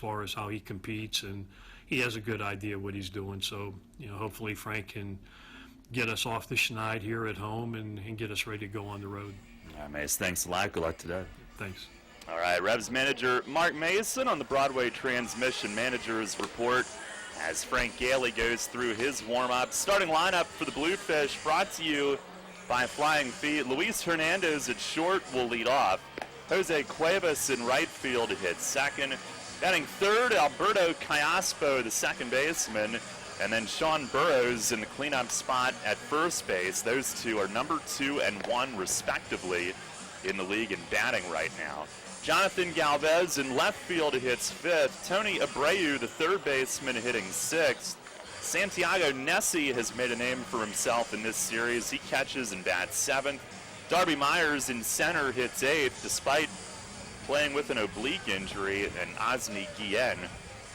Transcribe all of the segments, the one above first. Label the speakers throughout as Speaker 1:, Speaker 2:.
Speaker 1: far as how he competes, and he has a good idea what he's doing. So, hopefully Frank can get us off the schneid here at home and get us ready to go on the road.
Speaker 2: All right, Mace, thanks a lot. Good luck today.
Speaker 1: Thanks.
Speaker 2: All right, Revs manager Mark Mason on the Broadway Transmission Manager's Report as Frank Gailey goes through his warm-up. Starting lineup for the Bluefish brought to you by Flying Feet. Luis Hernandez at short will lead off. Jose Cuevas in right field hits second. Batting third, Alberto Callaspo, the second baseman, and then Sean Burrows in the cleanup spot at first base. Those two are number 2 and 1 respectively in the league in batting right now. Jonathan Galvez in left field hits fifth. Tony Abreu, the third baseman, hitting sixth. Santiago Nessie has made a name for himself in this series. He catches and bats seventh. Darby Myers in center hits eighth despite playing with an oblique injury, and Osni Guillen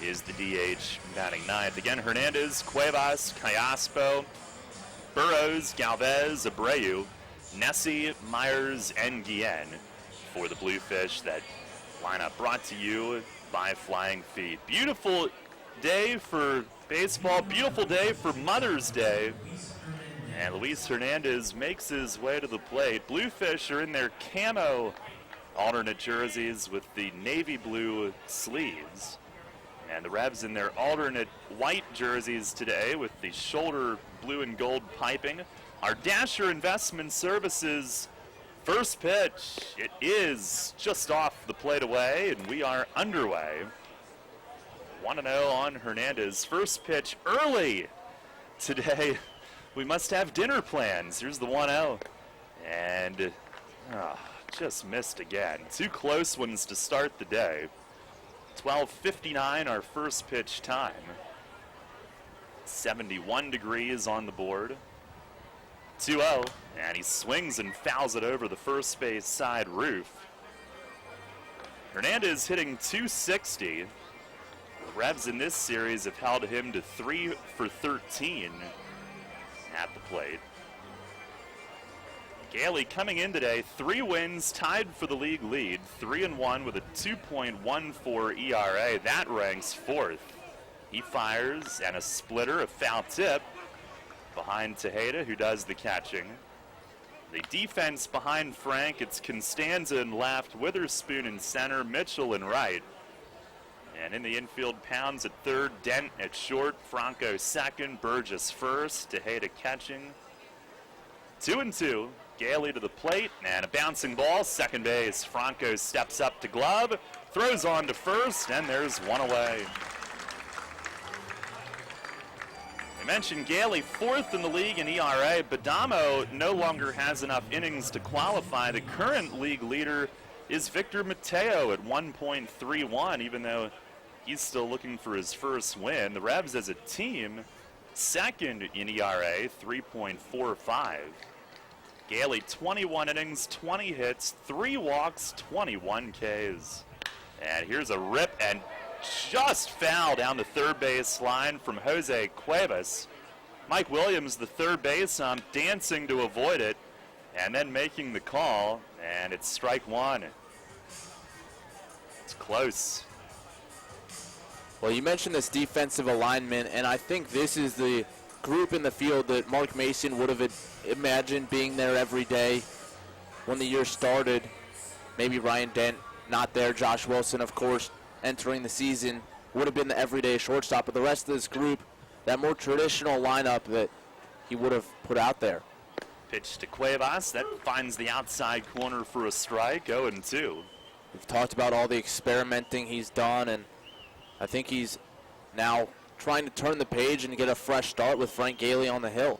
Speaker 2: is the DH batting ninth. Again, Hernandez, Cuevas, Callaspo, Burrows, Galvez, Abreu, Nessie, Myers, and Guillen for the Bluefish. That lineup brought to you by Flying Feet. Beautiful day for baseball, beautiful day for Mother's Day. And Luis Hernandez makes his way to the plate. Bluefish are in their camo alternate jerseys with the navy blue sleeves. And the Revs in their alternate white jerseys today with the shoulder blue and gold piping. Our Dasher Investment Services first pitch, it is just off the plate away, and we are underway. 1-0 on Hernandez. First pitch early today. We must have dinner plans. Here's the 1-0. And just missed again. Two close ones to start the day. 12:59 our first pitch time. 71 degrees on the board. 2-0, and he swings and fouls it over the first base side roof. Hernandez hitting .260. The Revs in this series have held him to 3 for 13 at the plate. Gailey coming in today, 3 wins, tied for the league lead, 3-1 with a 2.14 ERA. That ranks 4th. He fires, and a splitter, a foul tip behind Tejeda, who does the catching. The defense behind Frank, it's Constanza in left, Witherspoon in center, Mitchell in right. And in the infield, Pounds at third, Dent at short, Franco second, Burgess first, Tejeda catching. 2-2, Gailey to the plate, and a bouncing ball, second base. Franco steps up to glove, throws on to first, and there's one away. I mentioned Gailey 4th in the league in ERA. Badamo no longer has enough innings to qualify. The current league leader is Victor Mateo at 1.31, even though he's still looking for his first win. The Revs as a team, second in ERA, 3.45. Gailey, 21 innings, 20 hits, 3 walks, 21 Ks. And here's a rip and just foul down the third base line from Jose Cuevas. Mike Williams, the third base ump, dancing to avoid it and then making the call, and it's strike one. It's close.
Speaker 3: Well, you mentioned this defensive alignment, and I think this is the group in the field that Mark Mason would have imagined being there every day when the year started. Maybe Ryan Dent not there, Josh Wilson, of course, entering the season, would have been the everyday shortstop. But the rest of this group, that more traditional lineup that he would have put out there.
Speaker 2: Pitch to Cuevas, that finds the outside corner for a strike, 0-2.
Speaker 3: We've talked about all the experimenting he's done, and I think he's now trying to turn the page and get a fresh start with Frank Gailey on the hill.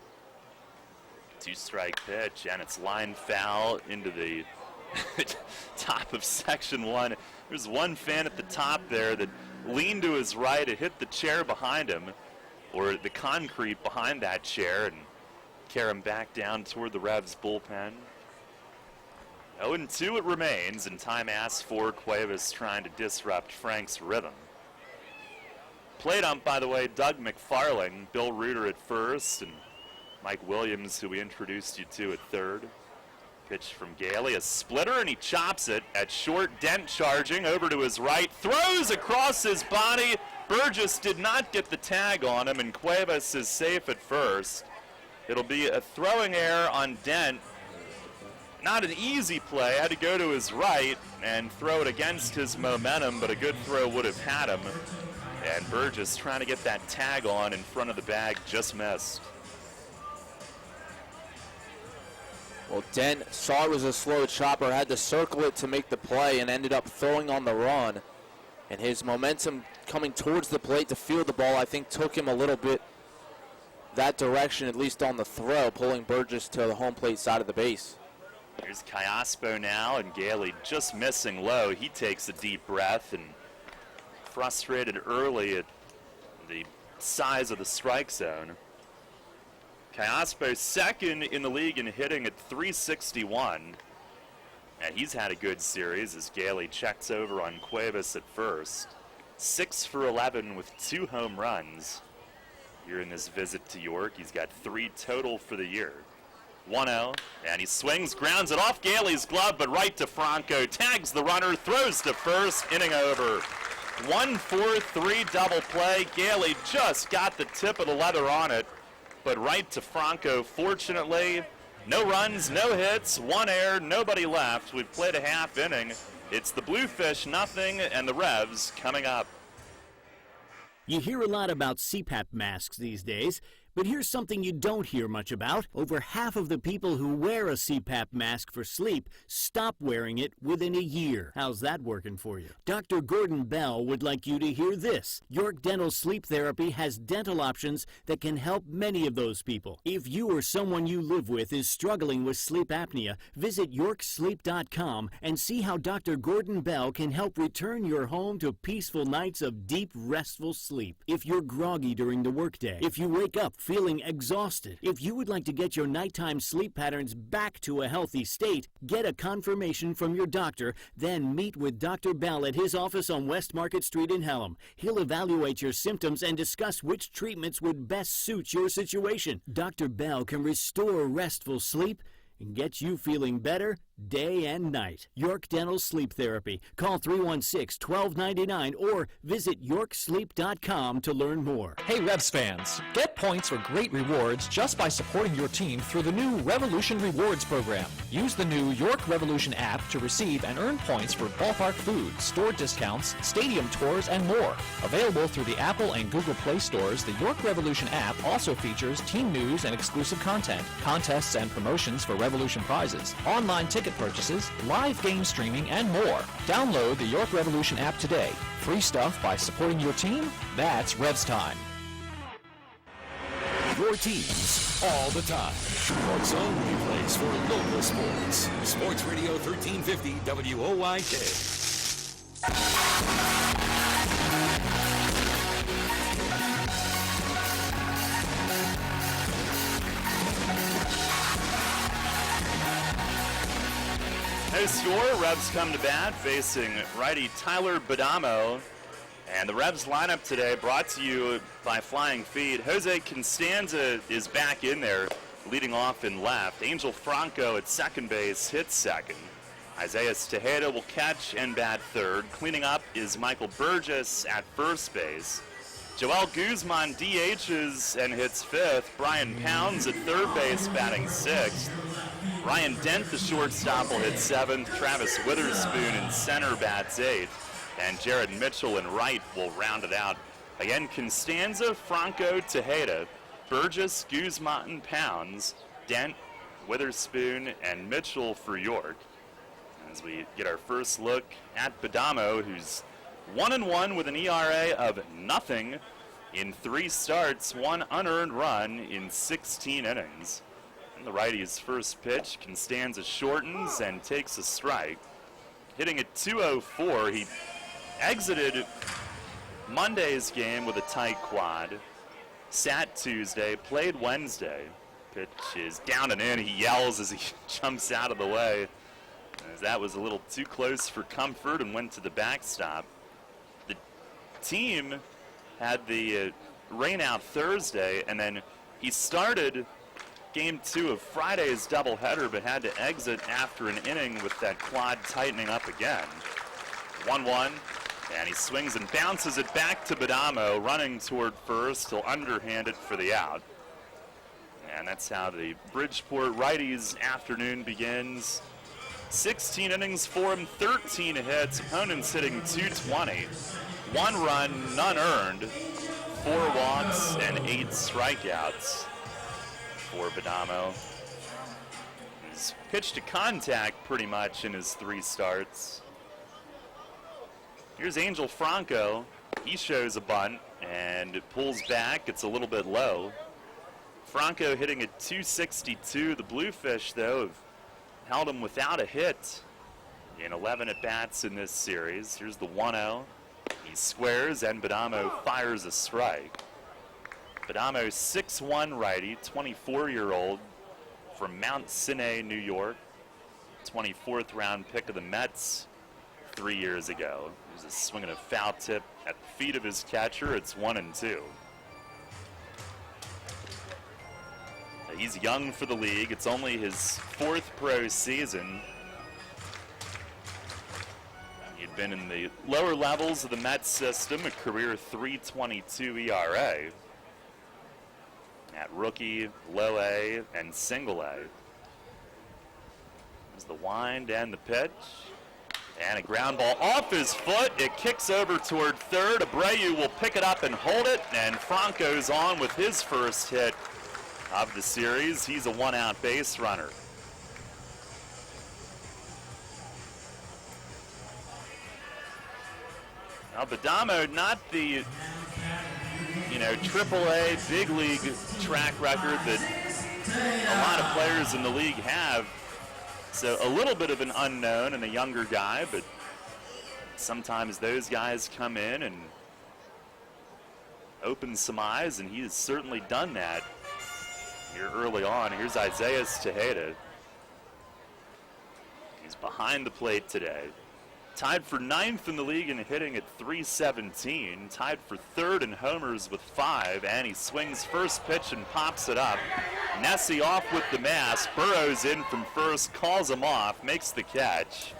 Speaker 2: 2-strike pitch, and it's line foul into the top of section one. There's one fan at the top there that leaned to his right. It hit the chair behind him, or the concrete behind that chair, and carry him back down toward the Revs bullpen. 0-2 it remains, and time asks for Cuevas trying to disrupt Frank's rhythm. Plate ump, by the way, Doug McFarling, Bill Reuter at first, and Mike Williams, who we introduced you to, at third. Pitch from Gailey, a splitter, and he chops it at short. Dent charging over to his right, throws across his body. Burgess did not get the tag on him, and Cuevas is safe at first. It'll be a throwing error on Dent. Not an easy play, had to go to his right and throw it against his momentum, but a good throw would have had him. And Burgess trying to get that tag on in front of the bag, just missed.
Speaker 3: Well, Dent saw it was a slow chopper, had to circle it to make the play, and ended up throwing on the run. And his momentum coming towards the plate to field the ball, I think, took him a little bit that direction, at least on the throw, pulling Burgess to the home plate side of the base.
Speaker 2: Here's Cayaspo now, and Gailey just missing low. He takes a deep breath, and frustrated early at the size of the strike zone. Cayaspo second in the league in hitting at 361. And he's had a good series as Gailey checks over on Cuevas at first. 6 for 11 with 2 home runs here in this visit to York. He's got 3 total for the year. 1-0, and he swings, grounds it off Gailey's glove, but right to Franco. Tags the runner, throws to first, inning over. 1-4-3 double play. Gailey just got the tip of the leather on it, but right to Franco. Fortunately, no runs, no hits, 1 error, nobody left. We've played a half inning. It's the Bluefish nothing, and the Revs coming up.
Speaker 4: You hear a lot about CPAP masks these days, but here's something you don't hear much about. Over half of the people who wear a CPAP mask for sleep stop wearing it within a year. How's that working for you? Dr. Gordon Bell would like you to hear this. York Dental Sleep Therapy has dental options that can help many of those people. If you or someone you live with is struggling with sleep apnea, visit yorksleep.com and see how Dr. Gordon Bell can help return your home to peaceful nights of deep, restful sleep. If you're groggy during the workday, if you wake up feeling exhausted, if you would like to get your nighttime sleep patterns back to a healthy state, get a confirmation from your doctor, then meet with Dr. Bell at his office on West Market Street in Hallam. He'll evaluate your symptoms and discuss which treatments would best suit your situation. Dr. Bell can restore restful sleep and get you feeling better day and night. York Dental Sleep Therapy. Call 316-1299 or visit yorksleep.com to learn more.
Speaker 5: Hey Revs fans, get points or great rewards just by supporting your team through the new Revolution Rewards program. Use the new York Revolution app to receive and earn points for ballpark food, store discounts, stadium tours, and more. Available through the Apple and Google Play stores, the York Revolution app also features team news and exclusive content, contests and promotions for Revolution prizes, online ticket purchases, live game streaming, and more. Download the York Revolution app today. Free stuff by supporting your team? That's Revs time.
Speaker 6: Your teams all the time. York's only place for local sports. Sports Radio 1350 WOYK.
Speaker 2: No score, Revs come to bat facing righty Tyler Badamo. And the Revs lineup today brought to you by Flying Feet. Jose Constanza is back in there, leading off in left. Angel Franco at second base hits second. Isaiah Tejeda will catch and bat third. Cleaning up is Michael Burgess at first base. Joel Guzman DHs and hits fifth. Brian Pounds at third base batting sixth. Ryan Dent, the shortstop, will hit seventh. Travis Witherspoon in center bats eighth. And Jared Mitchell in right will round it out. Again, Constanza, Franco, Tejeda, Burgess, Guzman, Pounds, Dent, Witherspoon, and Mitchell for York. As we get our first look at Badamo, who's 1-1 with an ERA of nothing in 3 starts, 1 unearned run in 16 innings. And the righty's first pitch, Constanza shortens and takes a strike. Hitting at 204, he exited Monday's game with a tight quad, sat Tuesday, played Wednesday. Pitch is down and in. He yells as he jumps out of the way, as that was a little too close for comfort and went to the backstop. The team had the rain out Thursday, and then he started game 2 of Friday's doubleheader, but had to exit after an inning with that quad tightening up again. 1-1, and he swings and bounces it back to Badamo, running toward first. He'll underhand it for the out. And that's how the Bridgeport righties' afternoon begins. 16 innings for him, 13 hits, opponents hitting .220. 1 run, none earned, 4 walks, and 8 strikeouts for Badamo. He's pitched to contact pretty much in his 3 starts. Here's Angel Franco. He shows a bunt and it pulls back. It's a little bit low. Franco hitting at .262. The Bluefish, though, have held him without a hit in 11 at-bats in this series. Here's the 1-0. He squares, and Badamo fires a strike. Badamo, 6'1" righty, 24-year-old from Mount Sinai, New York. 24th round pick of the Mets 3 years ago. He's a swinging a foul tip at the feet of his catcher. It's 1-2. He's young for the league. It's only his 4th pro season. He'd been in the lower levels of the Mets system, a career .322 ERA at rookie, low A, and single A. There's the wind and the pitch. And a ground ball off his foot. It kicks over toward third. Abreu will pick it up and hold it, and Franco's on with his first hit of the series. He's a 1-out base runner. Now Badamo, not the AAA big league track record that a lot of players in the league have. So a little bit of an unknown and a younger guy, but sometimes those guys come in and open some eyes, and he has certainly done that here early on. Here's Isaiah Tejeda. He's behind the plate today. Tied for 9th in the league in hitting at .317. Tied for 3rd in homers with 5. And he swings first pitch and pops it up. Nessie off with the mask. Burrows in from first, calls him off, makes the catch.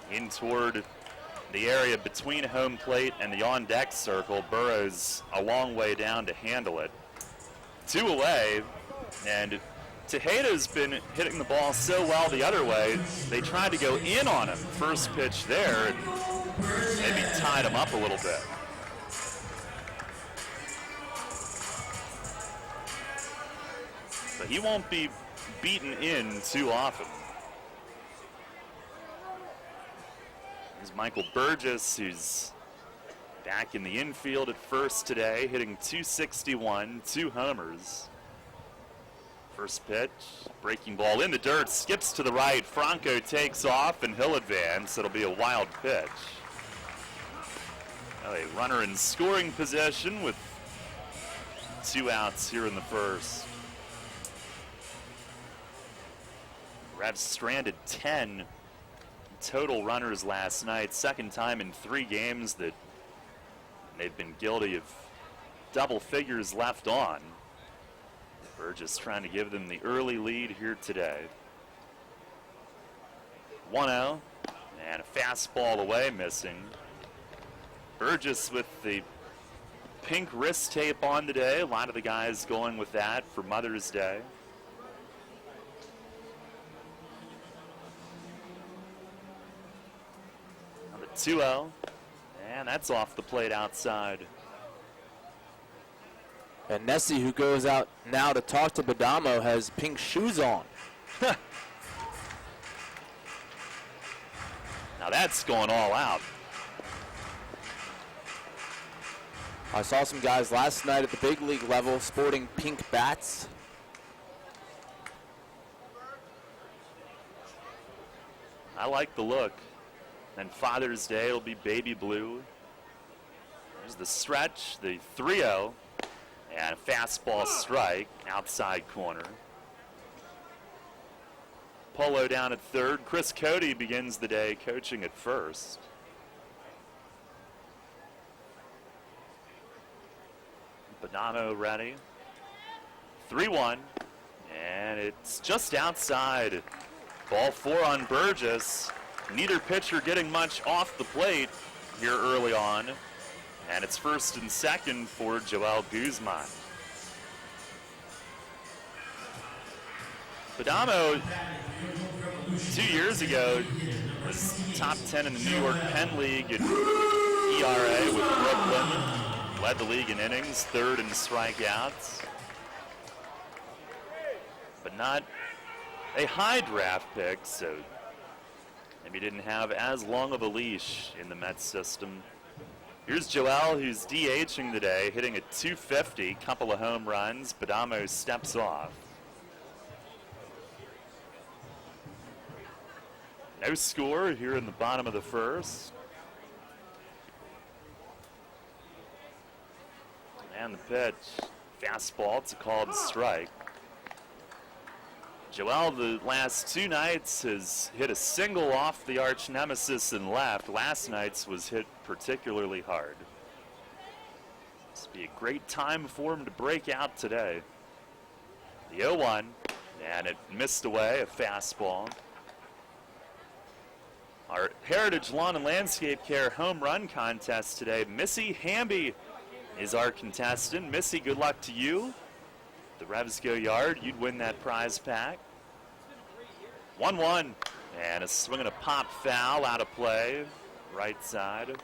Speaker 2: In toward the area between home plate and the on-deck circle. Burrows a long way down to handle it. 2 away, and Tejeda's been hitting the ball so well the other way, they tried to go in on him. First pitch there, and maybe tied him up a little bit. But he won't be beaten in too often. Here's Michael Burgess, who's back in the infield at first today, hitting .261, 2 homers. First pitch, breaking ball in the dirt, skips to the right. Franco takes off, and he'll advance. It'll be a wild pitch. Now a runner in scoring position with 2 outs here in the first. Revs stranded 10 total runners last night. Second time in 3 games that they've been guilty of double figures left on. Burgess trying to give them the early lead here today. 1-0, and a fastball away, missing. Burgess with the pink wrist tape on today. A lot of the guys going with that for Mother's Day. Now the 2-0, and that's off the plate outside.
Speaker 3: And Nessie, who goes out now to talk to Badamo, has pink shoes on.
Speaker 2: Now that's going all out.
Speaker 3: I saw some guys last night at the big league level sporting pink bats.
Speaker 2: I like the look. And Father's Day will be baby blue. There's the stretch, the 3-0. And a fastball strike, outside corner. Polo down at third. Chris Cody begins the day coaching at first. Badamo ready. 3-1. And it's just outside. Ball 4 on Burgess. Neither pitcher getting much off the plate here early on. And it's first and second for Joel Guzman. Padamo, 2 years ago, was top 10 in the New York Penn League in ERA with Brooklyn. Led the league in innings, third in strikeouts. But not a high draft pick, so maybe didn't have as long of a leash in the Mets system. Here's Joel, who's DHing today, hitting at .250, couple of home runs. Padamo steps off. No score here in the bottom of the first. And the pitch, fastball, it's a called strike. Joel, the last 2 nights, has hit a single off the arch nemesis in left. Last night's was hit particularly hard. This will be a great time for him to break out today. The 0-1, and it missed away, a fastball. Our Heritage Lawn and Landscape Care home run contest today. Missy Hamby is our contestant. Missy, good luck to you. The Revs go yard, you'd win that prize pack. 1-1, and a swing and a pop foul out of play, right side.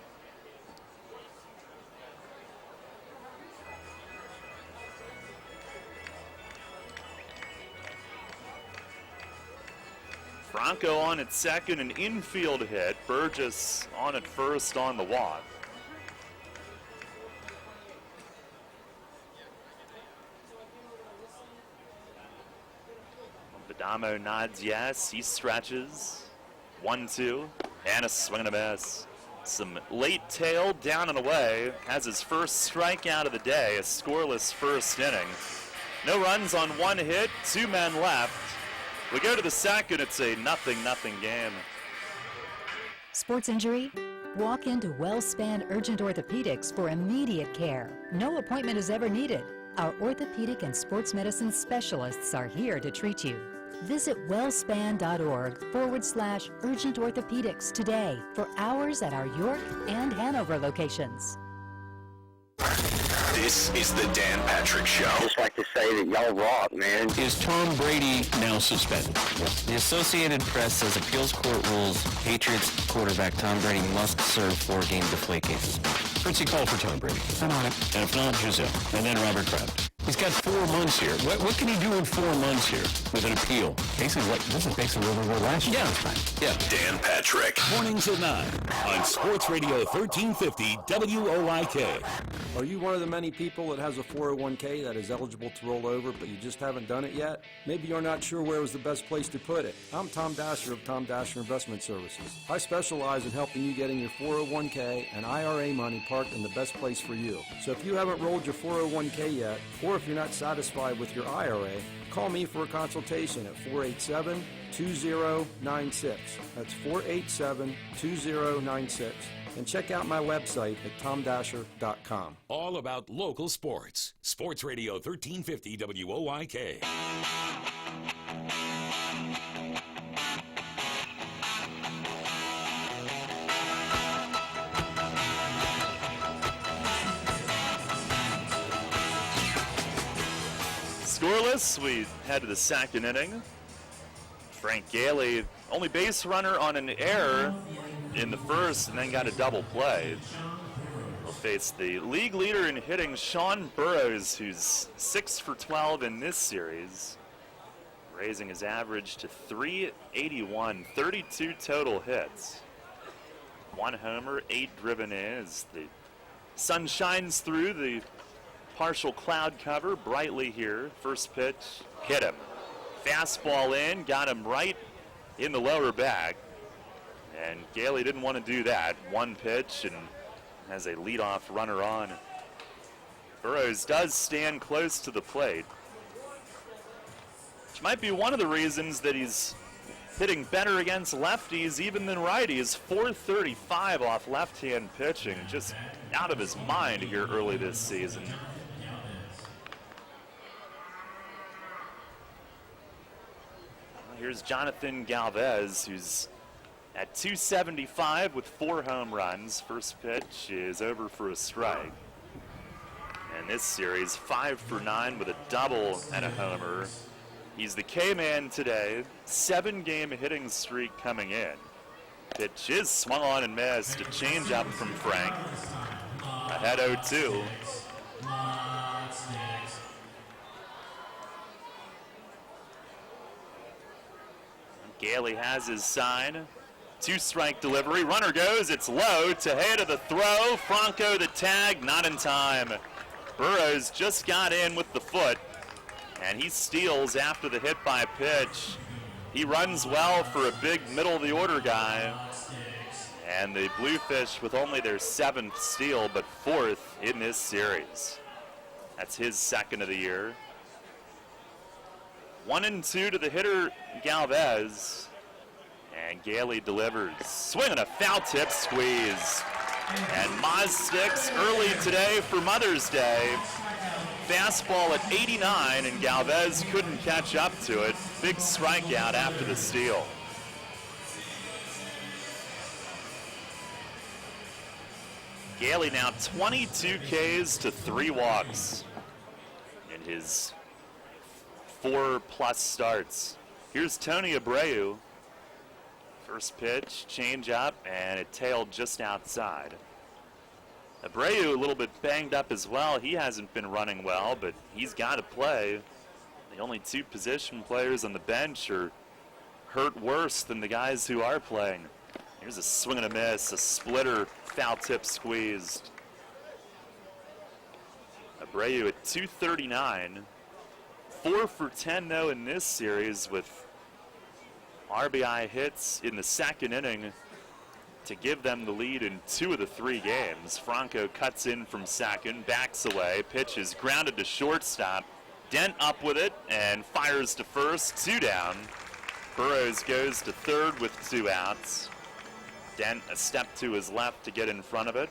Speaker 2: Franco on at second, an infield hit. Burgess on at first on the walk. Padamo nods yes, he stretches. 1-2, and a swing and a miss. Some late tail down and away. Has his first strikeout of the day, a scoreless first inning. No runs on 1 hit, 2 men left. We go to the second, it's a 0-0 game.
Speaker 7: Sports injury? Walk into WellSpan Urgent Orthopedics for immediate care. No appointment is ever needed. Our orthopedic and sports medicine specialists are here to treat you. Visit wellspan.org/urgent orthopedics today for hours at our York and Hanover locations.
Speaker 8: This is the Dan Patrick Show.
Speaker 9: I'd just like to say that y'all rock, man.
Speaker 10: Is Tom Brady now suspended? The Associated Press says appeals court rules Patriots quarterback Tom Brady must serve 4-game deflategate suspension.
Speaker 6: Fritzy, call for Tom Brady.
Speaker 10: I'm on it.
Speaker 6: And if not, Giselle. And then Robert Kraft. He's got 4 months here. What can he do in 4 months here with an appeal?
Speaker 10: Basically, this is basically where we were last year.
Speaker 6: Yeah.
Speaker 8: Dan Patrick.
Speaker 6: Mornings at 9 on Sports Radio 1350 WOIK.
Speaker 11: Are you one of the many people that has a 401k that is eligible to roll over, but you just haven't done it yet? Maybe you're not sure where was the best place to put it. I'm Tom Dasher of Tom Dasher Investment Services. I specialize in helping you getting your 401k and IRA money parked in the best place for you. So if you haven't rolled your 401k yet, or if you're not satisfied with your IRA, call me for a consultation at 487-2096. That's 487-2096. And check out my website at tomdasher.com.
Speaker 6: All about local sports. Sports Radio 1350 WOIK.
Speaker 2: Scoreless, we head to the second inning. Frank Gailey, only base runner on an error in the first, and then got a double play. He'll face the league leader in hitting, Sean Burrows, who's 6 for 12 in this series, raising his average to .381, 32 total hits. 1 homer, 8 driven in as the sun shines through the partial cloud cover brightly here. First pitch, hit him. Fastball in, got him right in the lower back. And Gailey didn't want to do that. 1 pitch and has a leadoff runner on. Burrows does stand close to the plate, which might be one of the reasons that he's hitting better against lefties even than righties. .435 off left-hand pitching, just out of his mind here early this season. Here's Jonathan Galvez, who's at 275 with 4 home runs. First pitch is over for a strike. And this series, 5 for 9 with a double and a homer. He's the K-man today. 7-game hitting streak coming in. Pitch is swung on and missed. A changeup from Frank. Ahead 0-2. Gailey has his sign. 2-strike delivery. Runner goes. It's low. Tejeda the throw. Franco the tag. Not in time. Burrows just got in with the foot, and he steals after the hit by pitch. He runs well for a big middle-of-the-order guy. And the Bluefish with only their 7th steal, but 4th in this series. That's his 2nd of the year. 1-2 to the hitter, Galvez. And Gailey delivers. Swing and a foul tip squeeze. And Maz sticks early today for Mother's Day. Fastball at 89, and Galvez couldn't catch up to it. Big strikeout after the steal. Gailey now 22 Ks to 3 walks in his 4+ starts. Here's Tony Abreu. First pitch, change up, and it tailed just outside. Abreu a little bit banged up as well. He hasn't been running well, but he's got to play. The only 2 position players on the bench are hurt worse than the guys who are playing. Here's a swing and a miss, a splitter, foul tip squeezed. Abreu at 239. 4 for 10 though in this series with RBI hits in the 2nd inning to give them the lead in 2 of the 3 games. Franco cuts in from 2nd, backs away, pitches grounded to shortstop. Dent up with it and fires to first, 2 down. Burrows goes to 3rd with 2 outs. Dent a step to his left to get in front of it.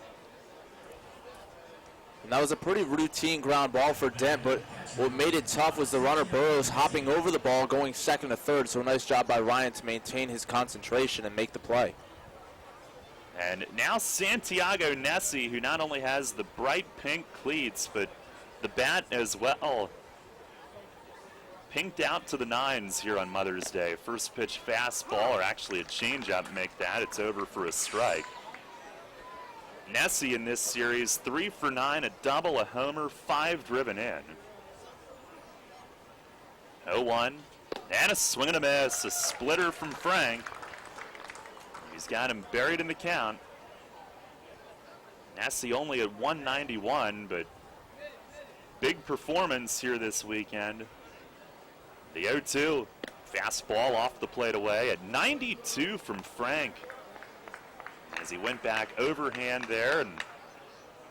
Speaker 3: And that was a pretty routine ground ball for Dent, but what made it tough was the runner Burrows hopping over the ball, going 2nd to 3rd, so a nice job by Ryan to maintain his concentration and make the play.
Speaker 2: And now Santiago Nessie, who not only has the bright pink cleats, but the bat as well. Pinked out to the 9s here on Mother's Day. First pitch fastball, or actually a changeup, make that. It's over for a strike. Nessie in this series, 3 for 9, a double, a homer, 5 driven in. 0-1, and a swing and a miss, a splitter from Frank. He's got him buried in the count. Nessie only at 191, but big performance here this weekend. The 0-2, fastball off the plate away at 92 from Frank. As he went back overhand there and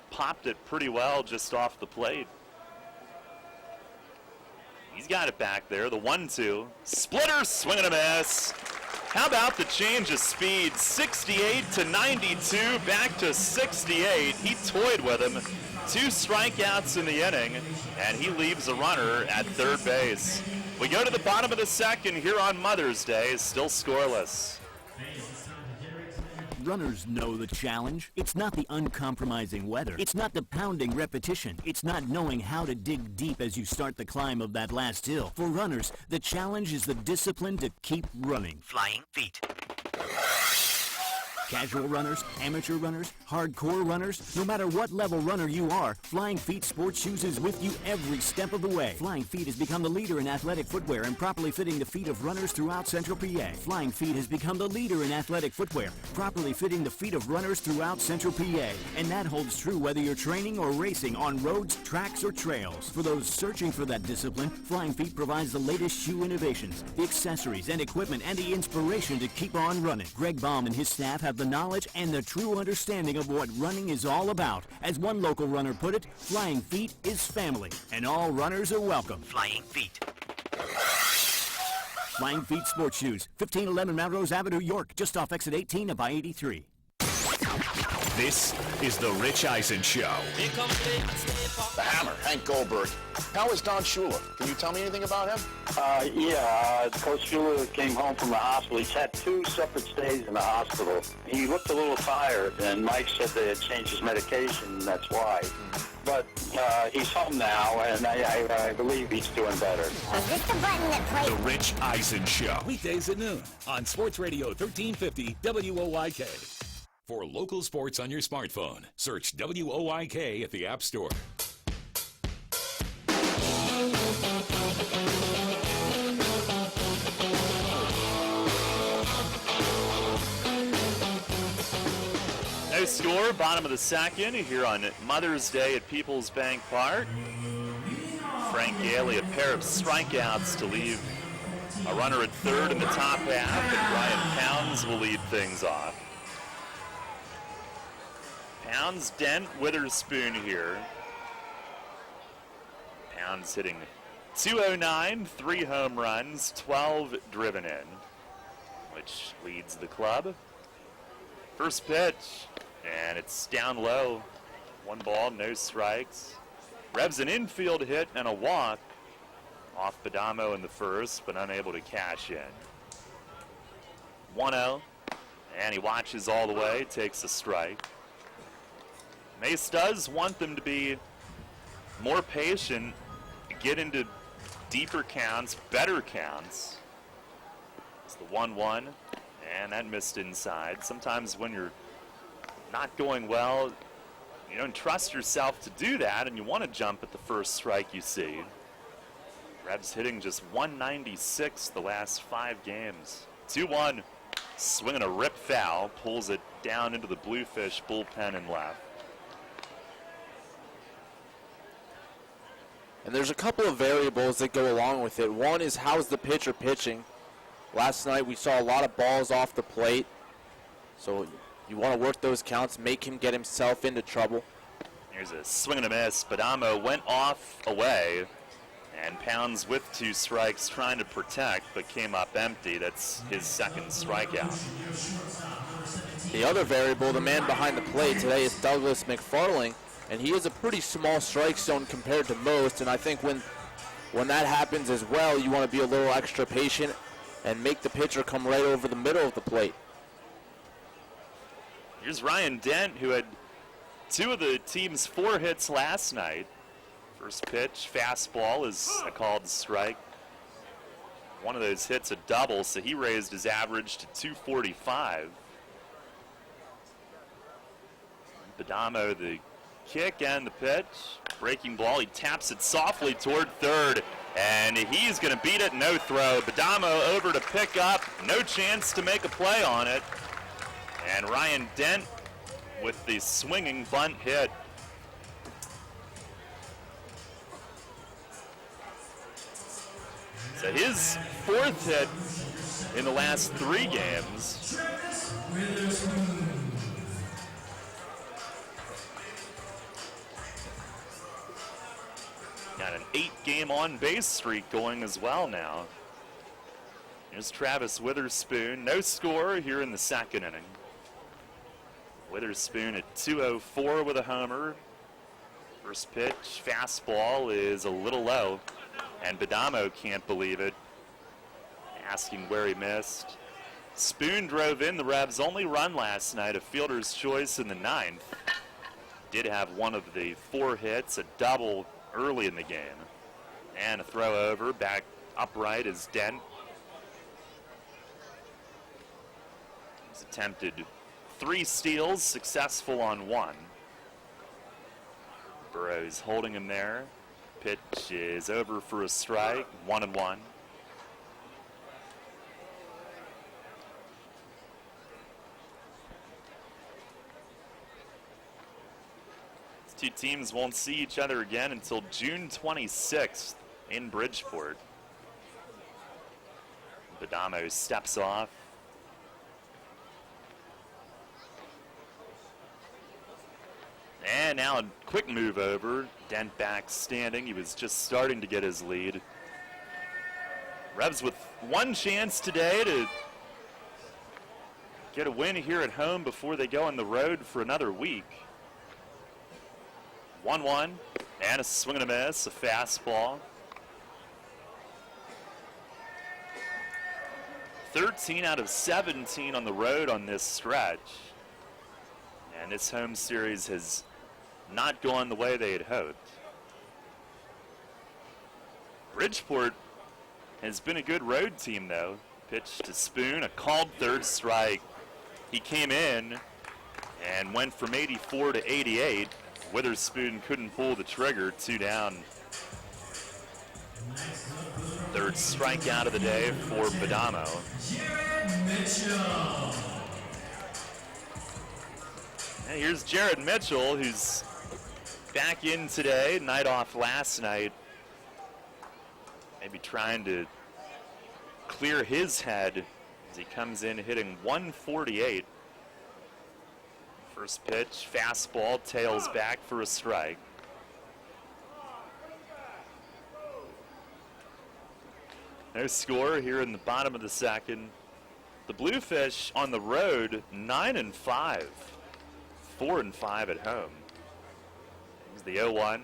Speaker 2: popped it pretty well just off the plate. He's got it back there, the 1-2. Splitter, swing and a miss. How about the change of speed? 68 to 92, back to 68. He toyed with him. 2 strikeouts in the inning, and he leaves a runner at 3rd base. We go to the bottom of the 2nd here on Mother's Day, still scoreless.
Speaker 4: Runners know the challenge. It's not the uncompromising weather. It's not the pounding repetition. It's not knowing how to dig deep as you start the climb of that last hill. For runners, the challenge is the discipline to keep running.
Speaker 12: Flying feet.
Speaker 4: Casual runners, amateur runners, hardcore runners, no matter what level runner you are, Flying Feet Sports Shoes is with you every step of the way. Flying Feet has become the leader in athletic footwear and properly fitting the feet of runners throughout Central PA. Flying Feet has become the leader in athletic footwear, properly fitting the feet of runners throughout Central PA. And that holds true whether you're training or racing on roads, tracks, or trails. For those searching for that discipline, Flying Feet provides the latest shoe innovations, the accessories and equipment, and the inspiration to keep on running. Greg Baum and his staff have the knowledge and the true understanding of what running is all about. As one local runner put it, Flying Feet is family, and all runners are welcome.
Speaker 12: Flying Feet.
Speaker 4: Flying Feet Sports Shoes, 1511 Melrose Avenue, York, just off exit 18 of I-83.
Speaker 6: This is the Rich Eisen Show.
Speaker 8: The Hammer, Hank Goldberg. How is Don Shula? Can you tell me anything about him?
Speaker 9: Coach Shula came home from the hospital. He's had 2 separate stays in the hospital. He looked a little tired, and Mike said they had changed his medication, and that's why. But he's home now, and I believe he's doing better.
Speaker 12: Is this the button that plays?
Speaker 6: The Rich Eisen Show.
Speaker 13: Weekdays at noon on Sports Radio 1350 WOYK.
Speaker 6: For local sports on your smartphone, search WOYK at the App Store.
Speaker 2: No score, bottom of the second here on Mother's Day at People's Bank Park. Frank Gailey, a pair of strikeouts to leave a runner at third in the top half, and Ryan Pounds will lead things off. Pounds, Dent, Witherspoon here. Pounds hitting .209, 3 home runs, 12 driven in, which leads the club. First pitch, and it's down low. 1 ball, no strikes. Revs an infield hit and a walk off Badamo in the first, but unable to cash in. 1-0, and he watches all the way, takes a strike. Mace does want them to be more patient, get into deeper counts, better counts. It's the 1-1, and that missed inside. Sometimes when you're not going well, you don't trust yourself to do that, and you want to jump at the first strike you see. Revs hitting just .196 the last 5 games. 2-1, swinging a rip foul, pulls it down into the Bluefish bullpen and left.
Speaker 3: And there's a couple of variables that go along with it. One is how's the pitcher pitching. Last night we saw a lot of balls off the plate. So you want to work those counts, make him get himself into trouble.
Speaker 2: Here's a swing and a miss. Badamo went off away, and Pounds with 2 strikes trying to protect, but came up empty. That's his second strikeout.
Speaker 3: The other variable, the man behind the plate today, is Douglas McFarling. And he has a pretty small strike zone compared to most, and I think when that happens as well, you want to be a little extra patient and make the pitcher come right over the middle of the plate.
Speaker 2: Here's Ryan Dent, who had 2 of the team's 4 hits last night. First pitch, fastball is a called strike. One of those hits a double, so he raised his average to 245. Badamo, the kick and the pitch. Breaking ball, he taps it softly toward third, and he's going to beat it, no throw. Badamo over to pick up, no chance to make a play on it. And Ryan Dent with the swinging bunt hit. So his 4th hit in the last 3 games. Got an 8-game on-base streak going as well now. Here's Travis Witherspoon. No score here in the second inning. Witherspoon at 204 with a homer. First pitch, fastball is a little low, and Badamo can't believe it, asking where he missed. Spoon drove in the Revs' only run last night, a fielder's choice in the 9th. Did have one of the 4 hits, a double early in the game. And a throw over, back upright is Dent. He's attempted 3 steals, successful on 1. Burrows holding him there. Pitch is over for a strike, 1-1. Two teams won't see each other again until June 26th in Bridgeport. Badamo steps off. And now a quick move over. Dent back standing. He was just starting to get his lead. Revs with 1 chance today to get a win here at home before they go on the road for another week. 1-1, and a swing and a miss, a fastball. 13 out of 17 on the road on this stretch. And this home series has not gone the way they had hoped. Bridgeport has been a good road team, though. Pitch to Spoon, a called third strike. He came in and went from 84 to 88. Witherspoon couldn't pull the trigger, 2 down. Third strikeout of the day for Badamo. And here's Jared Mitchell, who's back in today, night off last night. Maybe trying to clear his head as he comes in hitting 148. First pitch, fastball, tails back for a strike. No score here in the bottom of the second. The Bluefish on the road, 9-5. 4-5 at home. Here's the 0-1,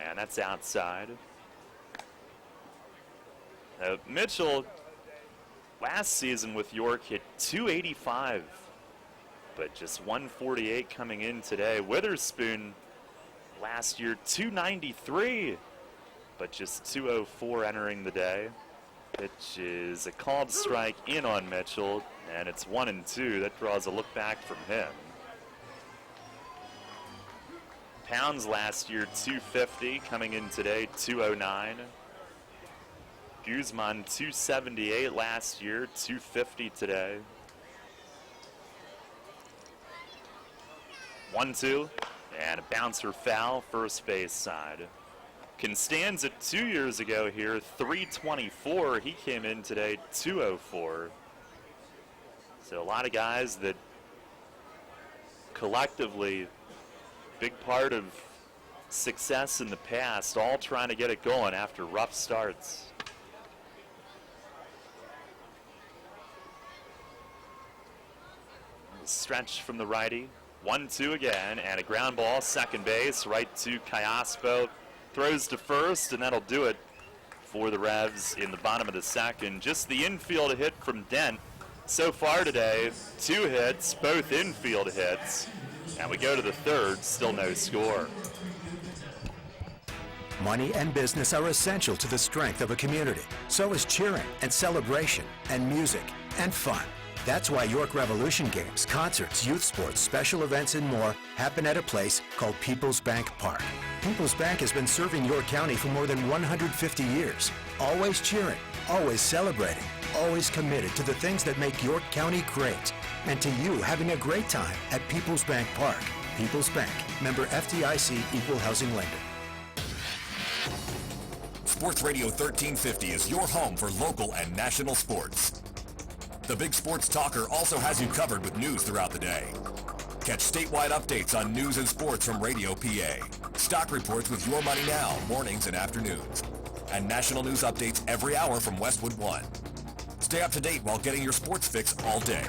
Speaker 2: and that's outside. Mitchell, last season with York, hit 285, but just 148 coming in today. Witherspoon, last year, 293, but just 204 entering the day. Pitch is a called strike in on Mitchell, and it's 1-2. That draws a look back from him. Pounds last year, 250, coming in today, 209. Guzman, 278 last year, 250 today. 1-2, and a bouncer foul, first base side. Constanza 2 years ago here, 324. He came in today, 204. So a lot of guys that collectively, big part of success in the past, all trying to get it going after rough starts. Stretch from the righty. 1-2 again, and a ground ball, second base, right to Cayaspo. Throws to first, and that'll do it for the Revs in the bottom of the second. Just the infield hit from Dent. So far today, 2 hits, both infield hits. And we go to the third, still no score.
Speaker 12: Money and business are essential to the strength of a community. So is cheering and celebration and music and fun. That's why York Revolution games, concerts, youth sports, special events, and more happen at a place called People's Bank Park. People's Bank has been serving York County for more than 150 years. Always cheering, always celebrating, always committed to the things that make York County great. And to you having a great time at People's Bank Park. People's Bank, member FDIC, equal housing lender.
Speaker 6: Sports Radio 1350 is your home for local and national sports. The Big Sports Talker also has you covered with news throughout the day. Catch statewide updates on news and sports from Radio PA. Stock reports with Your Money Now, mornings and afternoons. And national news updates every hour from Westwood One. Stay up to date while getting your sports fix all day.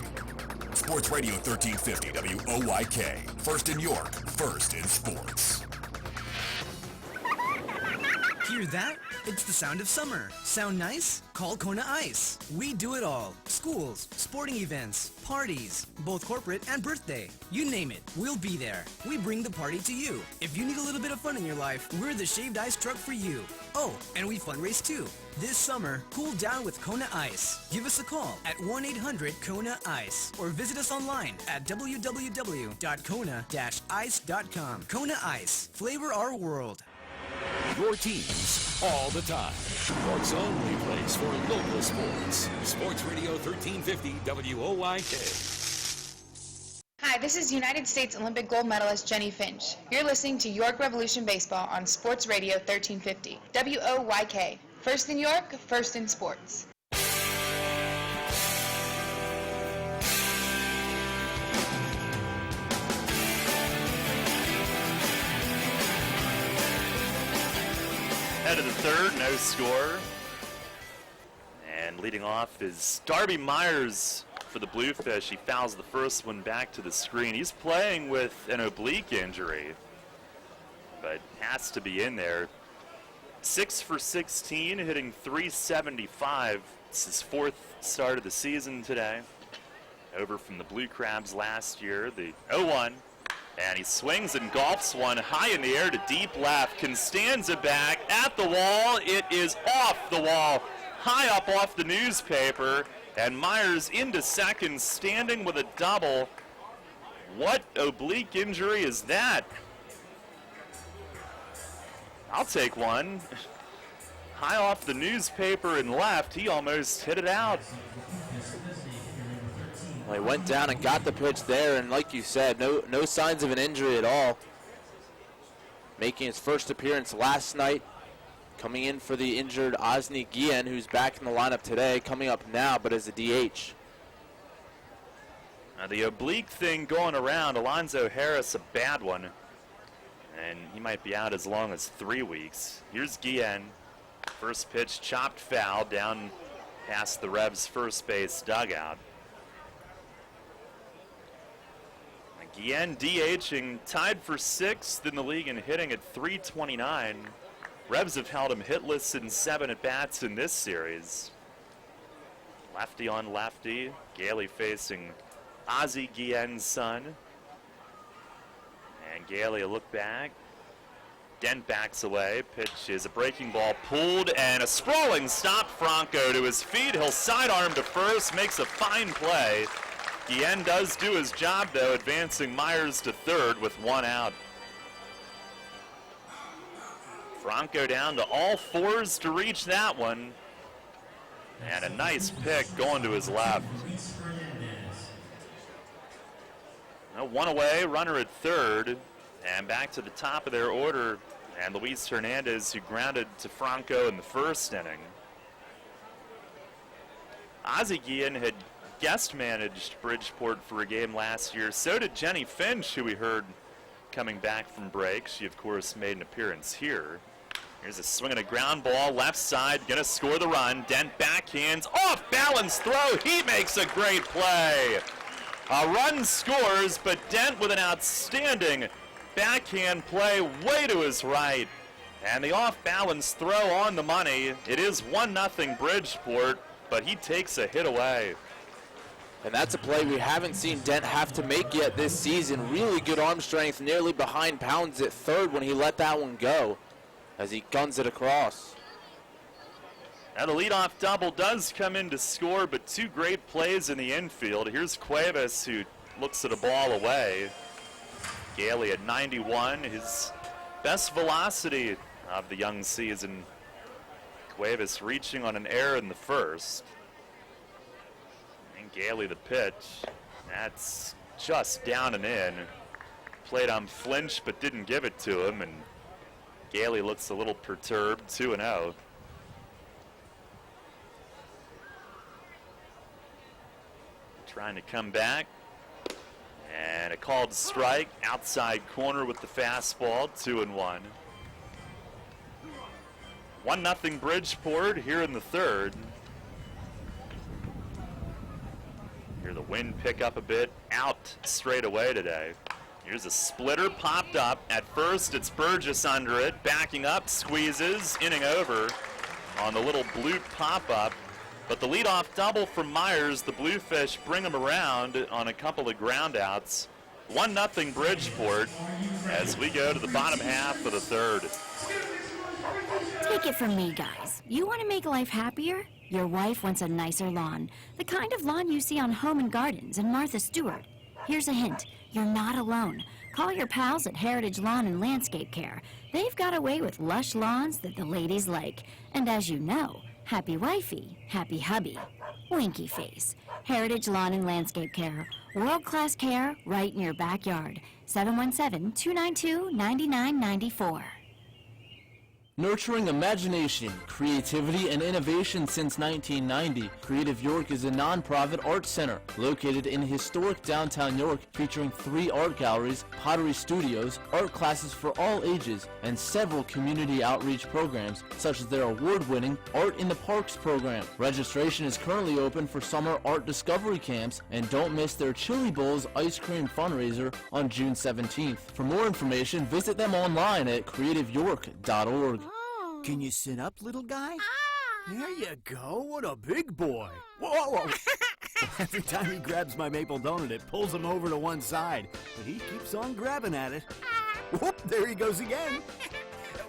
Speaker 6: Sports Radio 1350 WOYK. First in York, first in sports.
Speaker 14: Hear that? It's the sound of summer. Sound nice? Call Kona Ice. We do it all. Schools, sporting events, parties, both corporate and birthday. You name it, we'll be there. We bring the party to you. If you need a little bit of fun in your life, we're the shaved ice truck for you. Oh, and we fundraise too. This summer, cool down with Kona Ice. Give us a call at 1-800-KONA-ICE or visit us online at www.kona-ice.com. Kona Ice. Flavor our world.
Speaker 13: Your teams all the time. York's only place for local sports. Sports Radio 1350 WOYK.
Speaker 15: Hi, this is United States Olympic gold medalist Jenny Finch. You're listening to York Revolution Baseball on Sports Radio 1350 WOYK. First in York, first in sports.
Speaker 2: Head of the third, no score. And leading off is Darby Myers for the Bluefish. He fouls the first one back to the screen. He's playing with an oblique injury, but has to be in there. 6 for 16, hitting .375. It's his 4th start of the season today. Over from the Blue Crabs last year, the 0-1. And he swings and golfs one high in the air to deep left. Constanza back at the wall. It is off the wall, high up off the newspaper. And Myers into second, standing with a double. What oblique injury is that? I'll take one. High off the newspaper and left. He almost hit it out.
Speaker 3: Well, he went down and got the pitch there, and like you said, no signs of an injury at all. Making his first appearance last night, coming in for the injured Osni Guillen, who's back in the lineup today, coming up now, but as a DH.
Speaker 2: Now the oblique thing going around, Alonzo Harris, a bad one. And he might be out as long as 3 weeks. Here's Guillen. First pitch, chopped foul down past the Revs' first base dugout. Guillen DHing, tied for 6th in the league and hitting at .329. Revs have held him hitless in 7 at-bats in this series. Lefty on lefty. Gailey facing Ozzie Guillen's son. And Gailey a look back. Dent backs away. Pitch is a breaking ball pulled and a sprawling stop. Franco to his feet. He'll sidearm to first. Makes a fine play. Guillen does do his job, though, advancing Myers to third with 1 out. Franco down to all 4s to reach that one. And a nice pick going to his left. Now 1 away, runner at third. And back to the top of their order. And Luis Hernandez, who grounded to Franco in the first inning. Ozzie Guillen had guest managed Bridgeport for a game last year. So did Jenny Finch, who we heard coming back from break. She, of course, made an appearance here. Here's a swing and a ground ball, left side, gonna score the run. Dent backhands, off balance throw. He makes a great play. A run scores, but Dent with an outstanding backhand play way to his right. And the off balance throw on the money. It is 1-0 Bridgeport, but he takes a hit away.
Speaker 3: And that's a play we haven't seen Dent have to make yet this season. Really good arm strength, nearly behind Pounds at third when he let that one go as he guns it across.
Speaker 2: Now the leadoff double does come in to score, but 2 great plays in the infield. Here's Cuevas, who looks at a ball away. Gailey at 91, his best velocity of the young season. Cuevas reaching on an error in the first. Gailey the pitch. That's just down and in. Played on flinch but didn't give it to him, and Gailey looks a little perturbed, 2-0. Trying to come back. And a called strike, outside corner with the fastball, 2-1. 1-0 Bridgeport here in the third. Hear the wind pick up a bit, out straight away today. Here's a splitter popped up. At first, it's Burgess under it, backing up, squeezes, inning over on the little blue pop-up. But the leadoff double from Myers, the Bluefish bring him around on a couple of groundouts. 1-0 Bridgeport as we go to the bottom half of the third.
Speaker 16: Take it from me, guys. You want to make life happier? Your wife wants a nicer lawn, the kind of lawn you see on Home & Gardens and Martha Stewart. Here's a hint. You're not alone. Call your pals at Heritage Lawn and Landscape Care. They've got a way with lush lawns that the ladies like. And as you know, happy wifey, happy hubby. Winky face. Heritage Lawn and Landscape Care. World-class care right in your backyard. 717-292-9994.
Speaker 3: Nurturing imagination, creativity, and innovation since 1990, Creative York is a non-profit art center located in historic downtown York, featuring 3 art galleries, pottery studios, art classes for all ages, and several community outreach programs, such as their award-winning Art in the Parks program. Registration is currently open for summer art discovery camps, and don't miss their Chili Bowls ice cream fundraiser on June 17th. For more information, visit them online at creativeyork.org.
Speaker 4: Can you sit up, little guy? There you go. What a big boy. Whoa! Every time he grabs my maple donut, it pulls him over to one side. But he keeps on grabbing at it. Whoop, there he goes again.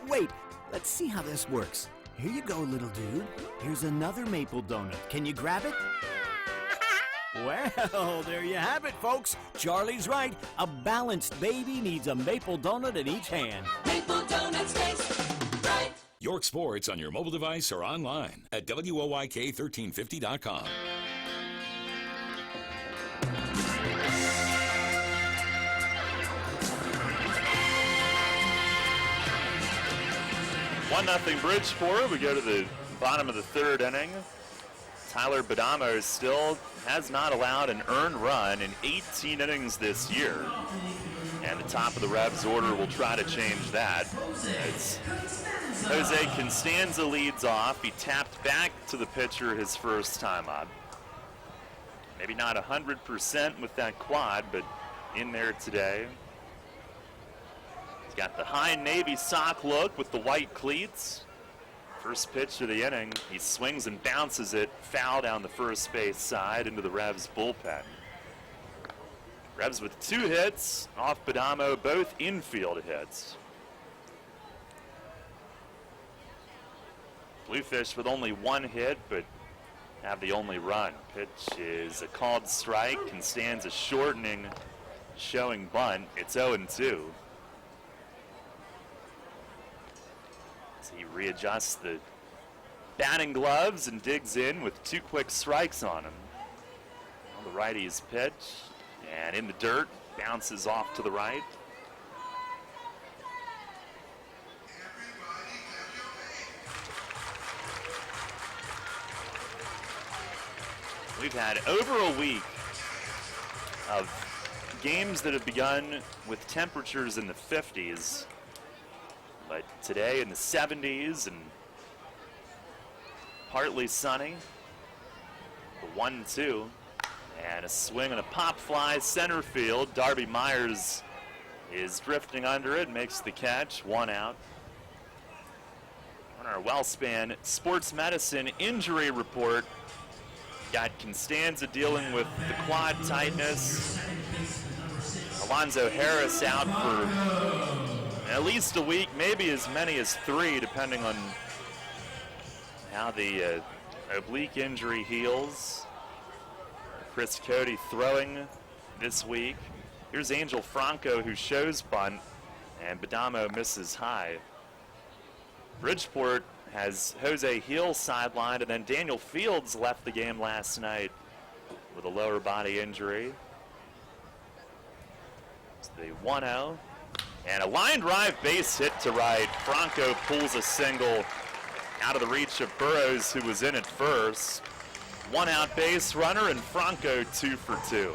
Speaker 4: Wait, let's see how this works. Here you go, little dude. Here's another maple donut. Can you grab it? Well, there you have it, folks. Charlie's right. A balanced baby needs a maple donut in each hand.
Speaker 13: Maple donuts taste right. York Sports on your mobile device or online at WOYK1350.com.
Speaker 2: One nothing Bridgeport. We go to the bottom of the 3rd inning. Tyler Badamo still has not allowed an earned run in 18 innings this year. And the top of the Revs order will try to change that. As Jose Constanza leads off. He tapped back to the pitcher his first time up. Maybe not 100% with that quad, but in there today. He's got the high navy sock look with the white cleats. First pitch of the inning, he swings and bounces it foul down the first base side into the Revs bullpen. Revs with 2 hits off Badamo, both infield hits. Bluefish with only 1 hit, but have the only run. Pitch is a called strike. Constanza shortening, showing bunt. It's 0-2. As he readjusts the batting gloves and digs in with 2 quick strikes on him. The righty's pitch, and in the dirt, bounces off to the right. We've had over a week of games that have begun with temperatures in the 50s, but today in the 70s and partly sunny. The 1-2 and a swing and a pop fly center field. Darby Myers is drifting under it, makes the catch, 1 out. On our WellSpan Sports Medicine injury report, got Constanza dealing with the quad tightness. Alonzo Harris out for at least a week, maybe as many as 3, depending on how the oblique injury heals. Chris Cody throwing this week. Here's Angel Franco, who shows bunt, and Badamo misses high. Bridgeport has Jose Hill sidelined, and then Daniel Fields left the game last night with a lower body injury. It's the 1-0. And a line drive base hit to right. Franco pulls a single out of the reach of Burrows, who was in at first. 1 out base runner, and Franco 2 for 2.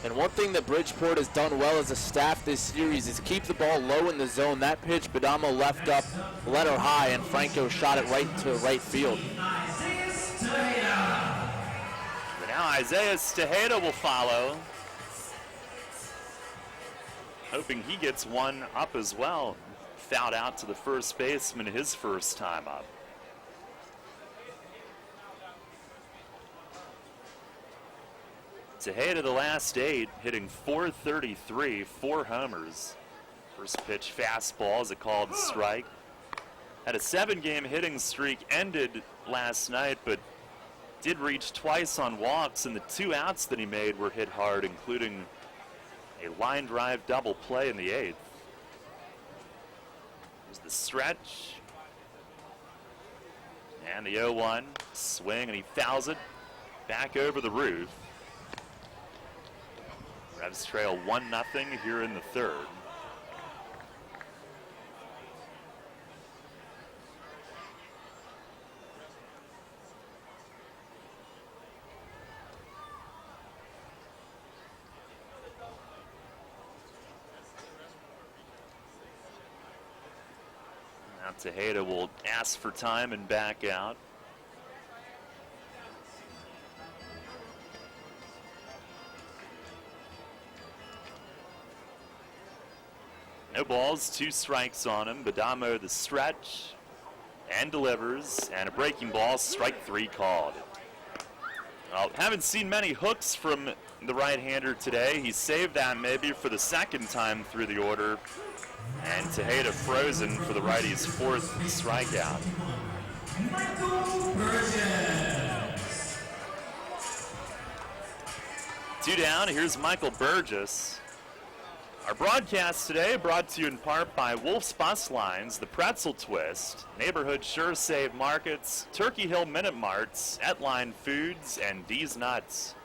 Speaker 3: And one thing that Bridgeport has done well as a staff this series is keep the ball low in the zone. That pitch, Badamo left up, let her high, and Franco shot it right to right field.
Speaker 2: But now Isaiah Tejeda will follow, hoping he gets one up as well. Fouled out to the first baseman his first time up. Tejeda the last 8, hitting .433, 4 homers. First pitch fastball is a called strike. Had a 7-game hitting streak, ended last night, but did reach twice on walks, and the 2 outs that he made were hit hard, including a line drive double play in the 8th. There's the stretch. And the 0-1 swing, and he fouls it back over the roof. Revs trail 1-0 here in the 3rd. Now Tejeda will ask for time and back out. No balls, 2 strikes on him. Badamo the stretch and delivers, and a breaking ball, strike 3 called. Well, haven't seen many hooks from the right-hander today. He saved that maybe for the second time through the order. And Tejeda frozen for the righty's 4th strikeout. 2 down, here's Michael Burgess. Our broadcast today brought to you in part by Wolf's Bus Lines, the Pretzel Twist, Neighborhood Sure Save Markets, Turkey Hill Minute Marts, Etline Foods, and D's Nuts.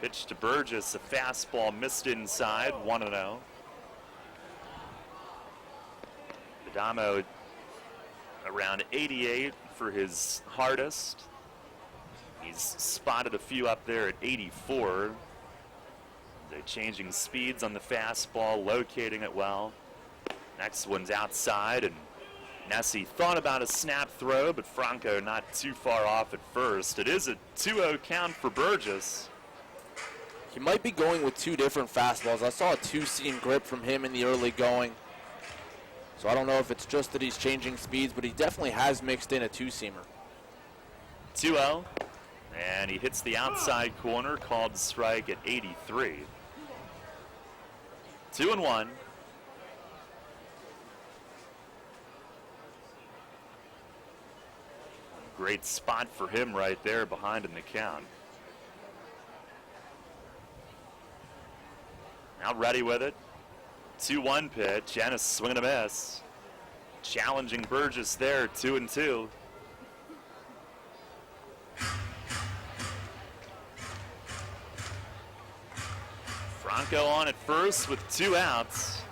Speaker 2: Pitch to Burgess, a fastball missed inside, 1-0. Badamo around 88 for his hardest. He's spotted a few up there at 84. They're changing speeds on the fastball, locating it well. Next one's outside, and Nessie thought about a snap throw, but Franco not too far off at first. It is a 2-0 count for Burgess.
Speaker 3: He might be going with 2 different fastballs. I saw a 2-seam grip from him in the early going. So I don't know if it's just that he's changing speeds, but he definitely has mixed in a 2-seamer.
Speaker 2: 2-0, and he hits the outside corner, called strike at 83. 2-1. Great spot for him right there behind in the count. Now ready with it. 2-1 pitch and a swing and a miss. Challenging Burgess there, 2-2. Franco on at first with 2 outs.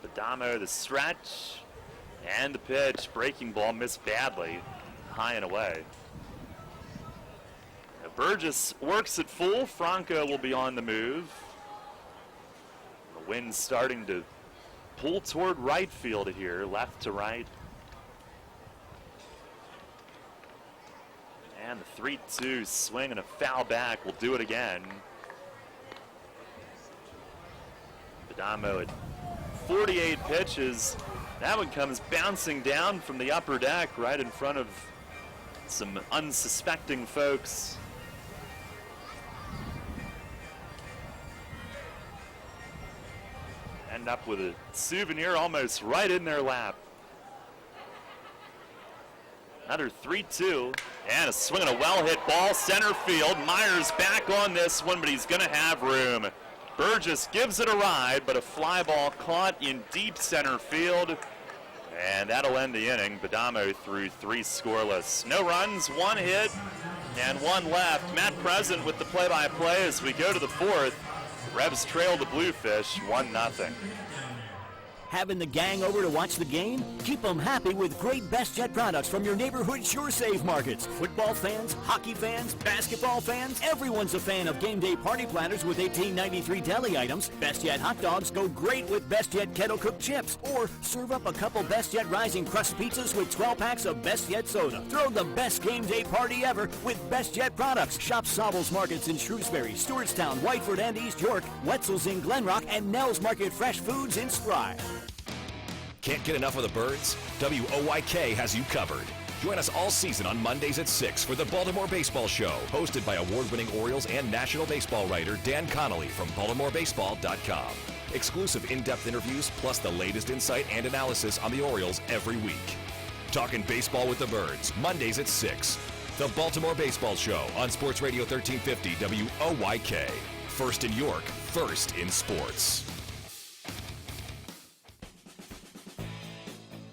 Speaker 2: Badamo the stretch and the pitch. Breaking ball missed badly, high and away. Now Burgess works at full. Franco will be on the move. The wind's starting to pull toward right field here, left to right. And the 3-2 swing and a foul back will do it again. Badamo at 48 pitches. That one comes bouncing down from the upper deck right in front of some unsuspecting folks. End up with a souvenir almost right in their lap. Another 3-2, and a swing and a well-hit ball, center field. Myers back on this one, but he's going to have room. Burgess gives it a ride, but a fly ball caught in deep center field, and that'll end the inning. Badamo threw 3 scoreless. No runs, 1 hit, and 1 left. Matt Present with the play-by-play as we go to the 4th. Rebs trail the Bluefish 1-0.
Speaker 4: Having the gang over to watch the game? Keep them happy with great Best Jet products from your neighborhood Sure Save markets. Football fans, hockey fans, basketball fans, everyone's a fan of game day party platters with $18.93 deli items. Best Jet hot dogs go great with Best Jet kettle cooked chips. Or serve up a couple Best Jet Rising Crust pizzas with 12 packs of Best Jet soda. Throw the best game day party ever with Best Jet products. Shop Sobel's Markets in Shrewsbury, Stewartstown, Whiteford, and East York, Wetzel's in Glenrock, and Nell's Market Fresh Foods in Spry.
Speaker 6: Can't get enough of the Birds? WOYK has you covered. Join us all season on Mondays at 6 for the Baltimore Baseball Show, hosted by award-winning Orioles and National Baseball writer Dan Connolly from BaltimoreBaseball.com. Exclusive in-depth interviews plus the latest insight and analysis on the Orioles every week. Talking baseball with the Birds, Mondays at 6. The Baltimore Baseball Show on Sports Radio 1350 WOYK. First in York, first in sports.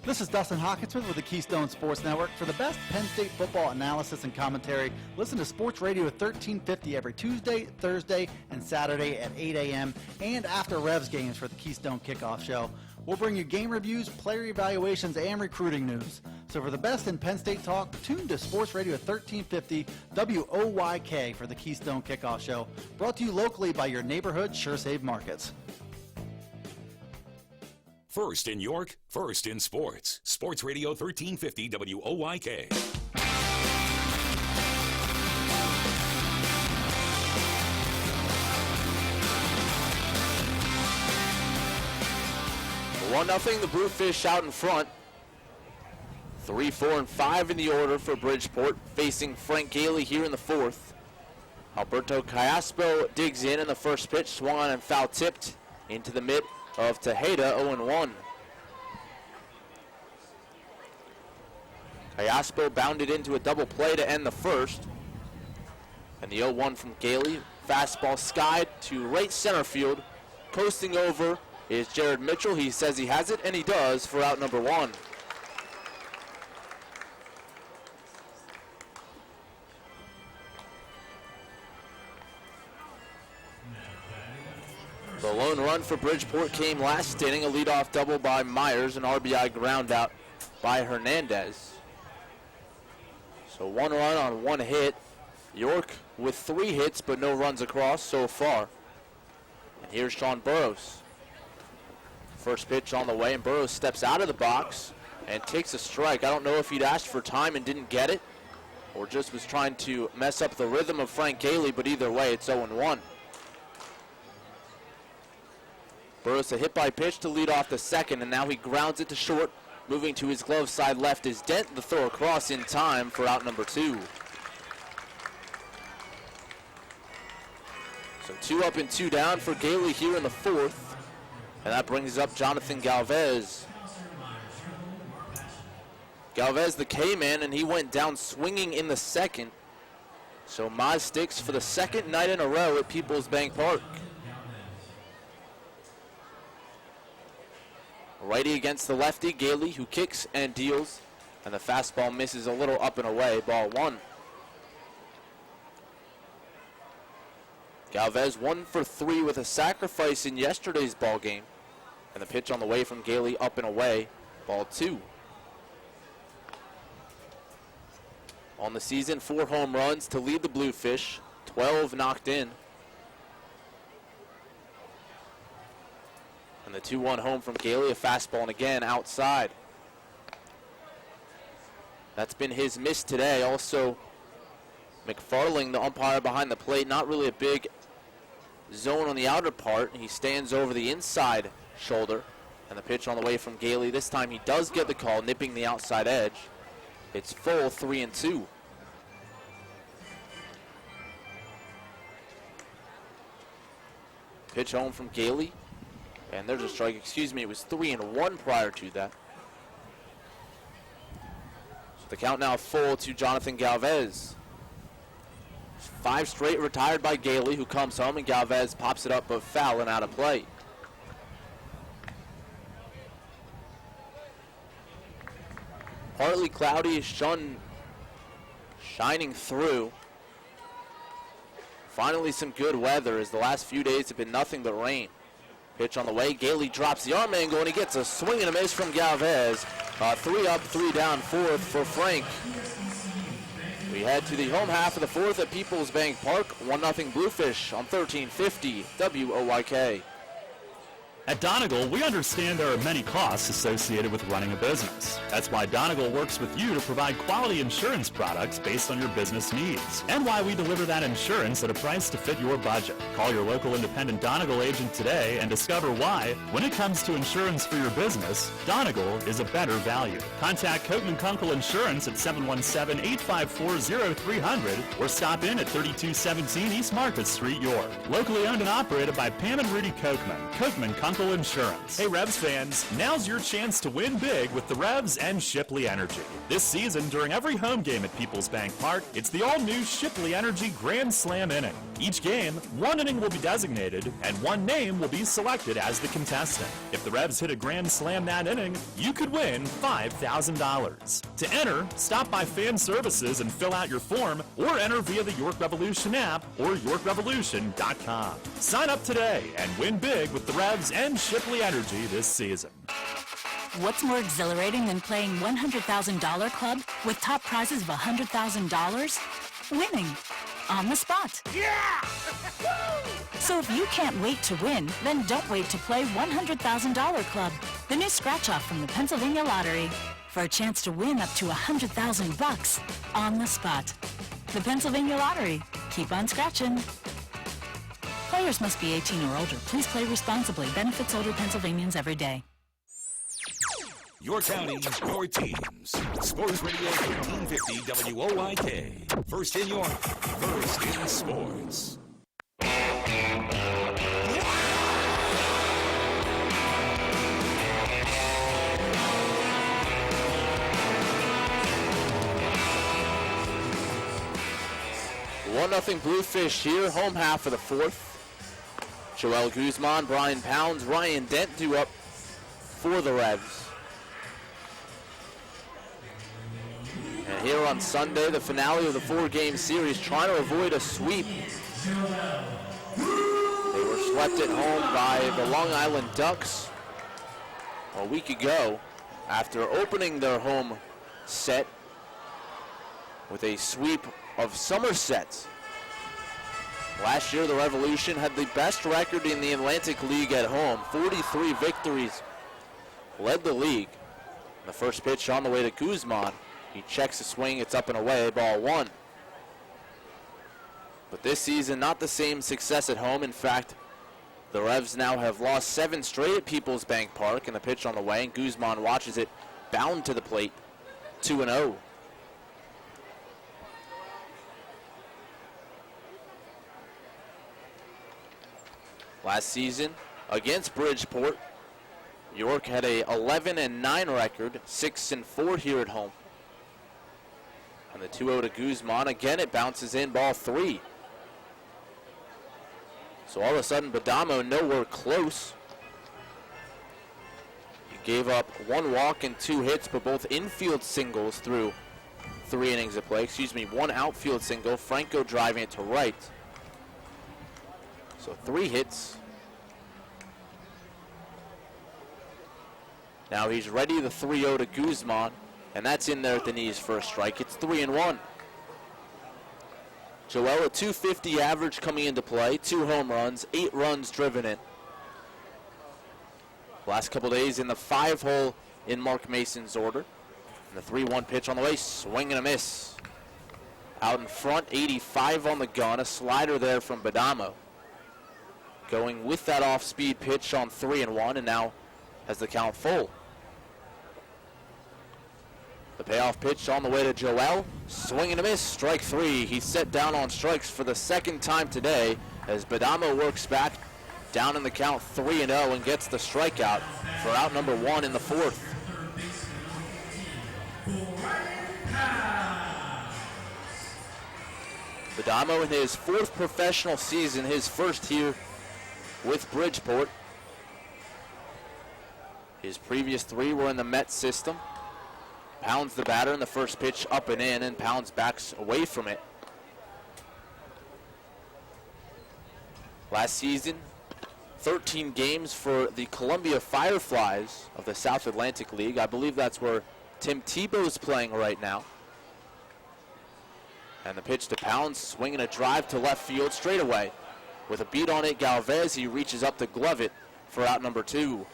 Speaker 17: This is Dustin Hawkinsmith with the Keystone Sports Network. For the best Penn State football analysis and commentary, listen to Sports Radio 1350 every Tuesday, Thursday, and Saturday at 8 a.m. and after Revs games for the Keystone Kickoff Show. We'll bring you game reviews, player evaluations, and recruiting news. So for the best in Penn State talk, tune to Sports Radio 1350 WOYK for the Keystone Kickoff Show, brought to you locally by your neighborhood SureSave Markets.
Speaker 13: First in York, first in sports. Sports Radio 1350 WOYK.
Speaker 3: One 0 the Bluefish out in front. 3, 4, and 5 in the order for Bridgeport, facing Frank Gailey here in the fourth. Alberto Callaspo digs in the first pitch, swung on and foul tipped into the mid of Tejeda, 0-1. Callaspo bounded into a double play to end the first. And the 0-1 from Gailey. Fastball skied to right center field. Coasting over is Jared Mitchell. He says he has it, and he does for out number 1. The lone run for Bridgeport came last inning, a leadoff double by Myers, an RBI ground out by Hernandez. So 1 run on 1 hit. York with 3 hits, but no runs across so far. And here's Sean Burrows. First pitch on the way, and Burrows steps out of the box and takes a strike. I don't know if he'd asked for time and didn't get it, or just was trying to mess up the rhythm of Frank Gailey, but either way, it's 0-1. Burrows a hit by pitch to lead off the second, and now he grounds it to short. Moving to his glove side left is Dent. The throw across in time for out number 2. So 2 up and 2 down for Gailey here in the fourth. And that brings up Jonathan Galvez. Galvez the K-man, and he went down swinging in the second. So Maz sticks for the second night in a row at Peoples Bank Park. Righty against the lefty, Gailey, who kicks and deals. And the fastball misses a little up and away, ball 1. Galvez 1 for 3 with a sacrifice in yesterday's ball game. And the pitch on the way from Gailey up and away, ball 2. On the season, 4 home runs to lead the Bluefish, 12 knocked in. And the 2-1 home from Gailey, a fastball, and again outside. That's been his miss today. Also, McFarling, the umpire behind the plate, not really a big zone on the outer part. He stands over the inside shoulder. And the pitch on the way from Gailey. This time he does get the call, nipping the outside edge. It's full 3-2. Pitch home from Gailey. And there's a strike, excuse me, it was 3-1 prior to that. So the count now full to Jonathan Galvez. 5 straight retired by Gailey, who comes home, and Galvez pops it up but foul and out of play. Partly cloudy, sun shining through. Finally some good weather, as the last few days have been nothing but rain. Pitch on the way, Gailey drops the arm angle, and he gets a swing and a miss from Galvez. 3 up, 3 down, fourth for Frank. We head to the home half of the fourth at Peoples Bank Park. 1-0 Bluefish on 1350 WOYK.
Speaker 18: At Donegal, we understand there are many costs associated with running a business. That's why Donegal works with you to provide quality insurance products based on your business needs, and why we deliver that insurance at a price to fit your budget. Call your local independent Donegal agent today and discover why, when it comes to insurance for your business, Donegal is a better value. Contact Coatman Kunkel Insurance at 717-854-0300 or stop in at 3217 East Market Street, York. Locally owned and operated by Pam and Rudy Coatman. Coatman Kunkel Insurance. Hey Revs fans, now's your chance to win big with the Revs and Shipley Energy. This season, during every home game at Peoples Bank Park, it's the all-new Shipley Energy Grand Slam inning. Each game, 1 inning will be designated, and 1 name will be selected as the contestant. If the Revs hit a Grand Slam that inning, you could win $5,000. To enter, stop by Fan Services and fill out your form, or enter via the York Revolution app or YorkRevolution.com. Sign up today and win big with the Revs and and Shipley Energy this season.
Speaker 19: What's more exhilarating than playing $100,000 Club with top prizes of $100,000? Winning. On the spot. Yeah! So if you can't wait to win, then don't wait to play $100,000 Club, the new scratch-off from the Pennsylvania Lottery, for a chance to win up to $100,000 on the spot. The Pennsylvania Lottery. Keep on scratching. Players must be 18 or older. Please play responsibly. Benefits older Pennsylvanians every day.
Speaker 13: Your county, your teams. Sports Radio 1350 WOYK. First in York, first in sports.
Speaker 3: One 0 Bluefish here, home half of the fourth. Joel Guzman, Brian Pounds, Ryan Dent due up for the Revs. And here on Sunday, the finale of the four-game series, trying to avoid a sweep. They were swept at home by the Long Island Ducks a week ago after opening their home set with a sweep of Somerset. Last year, the Revolution had the best record in the Atlantic League at home, 43 victories, led the league. The first pitch on the way to Guzman. He checks the swing, it's up and away, ball one. But this season, not the same success at home. In fact, the Revs now have lost 7 straight at Peoples Bank Park, and the pitch on the way, and Guzman watches it bound to the plate, 2-0. Last season, against Bridgeport, York had a 11-9 record, 6-4 here at home. And the 2-0 to Guzman. Again, it bounces in, ball 3. So all of a sudden, Badamo nowhere close. He gave up 1 walk and 2 hits, but both infield singles through 3 innings of play. 1 outfield single, Franco driving it to right. So 3 hits. Now he's ready, the 3-0 to Guzman, and that's in there at the knees for a strike. It's 3-1. Joel, a .250 average coming into play, 2 home runs, 8 runs driven in. Last couple days in the 5-hole in Mark Mason's order. And the 3-1 pitch on the way, swing and a miss. Out in front, 85 on the gun, a slider there from Badamo. Going with that off-speed pitch on 3-1, and now has the count full. The payoff pitch on the way to Joel. Swing and a miss, strike 3. He's set down on strikes for the second time today as Badamo works back down in the count 3-0 and gets the strikeout for out number 1 in the 4th. Badamo in his 4th professional season, his first here with Bridgeport. His previous 3 were in the Met system. Pounds the batter, and the first pitch up and in, and Pounds backs away from it. Last season, 13 games for the Columbia Fireflies of the South Atlantic League. I believe that's where Tim Tebow's playing right now. And the pitch to Pounds, swinging a drive to left field straight away. With a beat on it, Galvez, he reaches up to glove it for out number 2.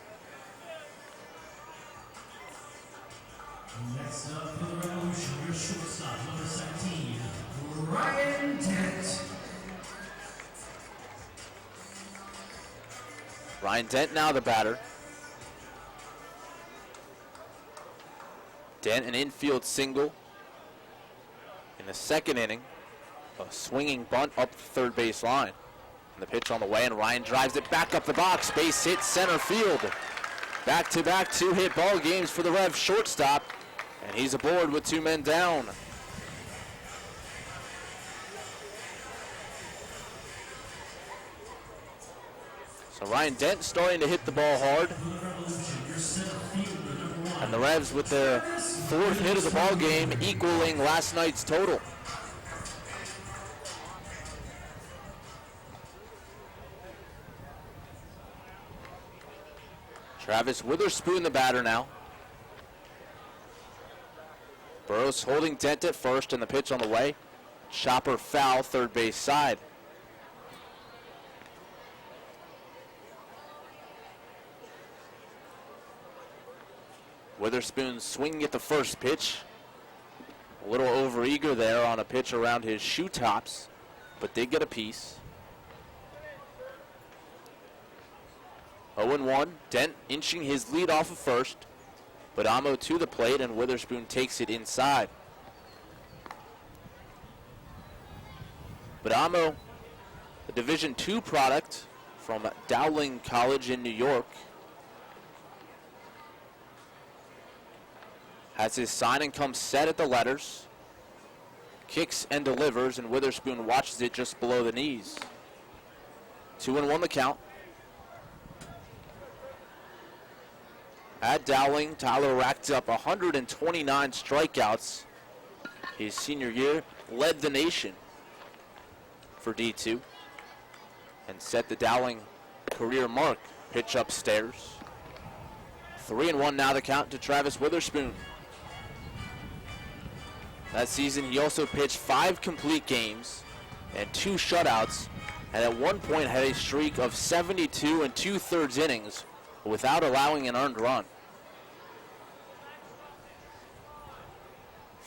Speaker 20: Next up for the Revolution, your shortstop, number 17, Ryan Dent.
Speaker 3: Ryan Dent now the batter. Dent an infield single in the 2nd inning. A swinging bunt up the third base line. And the pitch on the way, and Ryan drives it back up the box. Base hit center field. Back-to-back 2-hit ball games for the Rev shortstop. And he's aboard with 2 men down. So Ryan Dent starting to hit the ball hard. And the Revs with their 4th hit of the ball game, equaling last night's total. Travis Witherspoon, the batter now. Burrows holding Dent at first, and the pitch on the way. Chopper foul, third base side. Witherspoon swinging at the first pitch. A little overeager there on a pitch around his shoe tops, but did get a piece. 0-1, Dent inching his lead off of first. Badamo to the plate, and Witherspoon takes it inside. Badamo, a Division II product from Dowling College in New York, has his sign and comes set at the letters, kicks and delivers, and Witherspoon watches it just below the knees. 2-1 the count. At Dowling, Tyler racked up 129 strikeouts his senior year, led the nation for D2, and set the Dowling career mark. Pitch upstairs. 3-1 now the count to Travis Witherspoon. That season, he also pitched 5 complete games and 2 shutouts, and at one point had a streak of 72 and 2/3 innings without allowing an earned run.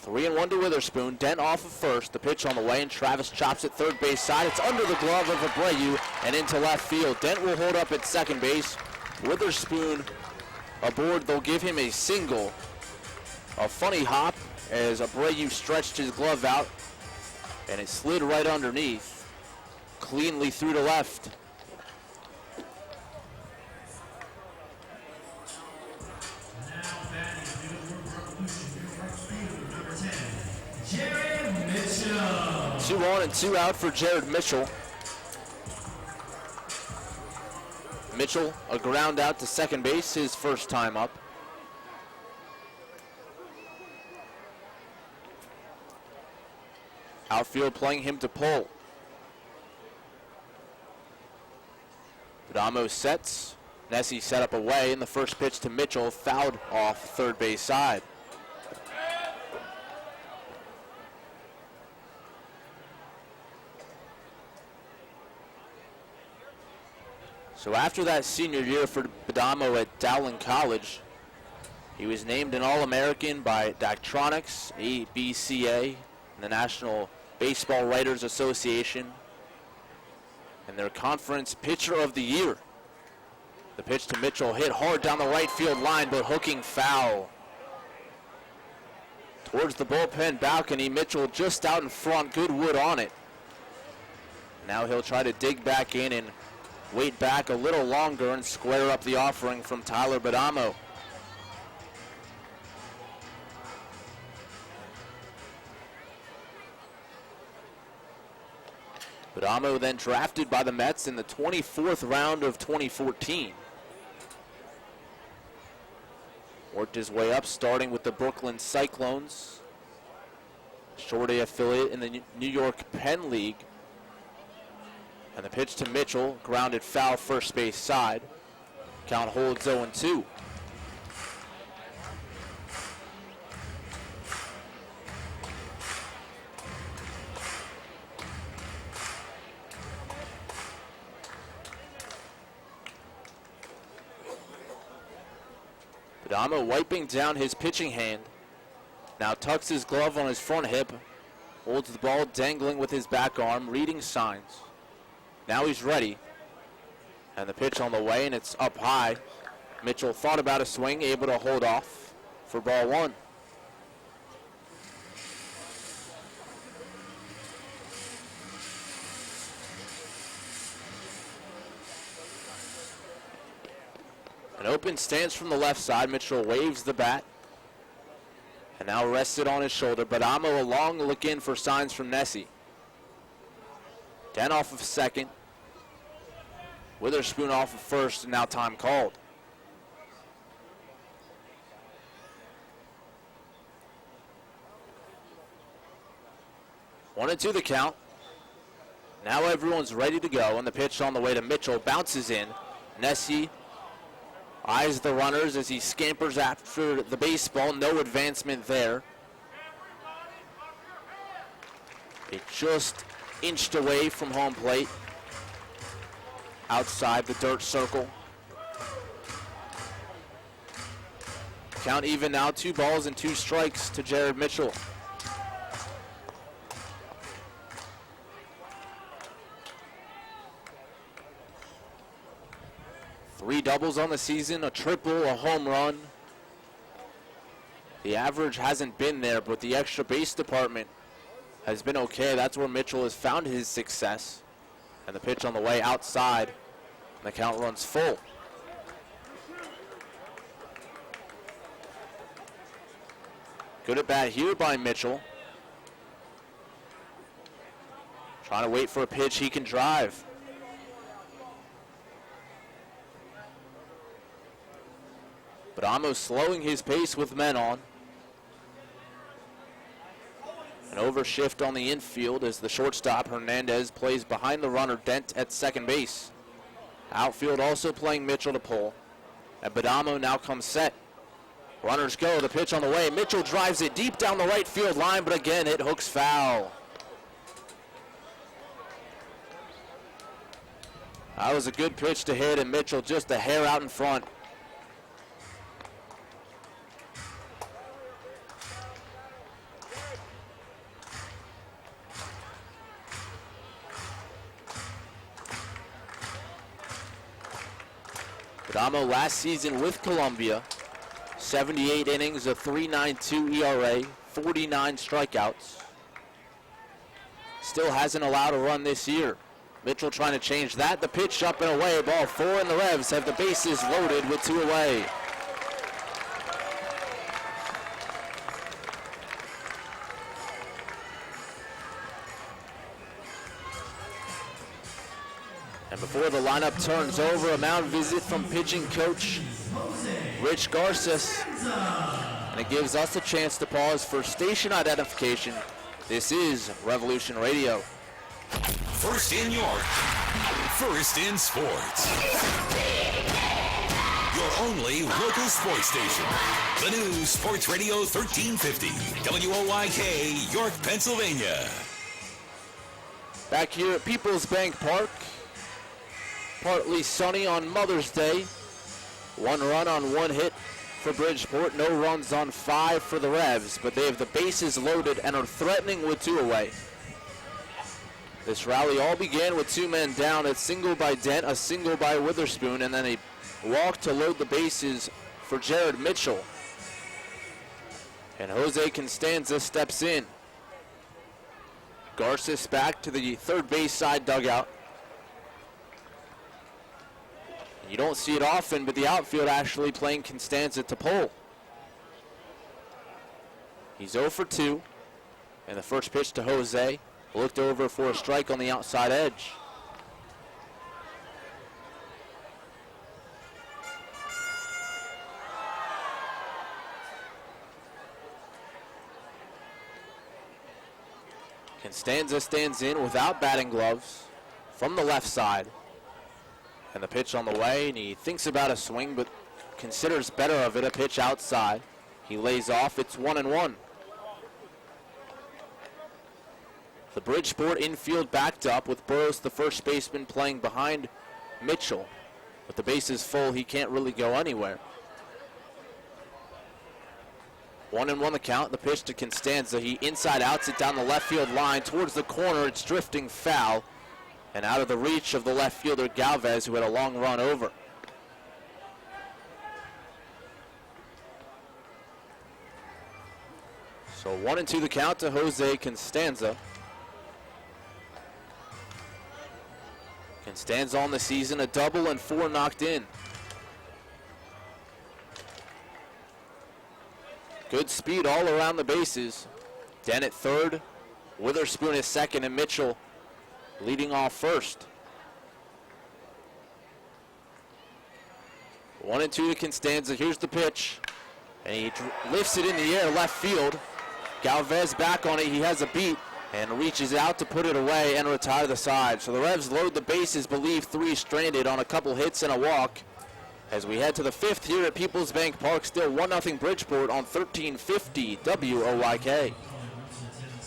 Speaker 3: 3-1 to Witherspoon. Dent off of first. The pitch on the way, and Travis chops at third base side. It's under the glove of Abreu and into left field. Dent will hold up at second base. Witherspoon aboard. They'll give him a single. A funny hop as Abreu stretched his glove out, and it slid right underneath, cleanly through to left.
Speaker 20: Mitchell.
Speaker 3: 2 on and 2 out for Jared Mitchell. Mitchell, a ground out to second base, his first time up. Outfield playing him to pull. Badamo sets. Nessie set up away, and the first pitch to Mitchell fouled off third base side. So after that senior year for Badamo at Dowling College, he was named an All-American by Daktronics, ABCA, and the National Baseball Writers Association, and their Conference Pitcher of the Year. The pitch to Mitchell hit hard down the right field line, but hooking foul. Towards the bullpen balcony, Mitchell just out in front, good wood on it. Now he'll try to dig back in and wait back a little longer and square up the offering from Tyler Badamo. Badamo then drafted by the Mets in the 24th round of 2014. Worked his way up, starting with the Brooklyn Cyclones, short-A affiliate in the New York Penn League. And the pitch to Mitchell, grounded foul first base side. Count holds 0-2. Badamo wiping down his pitching hand. Now tucks his glove on his front hip. Holds the ball dangling with his back arm, reading signs. Now he's ready. And the pitch on the way, and it's up high. Mitchell thought about a swing, able to hold off for ball 1. An open stance from the left side. Mitchell waves the bat. And now rested on his shoulder. Badamo a long look in for signs from Nessie. Dent off of second. Witherspoon off of first, and now time called. One and 2 the count. Now everyone's ready to go, and the pitch on the way to Mitchell bounces in. Nessie Eyes the runners as he scampers after the baseball. No advancement there. It just inched away from home plate. Outside the dirt circle. Count even now, 2 balls and 2 strikes to Jared Mitchell. Three doubles on the season, a triple, a home run. The average hasn't been there, but the extra base department has been okay. That's where Mitchell has found his success. And the pitch on the way outside, and the count runs full. Good at bat here by Mitchell. Trying to wait for a pitch he can drive. But almost slowing his pace with men on. An overshift on the infield as the shortstop Hernandez plays behind the runner Dent at second base. Outfield also playing Mitchell to pull. And Badamo now comes set. Runners go, the pitch on the way. Mitchell drives it deep down the right field line, but again it hooks foul. That was a good pitch to hit, and Mitchell just a hair out in front. Badamo last season with Columbia, 78 innings, a 3.92 ERA, 49 strikeouts. Still hasn't allowed a run this year. Mitchell trying to change that. The pitch up and away, ball 4, and the Revs have the bases loaded with 2 away. And before the lineup turns over, a mound visit from pitching coach Rich Garces. And it gives us a chance to pause for station identification. This is Revolution Radio.
Speaker 13: First in York, first in sports. Your only local sports station. The new Sports Radio 1350, WOYK, York, Pennsylvania.
Speaker 3: Back here at People's Bank Park. Partly sunny on Mother's Day. 1 run on 1 hit for Bridgeport. No runs on 5 for the Revs, but they have the bases loaded and are threatening with 2 away. This rally all began with 2 men down, a single by Dent, a single by Witherspoon, and then a walk to load the bases for Jared Mitchell. And Jose Constanza steps in. Garces back to the third base side dugout. You don't see it often, but the outfield actually playing Constanza to pull. He's 0 for 2. And the first pitch to Jose. Looked over for a strike on the outside edge. Constanza stands in without batting gloves from the left side. And the pitch on the way, and he thinks about a swing, but considers better of it, a pitch outside. He lays off, it's 1-1. The Bridgeport infield backed up with Burroughs, the first baseman, playing behind Mitchell. With the bases full, he can't really go anywhere. 1-1 the count, the pitch to Constanza. He inside outs it down the left field line towards the corner. It's drifting foul. And out of the reach of the left fielder Galvez, who had a long run over. So 1-2 the count to Jose Constanza. Constanza on the season, a double and 4 knocked in. Good speed all around the bases. Dent at third, Witherspoon is second, and Mitchell leading off first. 1-2 to Constanza. Here's the pitch. And he lifts it in the air left field. Galvez back on it. He has a beat and reaches out to put it away and retire the side. So the Revs load the bases, believe 3 stranded on a couple hits and a walk. As we head to the 5th here at Peoples Bank Park, still 1-0 Bridgeport on 1350 WOYK.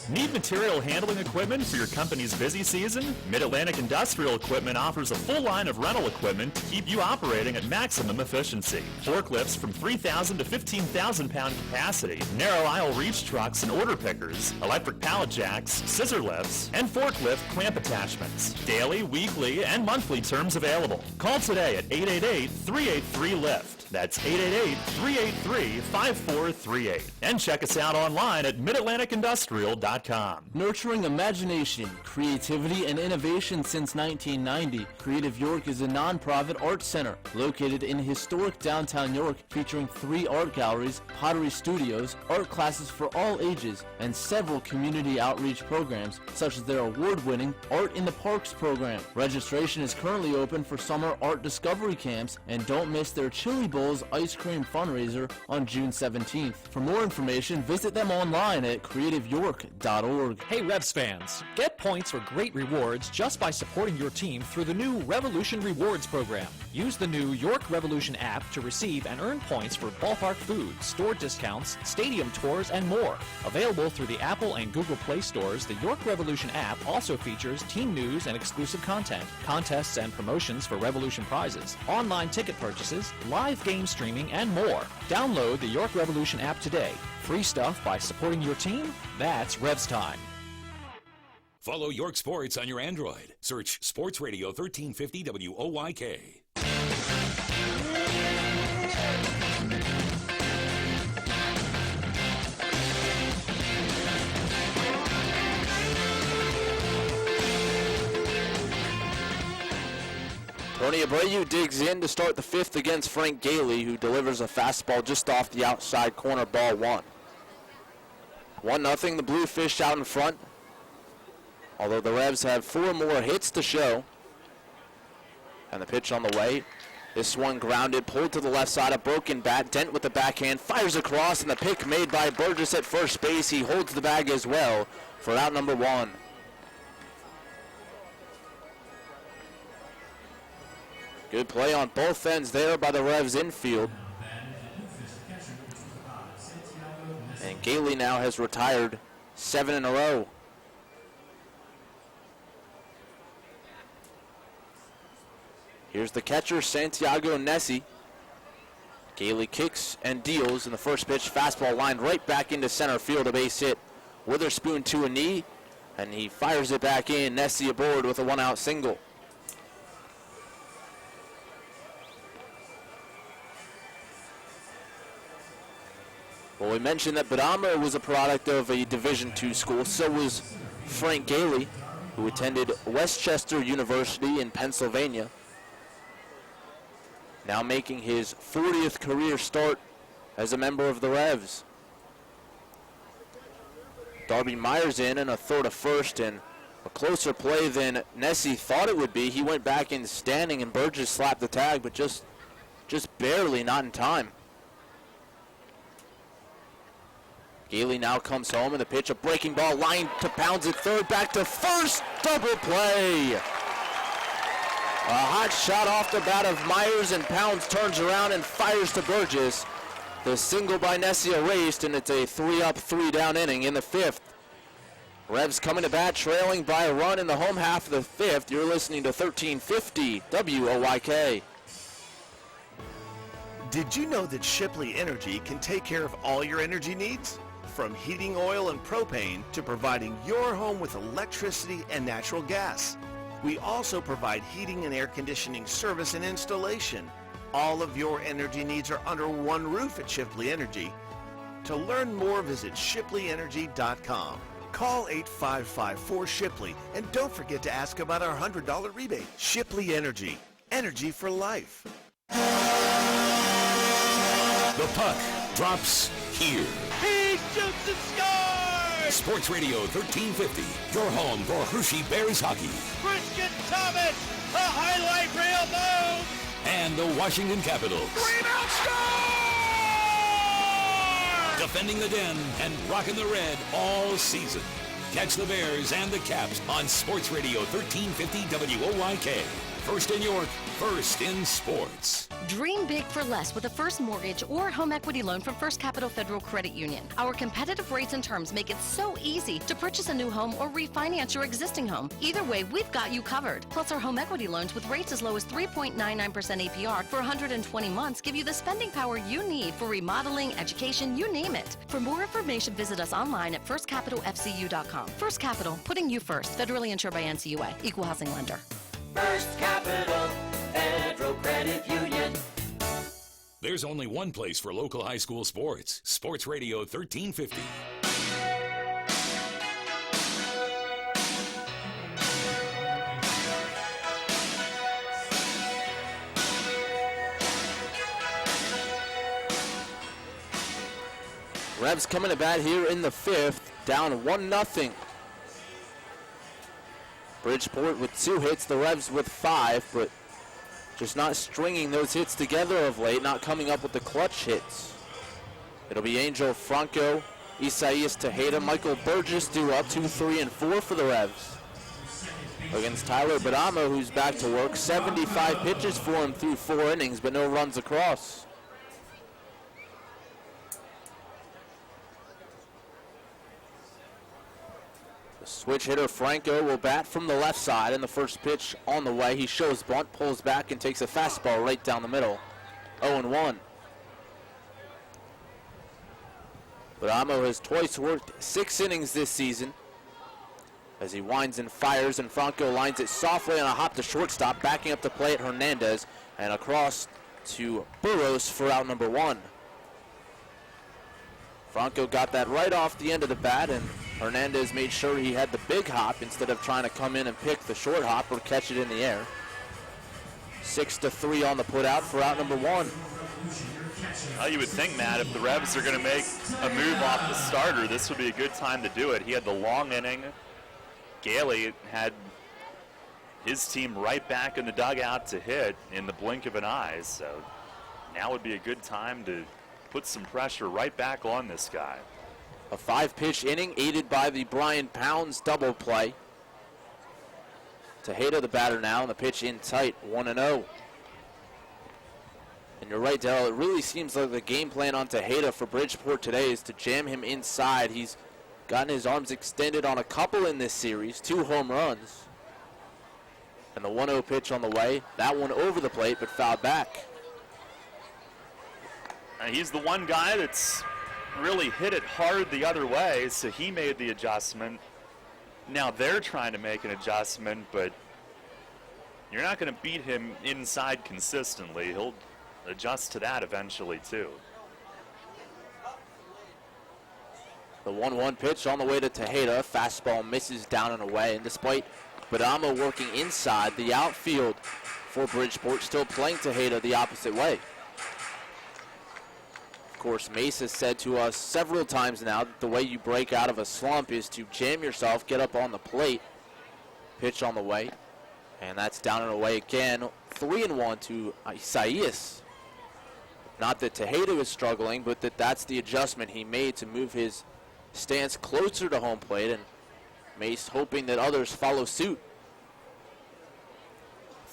Speaker 18: Need material handling equipment for your company's busy season? Mid-Atlantic Industrial Equipment offers a full line of rental equipment to keep you operating at maximum efficiency. Forklifts from 3,000 to 15,000 pound capacity, narrow aisle reach trucks and order pickers, electric pallet jacks, scissor lifts, and forklift clamp attachments. Daily, weekly, and monthly terms available. Call today at 888-383-LIFT. That's 888-383-5438. And check us out online at midatlanticindustrial.com.
Speaker 3: Nurturing imagination, creativity, and innovation since 1990, Creative York is a non-profit art center located in historic downtown York, featuring 3 art galleries, pottery studios, art classes for all ages, and several community outreach programs, such as their award-winning Art in the Parks program. Registration is currently open for summer art discovery camps, and don't miss their Chili Bowls ice cream fundraiser on June 17th. For more information, visit them online at creativeyork.org.
Speaker 5: Hey Revs fans, get points for great rewards just by supporting your team through the new Revolution Rewards program. Use the new York Revolution app to receive and earn points for ballpark food, store discounts, stadium tours, and more. Available through the Apple and Google Play stores, the York Revolution app also features team news and exclusive content, contests and promotions for Revolution prizes, online ticket purchases, live game streaming, and more. Download the York Revolution app today. Free stuff by supporting your team? That's Revs time.
Speaker 13: Follow York Sports on your Android. Search Sports Radio 1350 WOYK.
Speaker 3: Tony Abreu digs in to start the 5th against Frank Gailey, who delivers a fastball just off the outside corner, ball 1. 1-0, the Bluefish out in front. Although the Revs have 4 more hits to show. And the pitch on the way. This one grounded, pulled to the left side, a broken bat. Dent with the backhand, fires across, and the pick made by Burgess at first base. He holds the bag as well for out number 1. Good play on both ends there by the Revs infield. And Gailey now has retired 7 in a row. Here's the catcher, Santiago Nessie. Gailey kicks and deals in the first pitch. Fastball lined right back into center field, a base hit. Witherspoon to a knee, and he fires it back in. Nessie aboard with a 1-out single. Well, we mentioned that Badama was a product of a Division II school. So was Frank Gailey, who attended Westchester University in Pennsylvania. Now making his 40th career start as a member of the Revs. Darby Myers in and a throw to first, and a closer play than Nessie thought it would be. He went back in standing, and Burgess slapped the tag, but just barely, not in time. Gailey now comes home, and the pitch, a breaking ball, line to Pounds at third, back to first, double play. A hot shot off the bat of Myers, and Pounds turns around and fires to Burgess. The single by Nessie erased, and it's a 3-up, 3-down inning in the 5th. Revs coming to bat, trailing by a run in the home half of the 5th. You're listening to 1350 WOYK.
Speaker 21: Did you know that Shipley Energy can take care of all your energy needs? From heating oil and propane to providing your home with electricity and natural gas. We also provide heating and air conditioning service and installation. All of your energy needs are under one roof at Shipley Energy. To learn more, visit shipleyenergy.com. Call 855-4-SHIPLEY and don't forget to ask about our $100 rebate. Shipley Energy. Energy for life.
Speaker 13: The puck drops here.
Speaker 20: He shoots and scores!
Speaker 13: Sports Radio 1350, your home for Hershey Bears hockey.
Speaker 20: Christian Thomas, a highlight reel move!
Speaker 13: And the Washington Capitals.
Speaker 20: Rebound score!
Speaker 13: Defending the Den and rocking the red all season. Catch the Bears and the Caps on Sports Radio 1350 WOYK. First in York, first in sports.
Speaker 1: Dream big for less with a first mortgage or home equity loan from First Capital Federal Credit Union. Our competitive rates and terms make it so easy to purchase a new home or refinance your existing home. Either way, we've got you covered. Plus, our home equity loans with rates as low as 3.99% APR for 120 months give you the spending power you need for remodeling, education, you name it. For more information, visit us online at firstcapitalfcu.com. First Capital, putting you first. Federally insured by NCUA. Equal housing lender.
Speaker 20: First Capital Federal Credit Union.
Speaker 13: There's only one place for local high school sports. Sports Radio 1350.
Speaker 3: Revs coming to bat here in the fifth, down 1-0. Bridgeport with 2 hits, the Revs with 5, but just not stringing those hits together of late, not coming up with the clutch hits. It'll be Angel Franco, Isaias Tejeda, Michael Burgess due up 2, 3, and 4 for the Revs. Against Tyler Badamo, who's back to work. 75 pitches for him through 4 innings, but no runs across. Switch hitter Franco will bat from the left side, and the first pitch on the way. He shows bunt, pulls back, and takes a fastball right down the middle. 0-1. But Amo has twice worked 6 innings this season as he winds and fires, and Franco lines it softly on a hop to shortstop, backing up the plate Hernandez, and across to Burros for out number 1. Franco got that right off the end of the bat, and Hernandez made sure he had the big hop instead of trying to come in and pick the short hop or catch it in the air. 6-3 on the putout for out number 1.
Speaker 2: Well, you would think, Matt, if the Revs are going to make a move off the starter, this would be a good time to do it. He had the long inning. Gailey had his team right back in the dugout to hit in the blink of an eye, so now would be a good time to put some pressure right back on this guy.
Speaker 3: A 5-pitch inning aided by the Brian Pounds double play. Tejeda the batter now, and the pitch in tight, 1-0. And you're right, Darryl, it really seems like the game plan on Tejeda for Bridgeport today is to jam him inside. He's gotten his arms extended on a couple in this series, 2 home runs. And the 1-0 pitch on the way, that one over the plate but fouled back.
Speaker 2: He's the one guy that's really hit it hard the other way, so he made the adjustment. Now they're trying to make an adjustment, but you're not going to beat him inside consistently. He'll adjust to that eventually too.
Speaker 3: The 1-1 pitch on the way to Tejeda. Fastball misses down and away, and despite Badamo working inside, the outfield for Bridgeport still playing Tejeda the opposite way. Of course, Mace has said to us several times now that the way you break out of a slump is to jam yourself, get up on the plate. Pitch on the way, and that's down and away again. 3-1 to Isaias. Not that Tejeda was struggling, but that's the adjustment he made to move his stance closer to home plate, and Mace hoping that others follow suit.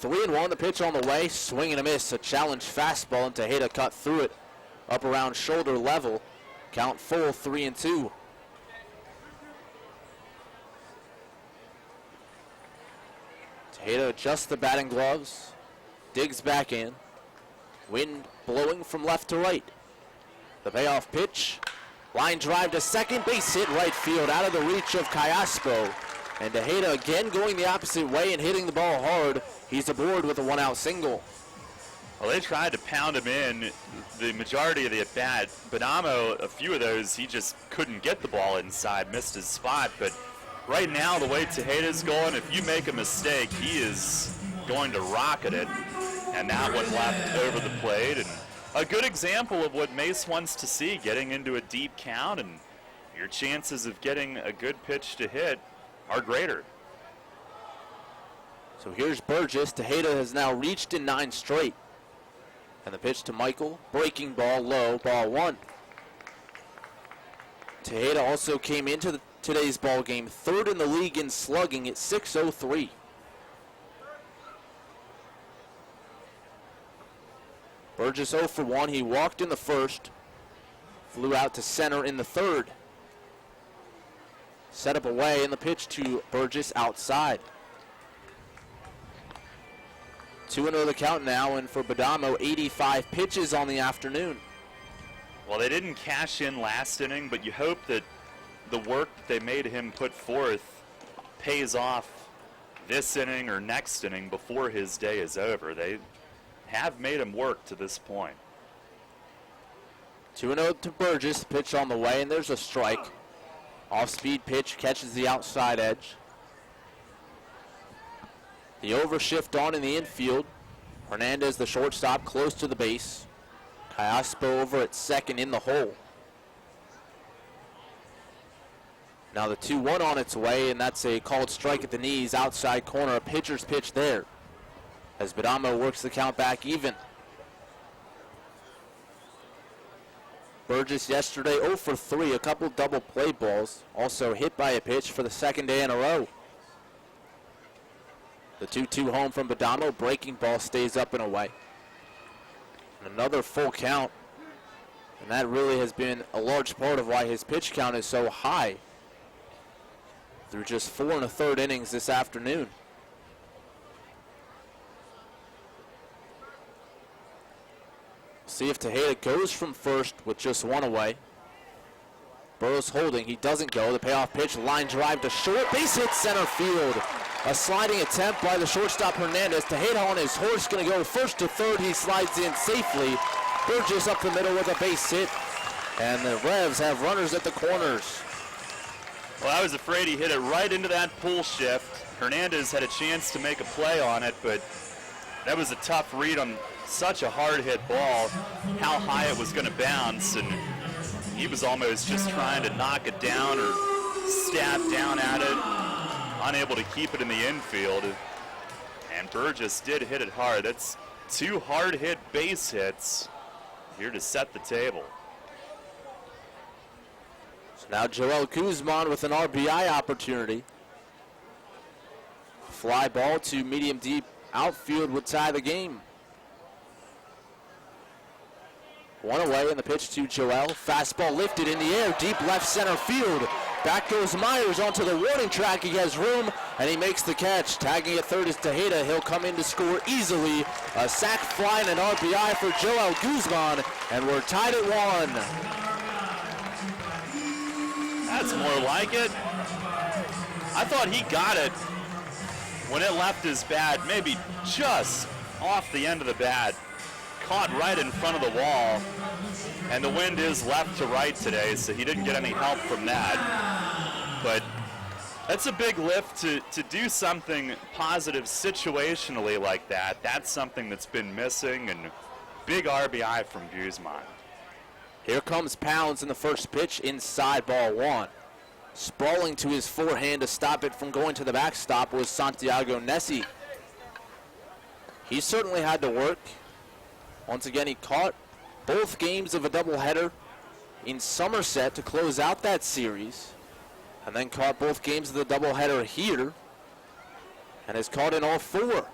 Speaker 3: 3-1, the pitch on the way, swing and a miss, a challenge fastball, and Tejeda cut through it. Up around shoulder level. Count full, 3-2. Tejeda adjusts the batting gloves. Digs back in. Wind blowing from left to right. The payoff pitch. Line drive to second. Base hit right field out of the reach of Callaspo. And Tejeda again going the opposite way and hitting the ball hard. He's aboard with a 1-out single.
Speaker 2: Well, they tried to pound him in the majority of the at-bat. Badamo, a few of those, he just couldn't get the ball inside, missed his spot. But right now, the way Tejeda's going, if you make a mistake, he is going to rocket it. And that one left over the plate. And a good example of what Mace wants to see, getting into a deep count, and your chances of getting a good pitch to hit are greater.
Speaker 3: So here's Burgess. Tejeda has now reached in 9 straight. And the pitch to Michael, breaking ball low, ball 1. Tejeda also came into today's ball game 3rd in the league in slugging at .603. Burgess 0 for 1. He walked in the first, flew out to center in the third. Set up away in the pitch to Burgess outside. 2-0 the count now, and for Badamo, 85 pitches on the afternoon.
Speaker 2: Well, they didn't cash in last inning, but you hope that the work that they made him put forth pays off this inning or next inning before his day is over. They have made him work to this point.
Speaker 3: 2-0 to Burgess, pitch on the way, and there's a strike. Off-speed pitch, catches the outside edge. The overshift on in the infield. Hernandez, the shortstop, close to the base. Kayaspo over at second in the hole. Now the 2-1 on its way, and that's a called strike at the knees, outside corner, a pitcher's pitch there. As Badamo works the count back even. Burgess yesterday 0 for 3, a couple double play balls. Also hit by a pitch for the second day in a row. The 2-2 home from Badamo, breaking ball stays up and away. And another full count. And that really has been a large part of why his pitch count is so high through just 4 1/3 innings this afternoon. See if Tejeda goes from first with just one away. Burrows holding, he doesn't go. The payoff pitch, line drive to short, base hit center field. A sliding attempt by the shortstop Hernandez. Tejeda on his horse, gonna go first to third. He slides in safely. Burgess up the middle with a base hit. And the Revs have runners at the corners.
Speaker 2: Well, I was afraid he hit it right into that pull shift. Hernandez had a chance to make a play on it, but that was a tough read on such a hard hit ball, how high it was going to bounce, and he was almost just trying to knock it down or stab down at it, unable to keep it in the infield. And Burgess did hit it hard. That's 2 hard hit base hits here to set the table.
Speaker 3: So now Joel Guzman with an RBI opportunity. Fly ball to medium deep outfield would tie the game. One away, and the pitch to Joel. Fastball lifted in the air, deep left center field. Back goes Myers onto the warning track. He has room, and he makes the catch. Tagging at third is Tejeda. He'll come in to score easily. A sac fly and an RBI for Joel Guzman, and we're tied at 1.
Speaker 2: That's more like it. I thought he got it when it left his bat, maybe just off the end of the bat. Caught right in front of the wall, and the wind is left to right today, so he didn't get any help from that. But that's a big lift to do something positive situationally like that. That's something that's been missing, and big RBI from Guzman.
Speaker 3: Here comes Pounds in the first pitch, inside ball 1. Sprawling to his forehand to stop it from going to the backstop was Santiago Nessi. He certainly had to work. Once again, he caught both games of a doubleheader in Somerset to close out that series, and then caught both games of the doubleheader here, and has caught in all 4.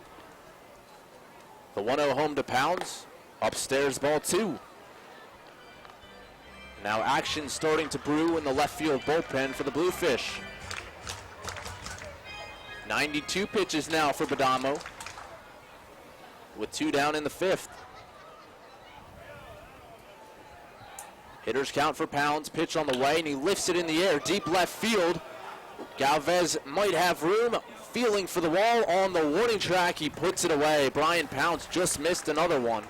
Speaker 3: The 1-0 home to Pounds, upstairs ball 2. Now action starting to brew in the left field bullpen for the Bluefish. 92 pitches now for Badamo, with 2 down in the 5th. Hitters count for Pounds, pitch on the way, and he lifts it in the air, deep left field. Galvez might have room, feeling for the wall on the warning track. He puts it away. Brian Pounds just missed another one.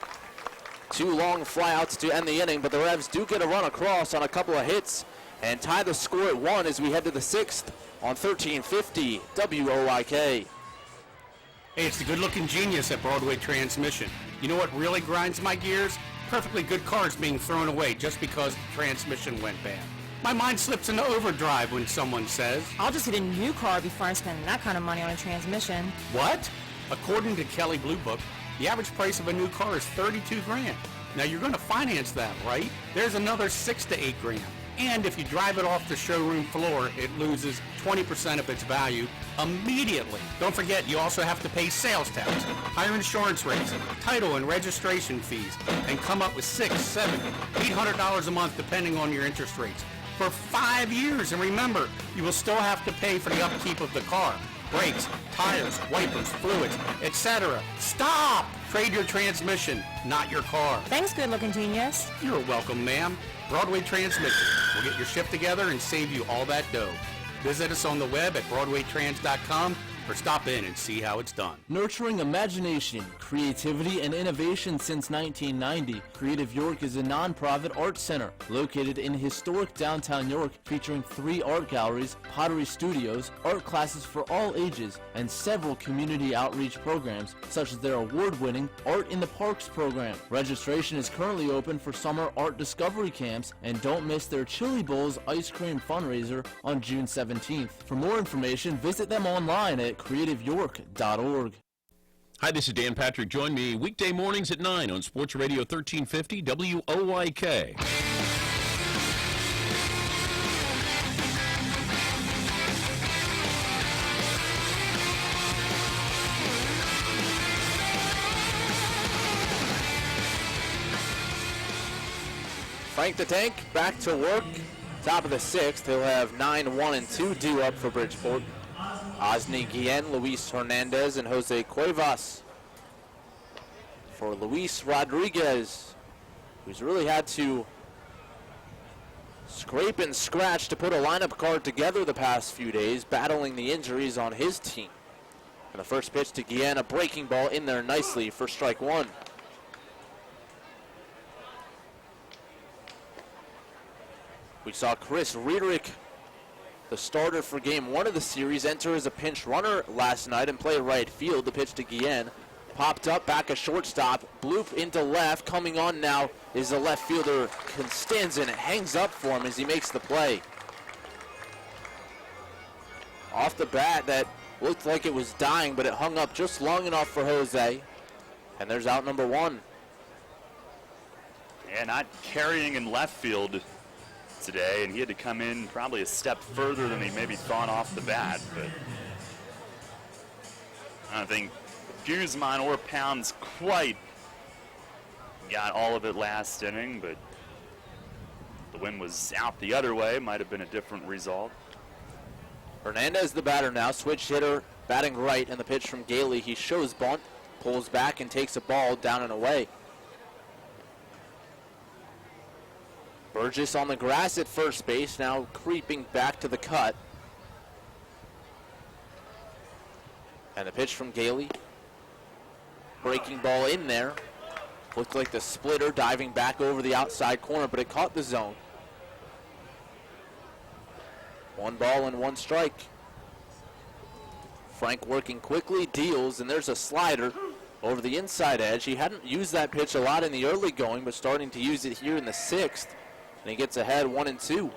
Speaker 3: 2 long flyouts to end the inning, but the Revs do get a run across on a couple of hits and tie the score at 1 as we head to the 6th on 1350 WOIK.
Speaker 7: Hey, it's the good-looking genius at Broadway Transmission. You know what really grinds my gears? Perfectly good cars being thrown away just because the transmission went bad. My mind slips into overdrive when someone says,
Speaker 22: I'll just get a new car before I spend that kind of money on a transmission.
Speaker 7: What? According to Kelley Blue Book, the average price of a new car is $32,000. Now you're going to finance that, right? There's another $6 to $8,000. And if you drive it off the showroom floor, it loses 20% of its value immediately. Don't forget, you also have to pay sales tax, higher insurance rates, title and registration fees, and come up with $600, $700, $800 a month depending on your interest rates for 5 years. And remember, you will still have to pay for the upkeep of the car, brakes, tires, wipers, fluids, etc. Stop! Trade your transmission, not your car.
Speaker 22: Thanks, good-looking genius.
Speaker 7: You're welcome, ma'am. Broadway Transmission. We'll get your shift together and save you all that dough. Visit us on the web at BroadwayTrans.com or stop in and see how it's done.
Speaker 3: Nurturing imagination, creativity, and innovation since 1990, Creative York is a non-profit art center located in historic downtown York, featuring 3 art galleries, pottery studios, art classes for all ages, and several community outreach programs, such as their award-winning Art in the Parks program. Registration is currently open for summer art discovery camps, and don't miss their Chili Bowls ice cream fundraiser on June 17th. For more information, visit them online at creativeyork.org.
Speaker 10: Hi, this is Dan Patrick. Join me weekday mornings at 9 on Sports Radio 1350 WOYK.
Speaker 3: Frank the Tank back to work. Top of the 6th, he'll have 9-1-2 due up for Bridgeport. Osni Guillen, Luis Hernandez, and Jose Cuevas. For Luis Rodriguez, who's really had to scrape and scratch to put a lineup card together the past few days, battling the injuries on his team. And the first pitch to Guillen, a breaking ball in there nicely for strike 1. We saw Chris Riedrich, the starter for game 1 of the series, enter as a pinch runner last night and play right field. The pitch to Guillen popped up back a shortstop, bloop into left. Coming on now is the left fielder Constanza, and it hangs up for him as he makes the play. Off the bat, that looked like it was dying, but it hung up just long enough for Jose. And there's out number 1.
Speaker 2: Yeah, not carrying in left field today, and he had to come in probably a step further than he maybe thought off the bat, but I don't think Guzman or Pounds quite got all of it last inning, but the wind was out the other way. Might have been a different result.
Speaker 3: Hernandez the batter now, switch hitter, batting right, and the pitch from Gailey. He shows bunt, pulls back, and takes a ball down and away. Burgess on the grass at first base, now creeping back to the cut. And the pitch from Gailey. Breaking ball in there. Looked like the splitter diving back over the outside corner, but it caught the zone. 1 ball and 1 strike. Frank working quickly, deals, and there's a slider over the inside edge. He hadn't used that pitch a lot in the early going, but starting to use it here in the 6th. And he gets ahead 1-2.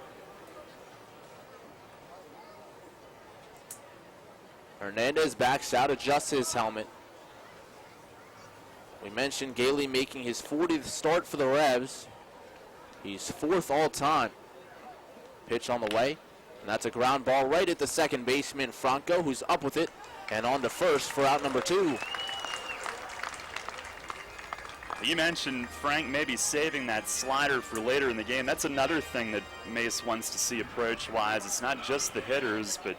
Speaker 3: Hernandez backs out, adjusts his helmet. We mentioned Gailey making his 40th start for the Revs. He's 4th all time. Pitch on the way, and that's a ground ball right at the second baseman, Franco, who's up with it, and on to first for out number 2.
Speaker 2: You mentioned Frank maybe saving that slider for later in the game. That's another thing that Mace wants to see approach-wise. It's not just the hitters, but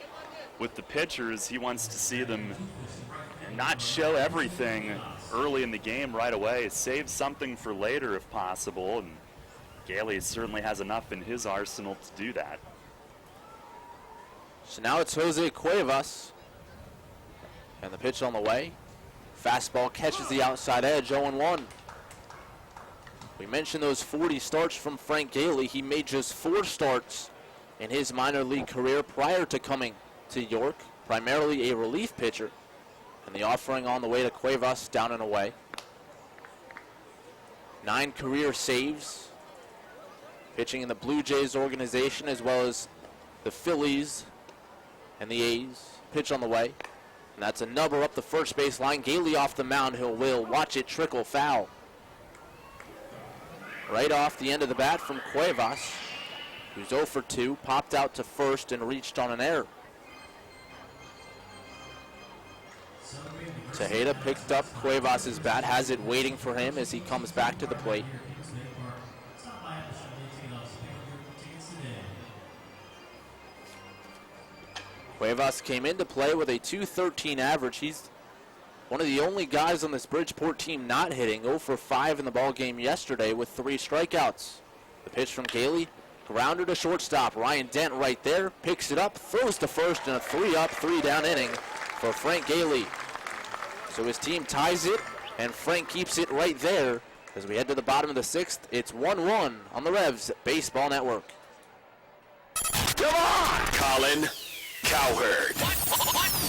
Speaker 2: with the pitchers, he wants to see them not show everything early in the game right away. Save something for later if possible, and Gailey certainly has enough in his arsenal to do that.
Speaker 3: So now it's Jose Cuevas, and the pitch on the way. Fastball catches the outside edge, 0-1. We mentioned those 40 starts from Frank Gailey. He made just 4 starts in his minor league career prior to coming to York, primarily a relief pitcher. And the offering on the way to Cuevas, down and away. 9 career saves, pitching in the Blue Jays organization as well as the Phillies and the A's. Pitch on the way, and that's a nubber up the first base line. Gailey off the mound, will watch it trickle foul. Right off the end of the bat from Cuevas. who's 0 for 2, popped out to first and reached on an error. Tejeda picked up Cuevas' bat, has it waiting for him as he comes back to the plate. Cuevas came into play with a .213 average. He's one of the only guys on this Bridgeport team not hitting. 0 for 5 in the ball game yesterday with 3 strikeouts. The pitch from Gailey, grounded to shortstop. Ryan Dent right there, picks it up, throws to first in a 3-up, 3-down inning for Frank Gailey. So his team ties it, and Frank keeps it right there. As we head to the bottom of the 6th, it's 1-1 on the Revs Baseball Network.
Speaker 13: Come on, Colin Cowherd.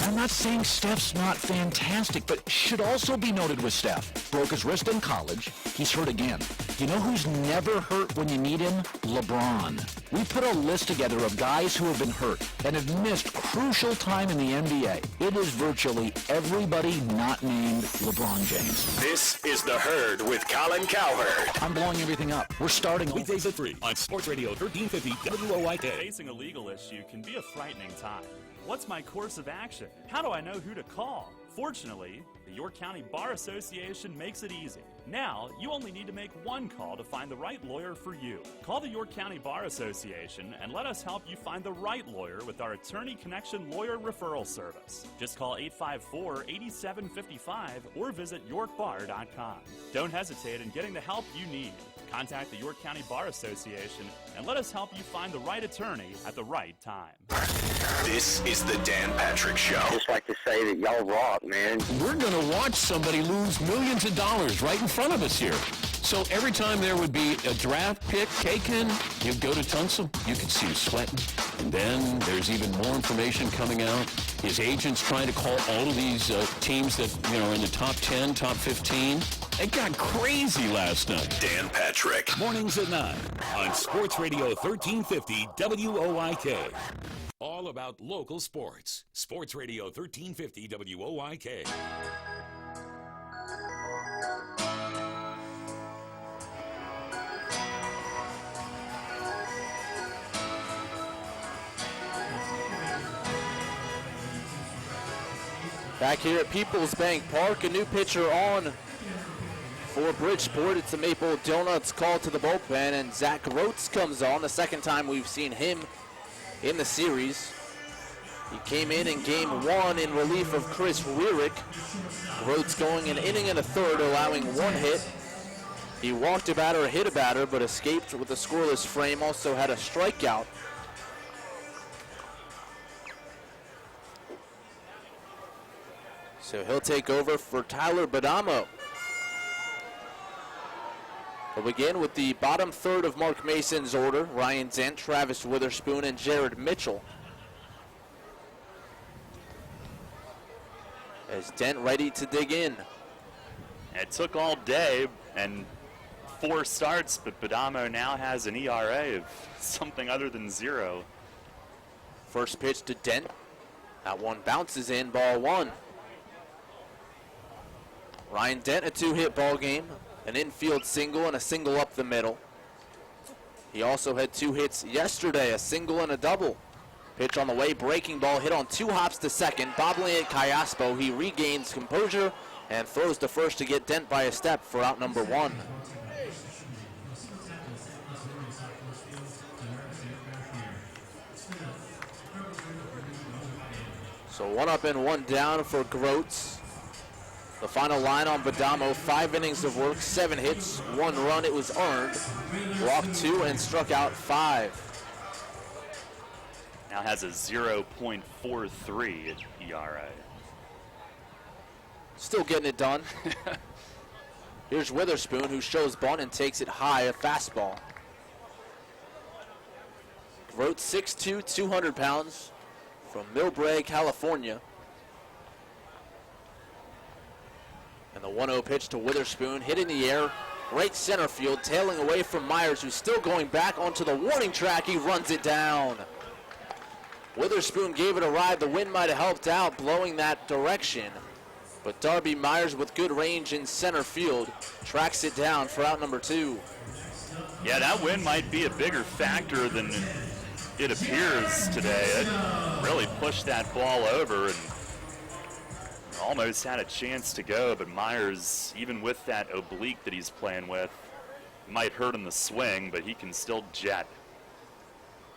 Speaker 8: I'm not saying Steph's not fantastic, but should also be noted with Steph. Broke his wrist in college. He's hurt again. You know who's never hurt when you need him? LeBron. We put a list together of guys who have been hurt and have missed crucial time in the NBA. It is virtually everybody not named LeBron James.
Speaker 13: This is The Herd with Colin Cowherd.
Speaker 8: I'm blowing everything up. We're starting
Speaker 13: weekdays at 3 on Sports Radio 1350 WOYK.
Speaker 18: Facing a legal issue can be a frightening time. What's my course of action? How do I know who to call? Fortunately, the York County Bar Association makes it easy. Now, you only need to make one call to find the right lawyer for you. Call the York County Bar Association and let us help you find the right lawyer with our Attorney Connection Lawyer Referral Service. Just call 854-8755 or visit yorkbar.com. Don't hesitate in getting the help you need. Contact the York County Bar Association and let us help you find the right attorney at the right time.
Speaker 13: This is the Dan Patrick Show.
Speaker 9: Just like to say that y'all rock, man.
Speaker 10: We're going to watch somebody lose millions of dollars right in front of us here. So every time there would be a draft pick taken, you'd go to Tunsil, you could see him sweating. And then there's even more information coming out. His agent's trying to call all of these teams that are in the top 10, top 15. It got crazy last night.
Speaker 13: Dan Patrick. Mornings at 9 on Sports Radio 1350 WOYK. All about local sports. Sports Radio 1350 WOYK.
Speaker 3: Back here at Peoples Bank Park, a new pitcher on for Bridgeport. It's the Maple Donuts call to the bullpen, and Zach Groats comes on, the second time we've seen him in the series. He came in Game 1 in relief of Chris Rearick. Groats going an inning and a third, allowing 1 hit. He walked a batter, hit a batter, but escaped with a scoreless frame, also had a strikeout. So he'll take over for Tyler Badamo. We'll begin with the bottom third of Mark Mason's order. Ryan Dent, Travis Witherspoon, and Jared Mitchell. As Dent ready to dig in.
Speaker 2: It took all day and 4 starts, but Badamo now has an ERA of something other than 0.
Speaker 3: First pitch to Dent. That one bounces in, ball 1. Ryan Dent, a 2-hit ball game, an infield single and a single up the middle. He also had 2 hits yesterday, a single and a double. Pitch on the way, breaking ball hit on 2 hops to second, bobbling at Cayaspo. He regains composure and throws to first to get Dent by a step for out number 1. So 1 up and 1 down for Groats. The final line on Badamo, 5 innings of work, 7 hits, 1 run, it was earned. Walked 2 and struck out 5.
Speaker 2: Now has a 0.43 ERA.
Speaker 3: Still getting it done. Here's Witherspoon, who shows bunt and takes it high, a fastball. Groats 6'2", 200 pounds, from Millbrae, California. And the 1-0 pitch to Witherspoon, hit in the air, right center field, tailing away from Myers, who's still going back onto the warning track. He runs it down. Witherspoon gave it a ride. The wind might have helped out blowing that direction. But Darby Myers, with good range in center field, tracks it down for out number 2.
Speaker 2: Yeah, that win might be a bigger factor than it appears today. It really pushed that ball over and almost had a chance to go, but Myers, even with that oblique that he's playing with, might hurt him the swing, but he can still jet.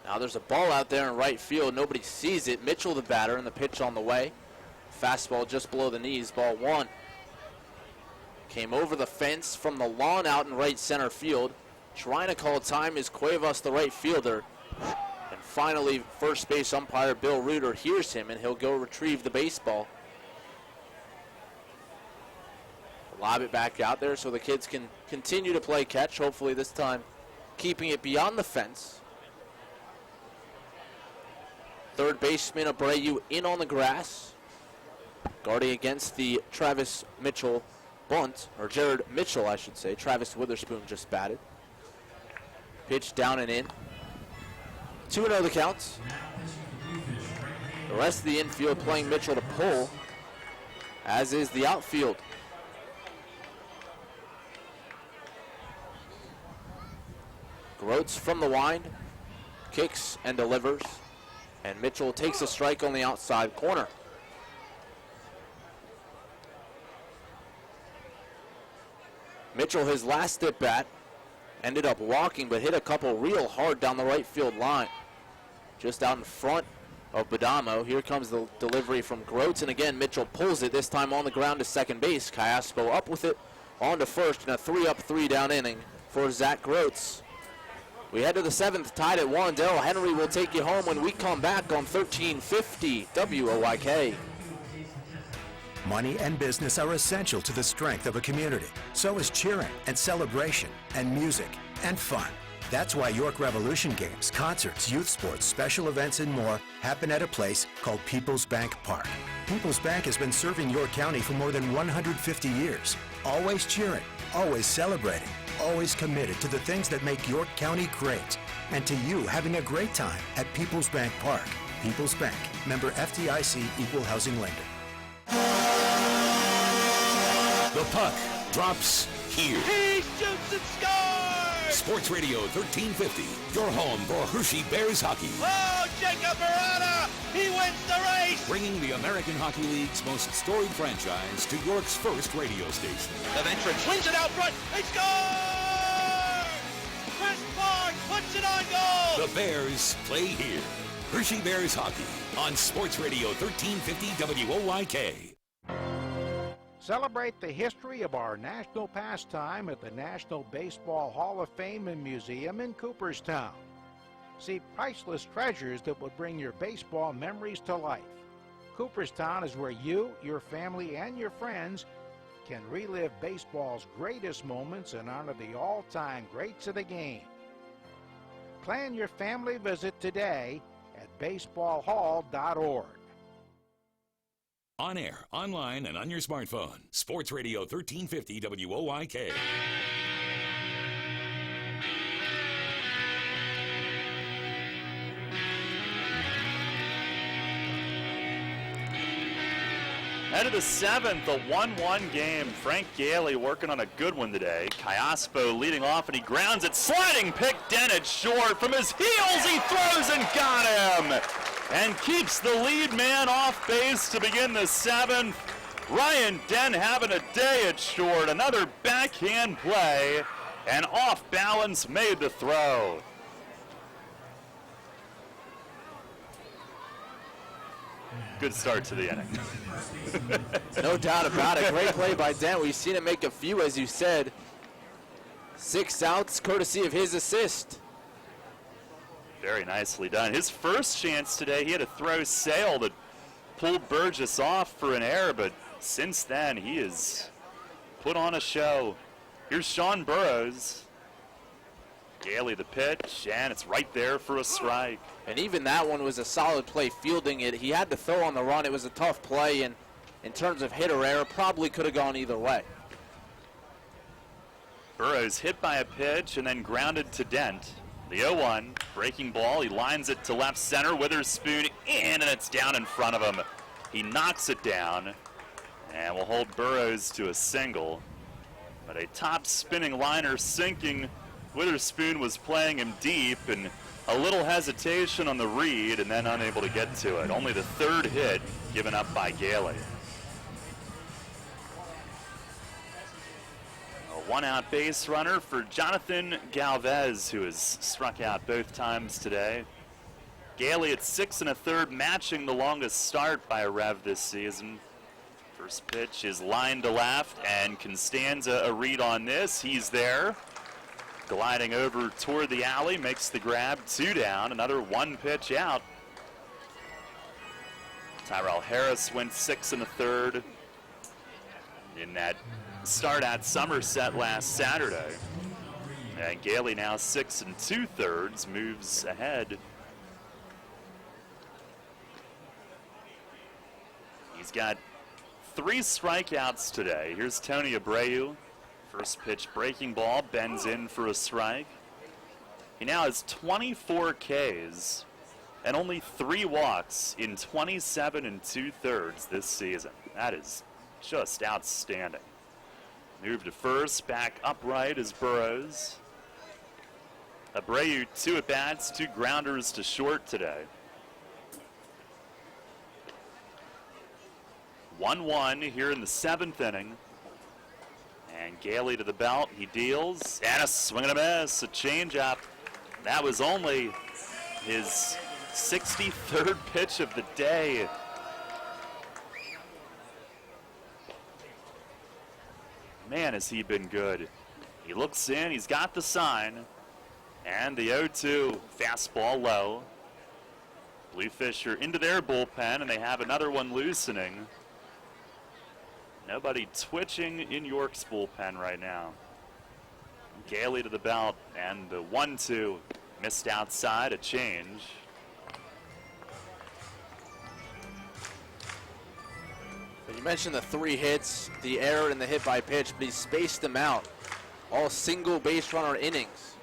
Speaker 3: Now there's a ball out there in right field. Nobody sees it. Mitchell, the batter, and the pitch on the way. Fastball just below the knees, ball one. Came over the fence from the lawn out in right center field. Trying to call time is Cuevas, the right fielder. And finally, first base umpire Bill Reuter hears him, and he'll go retrieve the baseball. Lob it back out there so the kids can continue to play catch, hopefully this time keeping it beyond the fence. Third baseman Abreu in on the grass, guarding against the Travis Mitchell bunt, or Jared Mitchell, I should say. Travis Witherspoon just batted. Pitch down and in. 2-0 the counts. The rest of the infield playing Mitchell to pull, as is the outfield. Groats from the wind, kicks and delivers, and Mitchell takes a strike on the outside corner. Mitchell, his last at bat, ended up walking but hit a couple real hard down the right field line. Just out in front of Badamo. Here comes the delivery from Groats, and again Mitchell pulls it, this time on the ground to second base. Cayaspo up with it, on to first, and a 3-up, 3-down inning for Zach Groats. We head to the seventh, tied at 1. Darrell Henry will take you home when we come back on 1350 WOYK.
Speaker 11: Money and business are essential to the strength of a community. So is cheering and celebration and music and fun. That's why York Revolution games, concerts, youth sports, special events, and more happen at a place called People's Bank Park. People's Bank has been serving York County for more than 150 years. Always cheering, always celebrating, always committed to the things that make York County great. And to you having a great time at People's Bank Park. People's Bank, member FDIC, equal housing lender.
Speaker 13: The puck drops here.
Speaker 12: He shoots and scores!
Speaker 13: Sports Radio 1350, your home for Hershey Bears hockey.
Speaker 12: Oh, Jacob Murata! He wins the race!
Speaker 13: Bringing the American Hockey League's most storied franchise to York's first radio station.
Speaker 12: The veteran swings it out front. They score! Chris Clark puts it on goal!
Speaker 13: The Bears play here. Hershey Bears hockey on Sports Radio 1350 WOYK.
Speaker 23: Celebrate the history of our national pastime at the National Baseball Hall of Fame and Museum in Cooperstown. See priceless treasures that will bring your baseball memories to life. Cooperstown is where you, your family, and your friends can relive baseball's greatest moments and honor the all-time greats of the game. Plan your family visit today at baseballhall.org.
Speaker 13: On air, online, and on your smartphone. Sports Radio 1350 WOYK.
Speaker 2: Head of the seventh, a 1-1 game. Frank Gailey working on a good one today. Cayaspo leading off, and he grounds it. Sliding pick, Dennett short. From his heels, he throws and got him. And keeps the lead man off base to begin the seventh. Ryan Dent having a day at short. Another backhand play, and off balance made the throw. Good start to the inning.
Speaker 3: No doubt about it. Great play by Dent. We've seen him make a few, as you said. 6 outs, courtesy of his assist.
Speaker 2: Very nicely done. His first chance today, he had a throw sail that pulled Burgess off for an error, but since then he has put on a show. Here's Sean Burrows. Gailey the pitch, and it's right there for a strike.
Speaker 3: And even that one was a solid play, fielding it. He had to throw on the run. It was a tough play, and in terms of hit or error, probably could have gone either way.
Speaker 2: Burrows hit by a pitch and then grounded to Dent. The 0-1, breaking ball, he lines it to left center, Witherspoon in, and it's down in front of him. He knocks it down, and will hold Burrows to a single. But a top spinning liner sinking Witherspoon was playing him deep, and a little hesitation on the read, and then unable to get to it. Only the third hit given up by Gailey. A one-out base runner for Jonathan Galvez, who has struck out both times today. Gailey at 6 1/3, matching the longest start by a Rev this season. First pitch is lined to left, and Constanza a read on this. He's there. Gliding over toward the alley, makes the grab, 2 down, another one pitch out. Tyrell Harris went 6 1/3 in that start at Somerset last Saturday. And Gailey now 6 2/3, moves ahead. He's got 3 strikeouts today. Here's Tony Abreu. First pitch breaking ball, bends in for a strike. He now has 24 Ks and only 3 walks in 27 2/3 this season. That is just outstanding. Move to first, back upright is Burrows. Abreu 2 at-bats, 2 grounders to short today. 1-1 here in the 7th inning. And Gailey to the belt, he deals, and a swing and a miss, a changeup. That was only his 63rd pitch of the day. Man, has he been good. He looks in, he's got the sign, and the 0-2 fastball low. Bluefish are into their bullpen, and they have another one loosening. Nobody twitching in York's bullpen right now. Gailey to the belt, and the 1-2 missed outside, a change.
Speaker 3: You mentioned the 3 hits, the error and the hit by pitch, but he spaced them out. All single base runner innings.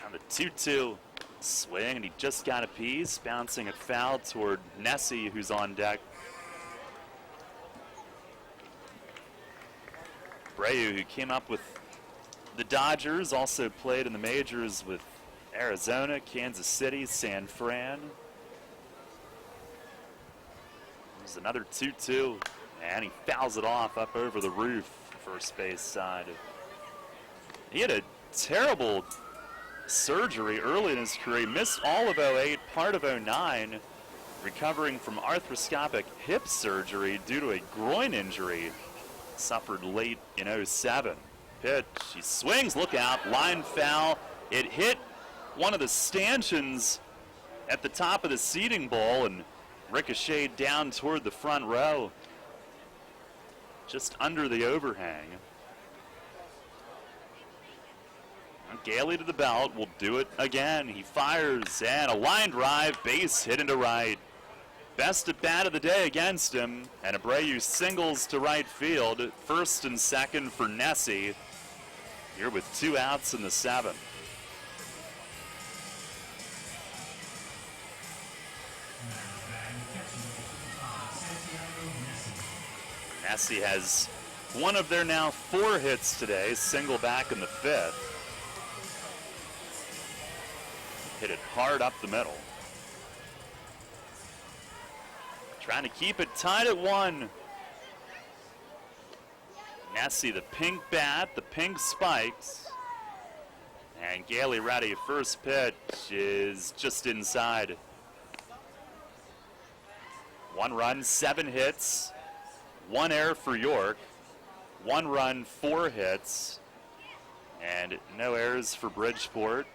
Speaker 2: On the 2-2 swing, and he just got a piece, bouncing it foul toward Nessie, who's on deck. Abreu, who came up with the Dodgers, also played in the majors with Arizona, Kansas City, San Fran. There's another 2-2, and he fouls it off up over the roof, first base side. He had a terrible surgery early in his career. He missed all of 08, part of 09, recovering from arthroscopic hip surgery due to a groin injury suffered late in 07. Pitch, he swings, look out, line foul. It hit one of the stanchions at the top of the seating bowl and ricocheted down toward the front row, just under the overhang. Gailey to the belt, will do it again. He fires, and a line drive, base hit into right. Best at bat of the day against him, and Abreu singles to right field. First and second for Nessie, here with 2 outs in the 7th. Nessie has one of their now 4 hits today, single back in the 5th. Hit it hard up the middle. Trying to keep it tied at 1. Nessie, the pink bat, the pink spikes. And Gailey ready. First pitch is just inside. 1 run, 7 hits. 1 error for York. 1 run, 4 hits. And no errors for Bridgeport.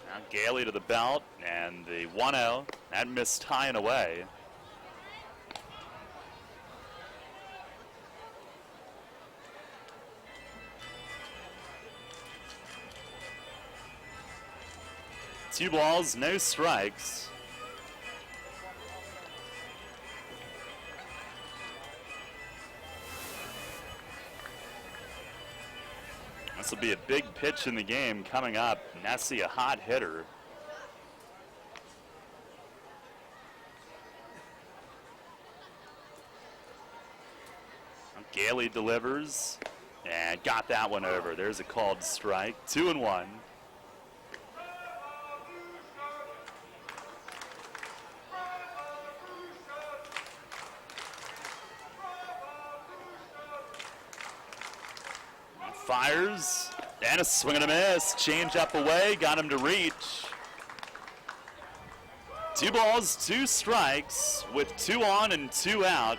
Speaker 2: Now Gailey to the belt, and the 1-0. That missed high and away. Two balls, no strikes. This will be a big pitch in the game coming up. Nessie, a hot hitter. Gailey delivers. And got that one over. There's a called strike. 2-1. Fires. And a swing and a miss. Change up away. Got him to reach. 2 balls, 2 strikes with 2 on and 2 out.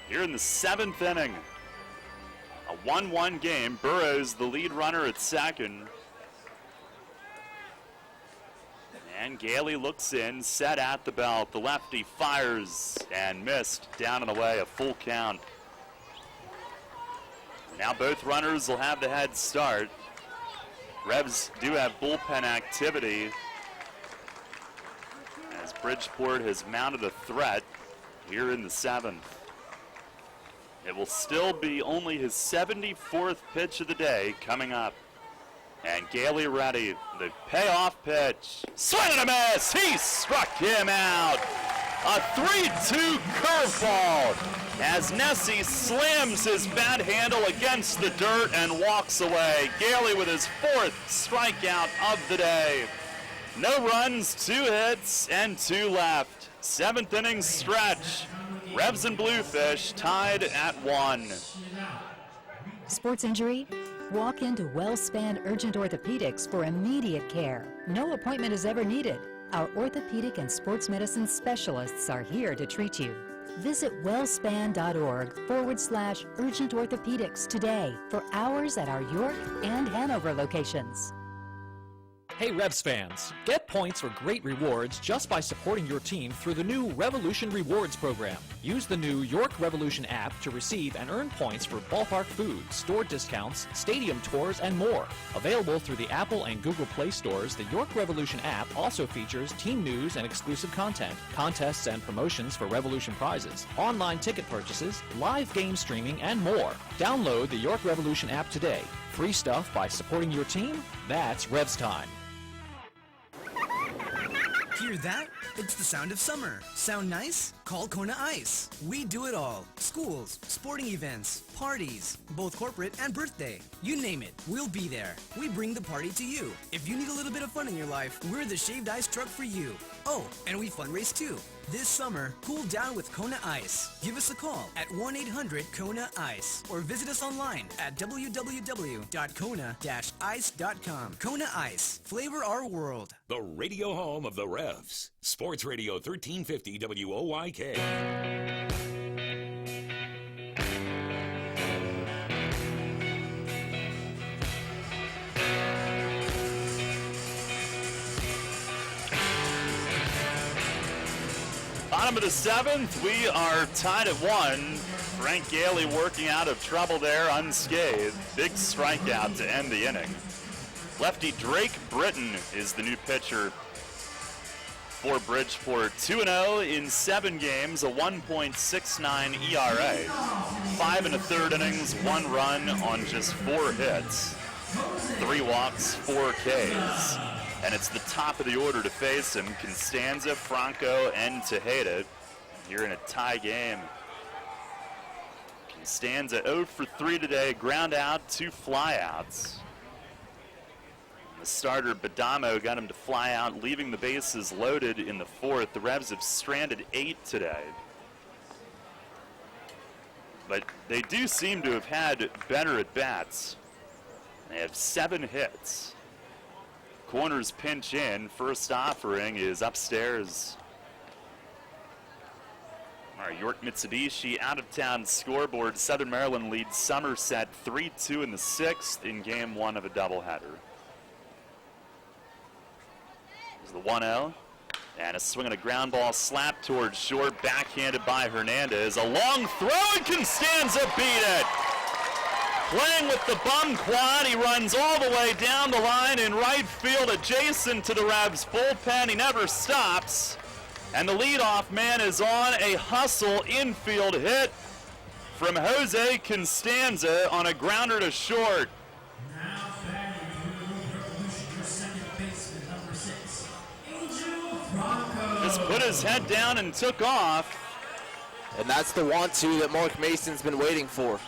Speaker 2: Here in the 7th inning. A 1-1 game. Burrows the lead runner at second. And Gailey looks in, set at the belt. The lefty fires and missed. Down and away, a full count. Now both runners will have the head start. Revs do have bullpen activity as Bridgeport has mounted a threat here in the 7th. It will still be only his 74th pitch of the day coming up. And Gailey ready, the payoff pitch. Swing and a miss, he struck him out. A 3-2 curveball as Nessie slams his bat handle against the dirt and walks away. Gailey with his 4th strikeout of the day. No runs, 2 hits, and 2 left. 7th inning stretch. Revs and Bluefish tied at 1.
Speaker 14: Sports injury? Walk into WellSpan Urgent Orthopedics for immediate care. No appointment is ever needed. Our orthopedic and sports medicine specialists are here to treat you. Visit wellspan.org/urgent orthopedics today for hours at our York and Hanover locations.
Speaker 5: Hey Revs fans, get points for great rewards just by supporting your team through the new Revolution Rewards program. Use the new York Revolution app to receive and earn points for ballpark food, store discounts, stadium tours, and more. Available through the Apple and Google Play stores, the York Revolution app also features team news and exclusive content, contests and promotions for Revolution prizes, online ticket purchases, live game streaming, and more. Download the York Revolution app today. Free stuff by supporting your team? That's Revs time.
Speaker 15: Hear that? It's the sound of summer. Sound nice? Call Kona Ice. We do it all. Schools, sporting events, parties, both corporate and birthday. You name it, we'll be there. We bring the party to you. If you need a little bit of fun in your life, we're the shaved ice truck for you. Oh, and we fundraise too. This summer, cool down with Kona Ice. Give us a call at 1-800-KONA-ICE or visit us online at www.kona-ice.com. Kona Ice. Flavor our world.
Speaker 13: The radio home of the Revs. Sports Radio 1350 WOYK.
Speaker 2: Bottom of the 7th, we are tied at 1. Frank Gailey working out of trouble there unscathed. Big strikeout to end the inning. Lefty Drake Britton is the new pitcher for Bridgeport. 2-0 in 7 games, a 1.69 ERA. 5 1/3 innings, 1 run on just 4 hits. 3 walks, 4 Ks. And it's the top of the order to face him. Constanza, Franco, and Tejeda here in a tie game. Constanza 0 for 3 today, ground out, 2 flyouts. The starter, Badamo, got him to fly out, leaving the bases loaded in the 4th. The Revs have stranded 8 today. But they do seem to have had better at-bats. They have 7 hits. Corners pinch in. First offering is upstairs. Our York Mitsubishi out-of-town scoreboard. Southern Maryland leads Somerset 3-2 in the 6th in game 1 of a doubleheader. There's the 1-0. And a swing and a ground ball slap towards short, backhanded by Hernandez. A long throw, and Constanza beat it. Playing with the bum quad, he runs all the way down the line in right field adjacent to the Revs bullpen. He never stops. And the leadoff man is on a hustle infield hit from Jose Constanza on a grounder to short. Just put his head down and took off.
Speaker 3: And that's the 1-2 that Mark Mason's been waiting for.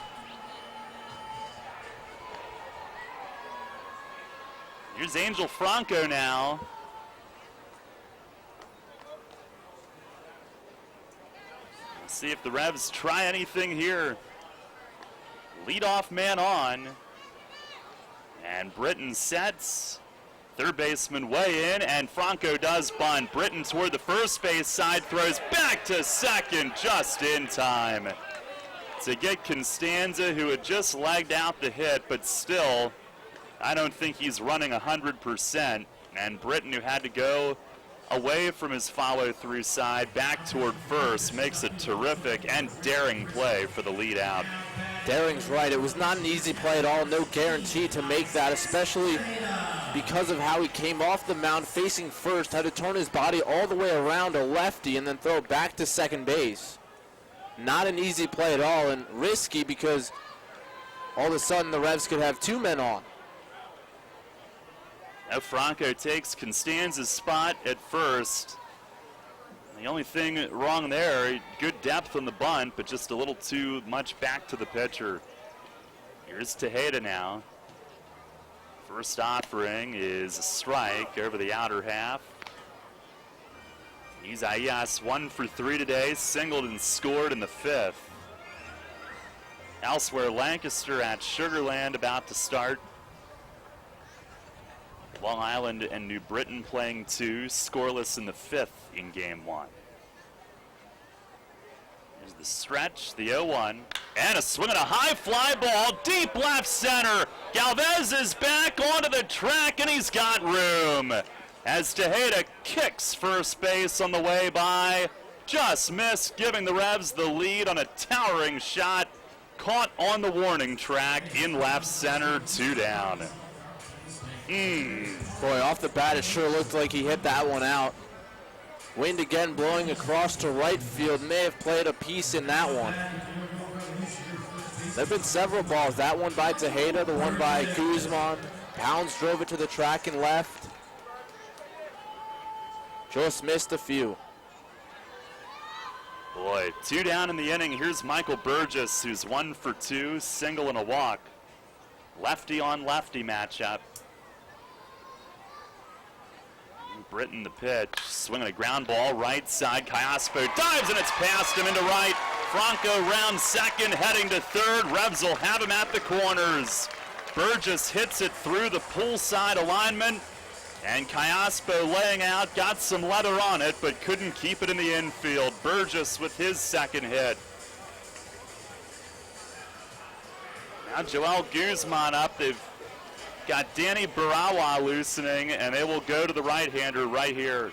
Speaker 2: Here's Angel Franco now. Let's see if the Revs try anything here. Leadoff man on. And Britton sets. Third baseman way in, and Franco does bunt. Britton toward the first base side, throws back to second just in time to get Constanza, who had just legged out the hit, but still, I don't think he's running 100%. And Britton, who had to go away from his follow-through side back toward first, makes a terrific and daring play for the lead out.
Speaker 3: Daring's right. It was not an easy play at all. No guarantee to make that, especially because of how he came off the mound facing first, had to turn his body all the way around a lefty and then throw it back to second base. Not an easy play at all, and risky because all of a sudden the Revs could have two men on.
Speaker 2: Now Franco takes Constanza's spot at first. The only thing wrong there, good depth on the bunt, but just a little too much back to the pitcher. Here's Tejeda now. First offering is a strike over the outer half. Isaias 1 for 3 today, singled and scored in the fifth. Elsewhere, Lancaster at Sugar Land about to start. Long Island and New Britain playing 2, scoreless in the fifth in game 1. Here's the stretch, the 0-1, and a swing and a high fly ball, deep left center. Galvez is back onto the track, and he's got room. As Tejeda kicks first base on the way by, just missed, giving the Revs the lead on a towering shot, caught on the warning track in left center, 2 down.
Speaker 3: Boy, off the bat, it sure looked like he hit that one out. Wind again blowing across to right field. May have played a piece in that one. There have been several balls. That one by Tejeda, the one by Guzman. Pounds drove it to the track and left. Just missed a few.
Speaker 2: Boy, 2 down in the inning. Here's Michael Burgess, who's 1 for 2, single and a walk. Lefty on lefty matchup. Britton the pitch, swinging a ground ball, right side. Cayaspo dives and it's past him into right. Franco round second, heading to third. Revs will have him at the corners. Burgess hits it through the pull side alignment, and Cayaspo laying out, got some leather on it, but couldn't keep it in the infield. Burgess with his second hit. Now Joel Guzman up. They've got Danny Barawa loosening, and they will go to the right-hander right here.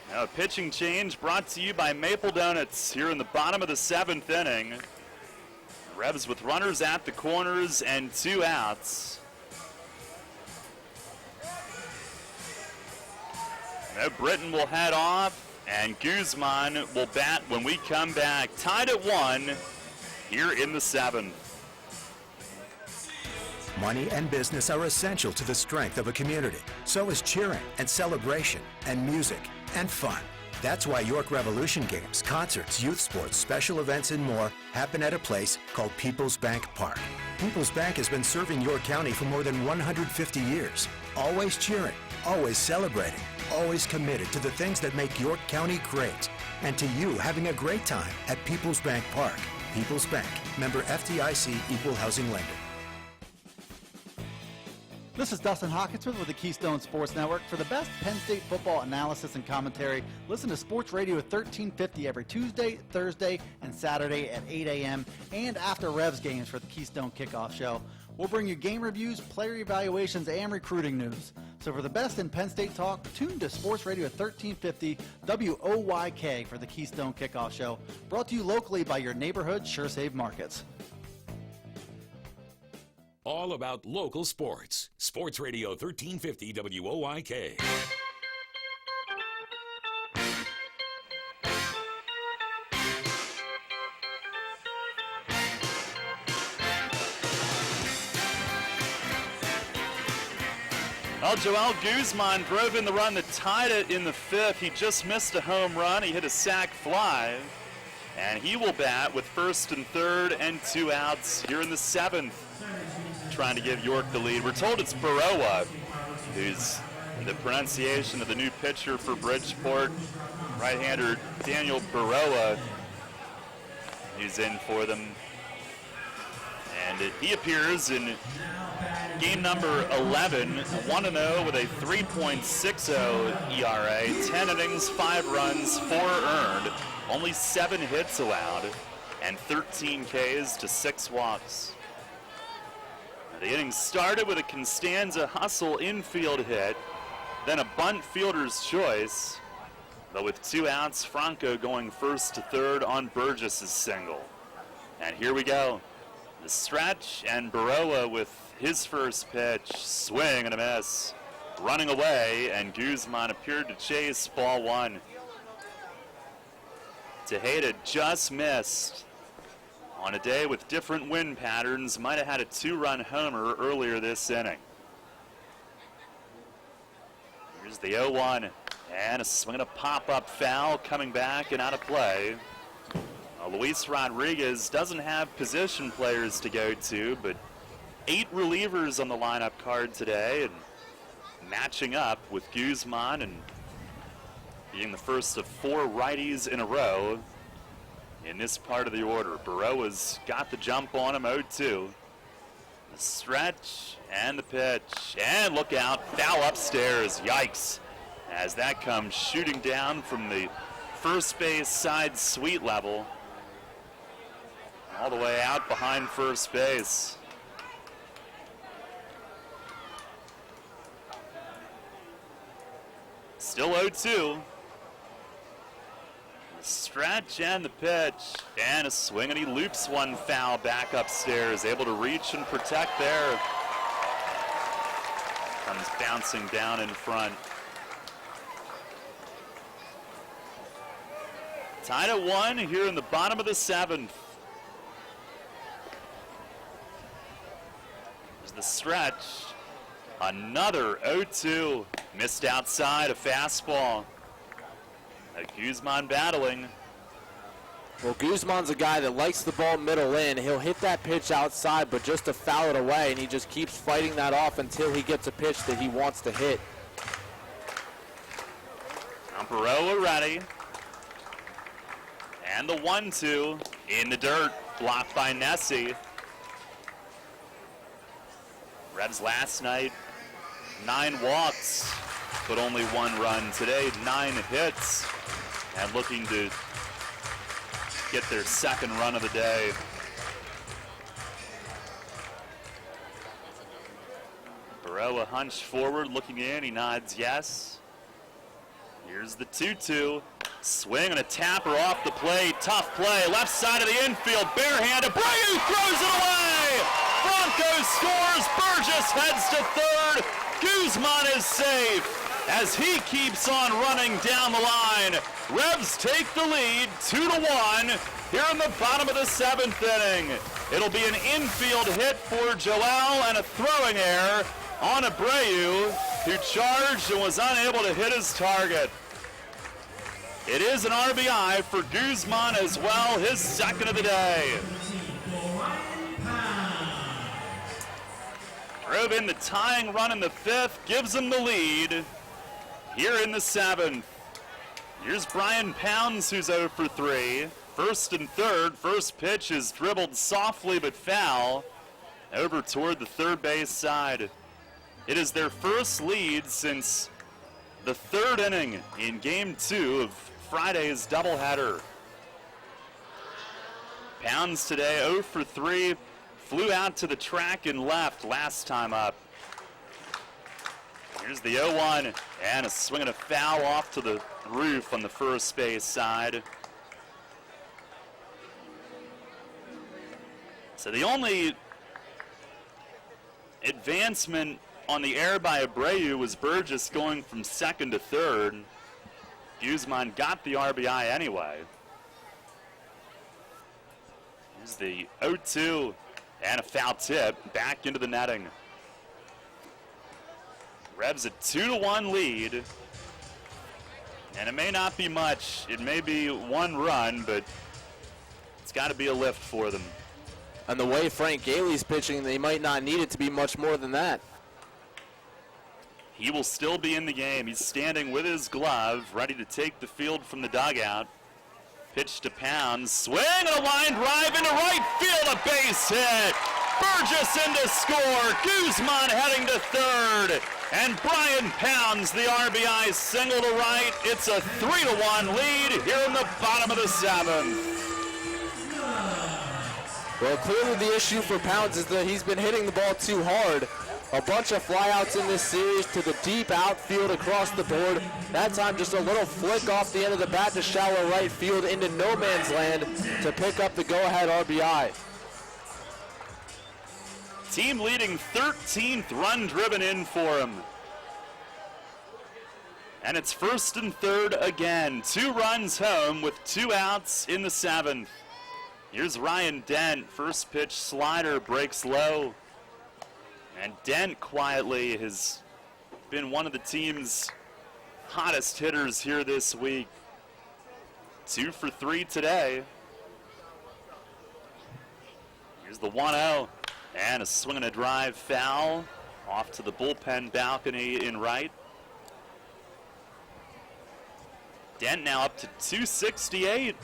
Speaker 2: Now a pitching change brought to you by Maple Donuts here in the bottom of the 7th inning. Revs with runners at the corners and 2 outs. Now Britton will head off, and Guzman will bat when we come back. Tied at 1 here in the 7th.
Speaker 11: Money and business are essential to the strength of a community. So is cheering and celebration and music and fun. That's why York Revolution games, concerts, youth sports, special events, and more happen at a place called People's Bank Park. People's Bank has been serving York County for more than 150 years. Always cheering, always celebrating, always committed to the things that make York County great. And to you having a great time at People's Bank Park. People's Bank, member FDIC, equal housing lender.
Speaker 17: This is Dustin Hawkinsmith with the Keystone Sports Network. For the best Penn State football analysis and commentary, listen to Sports Radio 1350 every Tuesday, Thursday, and Saturday at 8 a.m. and after Revs games for the Keystone Kickoff Show. We'll bring you game reviews, player evaluations, and recruiting news. So for the best in Penn State talk, tune to Sports Radio 1350 WOYK for the Keystone Kickoff Show. Brought to you locally by your neighborhood SureSave Markets.
Speaker 13: All about local sports. Sports Radio 1350 WOYK.
Speaker 2: Well, Joel Guzman drove in the run that tied it in the 5th. He just missed a home run. He hit a sac fly. And he will bat with 1st and 3rd and 2 outs here in the 7th. trying to give York the lead. We're told it's Baroa, who's the pronunciation of the new pitcher for Bridgeport. Right-hander Daniel Baroa, who's in for them. And he appears in game number 11, 1-0 with a 3.60 ERA, 10 innings, 5 runs, 4 earned, only 7 hits allowed, and 13 Ks to 6 walks. The inning started with a Constanza hustle infield hit, then a bunt fielder's choice, but with 2 outs, Franco going first to third on Burgess's single. And here we go. The stretch, and Baroa with his first pitch, swing and a miss. Running away, and Guzman appeared to chase ball 1. Tejeda just missed. On a day with different wind patterns, might have had a 2-run homer earlier this inning. Here's the 0-1, and a swing and a pop-up foul coming back and out of play. Luis Rodriguez doesn't have position players to go to, but 8 relievers on the lineup card today, and matching up with Guzman and being the first of 4 righties in a row in this part of the order. Baroa's got the jump on him, 0-2. The stretch and the pitch, and look out, foul upstairs, yikes, as that comes shooting down from the first base side suite level all the way out behind first base. Still 0-2. The stretch and the pitch, and a swing, and he loops one foul back upstairs, able to reach and protect there. Comes bouncing down in front. Tied at 1 here in the bottom of the 7th. There's the stretch. Another 0-2. Missed outside, a fastball. Guzman battling.
Speaker 3: Well, Guzman's a guy that likes the ball middle in. He'll hit that pitch outside, but just to foul it away, and he just keeps fighting that off until he gets a pitch that he wants to hit.
Speaker 2: Baroa ready. And the 1-2 in the dirt, blocked by Nessie. Revs last night, 9 walks, but only 1 run. Today, 9 hits, and looking to get their 2nd run of the day. Baroa hunched forward, looking in, he nods yes. Here's the 2-2. Swing and a tapper off the plate. Tough play. Left side of the infield. Barehanded. Abreu throws it away. Franco scores. Burgess heads to third. Guzman is safe as he keeps on running down the line. Revs take the lead 2-1 here in the bottom of the 7th inning. It'll be an infield hit for Joel and a throwing error on Abreu, who charged and was unable to hit his target. It is an RBI for Guzman as well, his 2nd of the day. Drove in the tying run in the 5th, gives him the lead here in the 7th. Here's Brian Pounds, who's 0 for 3. 1st and 3rd, first pitch is dribbled softly but foul over toward the third base side. It is their first lead since the 3rd inning in Game 2 of Friday's doubleheader. Pounds today 0 for 3, flew out to the track and left last time up. Here's the 0-1, and a swing and a foul off to the roof on the first base side. So the only advancement on the air by Abreu was Burgess going from 2nd to 3rd. Guzman got the RBI anyway. Here's the 0-2 and a foul tip back into the netting. Revs a 2-1 lead. And it may not be much. It may be 1 run, but it's got to be a lift for them.
Speaker 3: And the way Frank Gailey's pitching, they might not need it to be much more than that.
Speaker 2: He will still be in the game. He's standing with his glove, ready to take the field from the dugout. Pitch to Pounds, swing and a line drive into right field, a base hit. Burgess in to score, Guzman heading to third, and Brian Pounds, the RBI single to right. It's a 3-1 lead here in the bottom of the seventh.
Speaker 3: Well, clearly the issue for Pounds is that he's been hitting the ball too hard. A bunch of flyouts in this series to the deep outfield across the board. That time just a little flick off the end of the bat to shallow right field into no man's land to pick up the go-ahead RBI.
Speaker 2: Team leading 13th run driven in for him. And it's first and third again. 2 runs home with 2 outs in the seventh. Here's Ryan Dent. First pitch slider breaks low. And Dent quietly has been one of the team's hottest hitters here this week. 2 for 3 today. Here's the 1-0. And a swing and a drive foul off to the bullpen balcony in right. Dent now up to 268.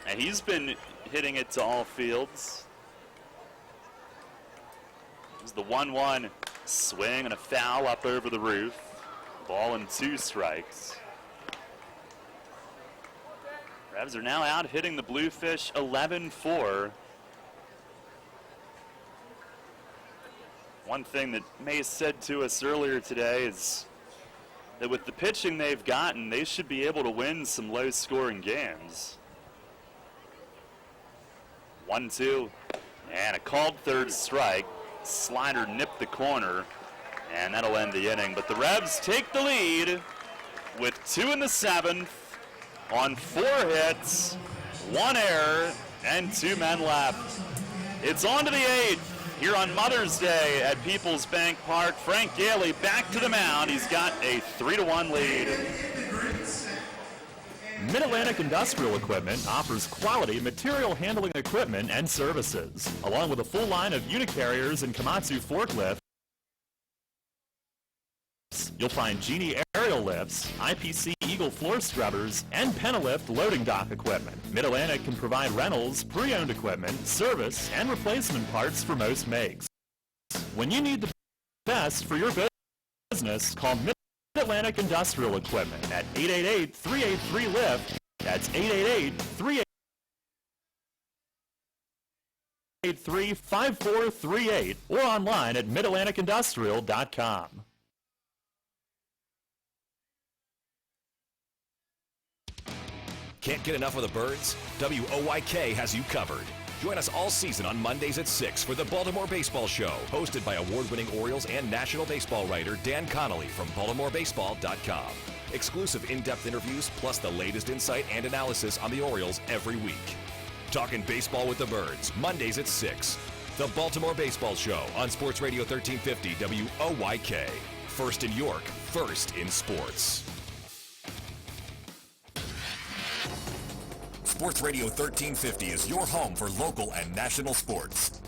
Speaker 2: And he's been hitting it to all fields. Here's the 1-1 swing and a foul up over the roof. Ball and 2 strikes. Revs are now out hitting the Bluefish 11-4. One thing that Mace said to us earlier today is that with the pitching they've gotten, they should be able to win some low-scoring games. 1-2, and a called third strike. Slider nipped the corner, and that'll end the inning. But the Revs take the lead with 2 in the 7th on 4 hits, 1 error, and 2 men left. It's on to the 8th here on Mother's Day at Peoples Bank Park. Frank Gailey back to the mound. He's got a 3-1 lead.
Speaker 18: Mid-Atlantic Industrial Equipment offers quality material handling equipment and services, along with a full line of Unicarriers and Komatsu forklifts. You'll find Genie aerial lifts, IPC Eagle floor scrubbers, and Penalift loading dock equipment. Mid-Atlantic can provide rentals, pre-owned equipment, service, and replacement parts for most makes. When you need the best for your business, call Mid-Atlantic Industrial Equipment at 888-383-LIFT. That's 888-383-5438 or online at midatlanticindustrial.com.
Speaker 4: Can't get enough of the Birds? WOYK has you covered. Join us all season on Mondays at 6 for the Baltimore Baseball Show, hosted by award-winning Orioles and National Baseball writer Dan Connolly from BaltimoreBaseball.com. Exclusive in-depth interviews plus the latest insight and analysis on the Orioles every week. Talking baseball with the Birds, Mondays at 6. The Baltimore Baseball Show on Sports Radio 1350 WOYK. First in York, first in sports. Sports Radio 1350 is your home for local and national sports.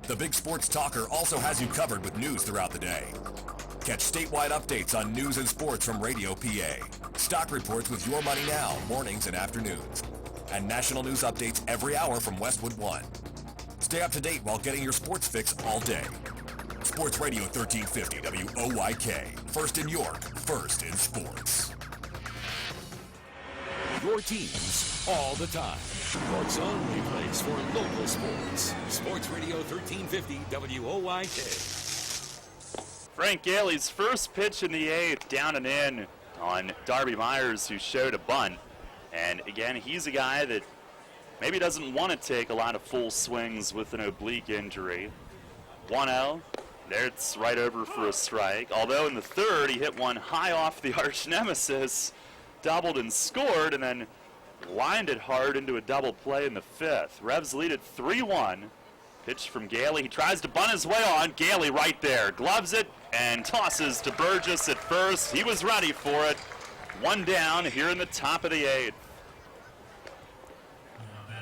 Speaker 4: The Big Sports Talker also has you covered with news throughout the day. Catch statewide updates on news and sports from Radio PA. Stock reports with Your Money Now, mornings and afternoons. And national news updates every hour from Westwood One. Stay up to date while getting your sports fix all day. Sports Radio 1350 WOYK. First in York, first in sports.
Speaker 13: Your teams all the time. York's only place for local sports. Sports Radio 1350 WOYK.
Speaker 2: Frank Gailey's first pitch in the 8th, down and in on Darby Myers, who showed a bunt. And again, he's a guy that maybe doesn't want to take a lot of full swings with an oblique injury. 1-0. There it's right over for a strike. Although in the 3rd, he hit one high off the arch nemesis, doubled and scored, and then lined it hard into a double play in the 5th. Revs lead at 3-1. Pitch from Gailey. He tries to bunt his way on. Gailey right there. Gloves it and tosses to Burgess at first. He was ready for it. One down here in the top of the 8th.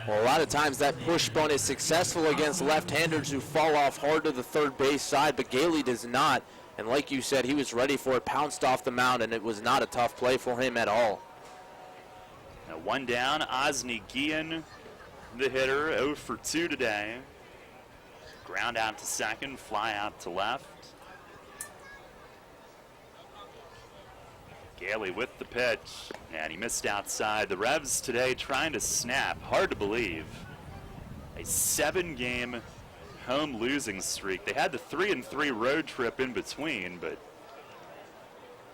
Speaker 3: Well, a lot of times that push bunt is successful against left-handers who fall off hard to the third base side, but Gailey does not. And like you said, he was ready for it, pounced off the mound, and it was not a tough play for him at all.
Speaker 2: Now one down, Osni Guillen, the hitter, 0 for 2 today. Ground out to second, fly out to left. Gailey with the pitch, and he missed outside. The Revs today trying to snap, hard to believe, a 7-game home losing streak. They had the 3-3 road trip in between, but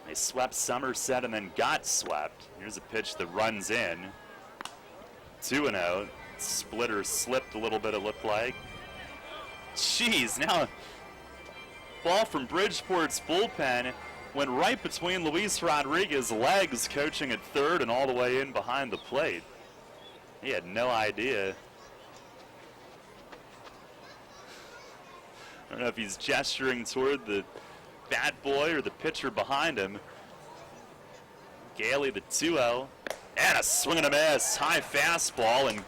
Speaker 2: they swept Somerset and then got swept. Here's a pitch that runs in. 2-0. Splitter slipped a little bit, it looked like. Jeez, now ball from Bridgeport's bullpen went right between Luis Rodriguez's legs, coaching at third and all the way in behind the plate. He had no idea. I don't know if he's gesturing toward the bat boy or the pitcher behind him. Gailey, the 2-0, and a swing and a miss. High fastball, and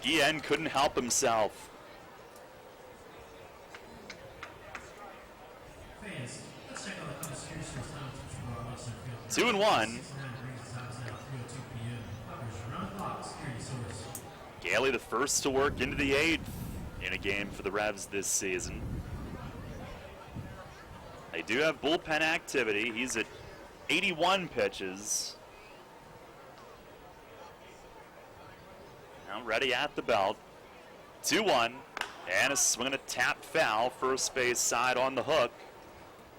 Speaker 2: Guillen couldn't help himself. 2-1. Gailey the first to work into the 8th in a game for the Revs this season. They do have bullpen activity. He's at 81 pitches. Now ready at the belt. 2-1, and a swing and a tap foul, first base side on the hook.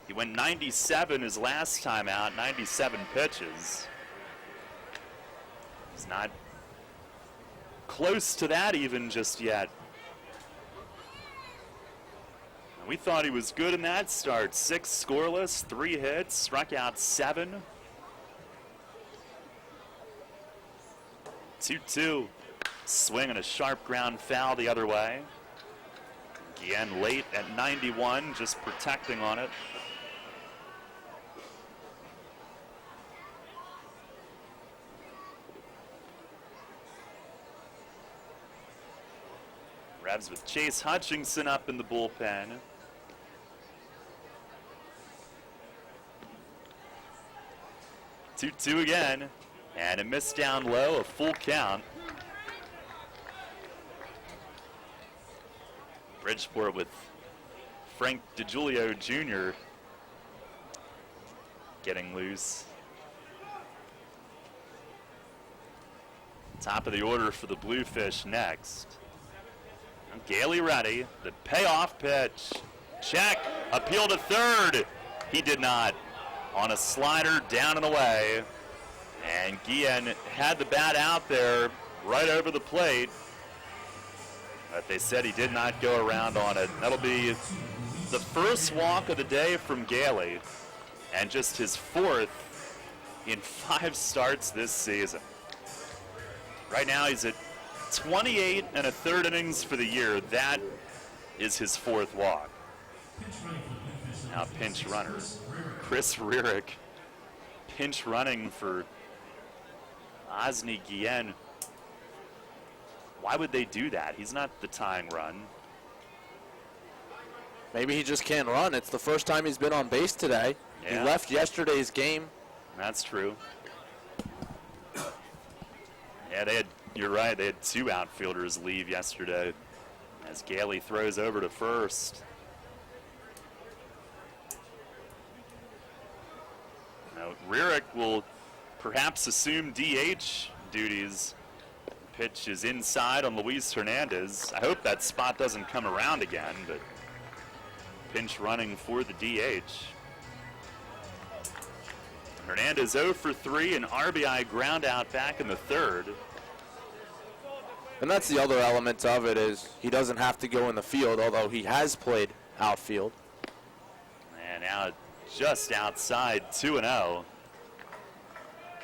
Speaker 2: He went 97 his last time out, 97 pitches. He's not close to that even just yet. We thought he was good in that start. 6 scoreless, 3 hits, struck out 7. 2-2. Swing and a sharp ground foul the other way. Guillen late at 91, just protecting on it. Revs with Chase Hutchinson up in the bullpen. Two again, and a miss down low, a full count. Bridgeport with Frank DiGiulio Jr. getting loose. Top of the order for the Bluefish next. Gailey ready, the payoff pitch. Check, appeal to third. He did not. On a slider down and away. And Guillen had the bat out there right over the plate. But they said he did not go around on it. That'll be the first walk of the day from Gailey, and just his 4th in 5 starts this season. Right now he's at 28 1/3 innings for the year. That is his 4th walk. Now pinch runner. Chris Rierick pinch running for Osni Guillen. Why would they do that? He's not the tying run.
Speaker 3: Maybe he just can't run. It's the first time he's been on base today.
Speaker 2: Yeah.
Speaker 3: He left yesterday's game.
Speaker 2: That's true. Yeah, you're right, they had 2 outfielders leave yesterday as Gailey throws over to first. Now, Rierick will perhaps assume DH duties. Pitch is inside on Luis Hernandez. I hope that spot doesn't come around again, but pinch running for the DH. Hernandez 0 for 3, an RBI ground out back in the 3rd.
Speaker 3: And that's the other element of it, is he doesn't have to go in the field, although he has played outfield.
Speaker 2: And now just outside, 2-0.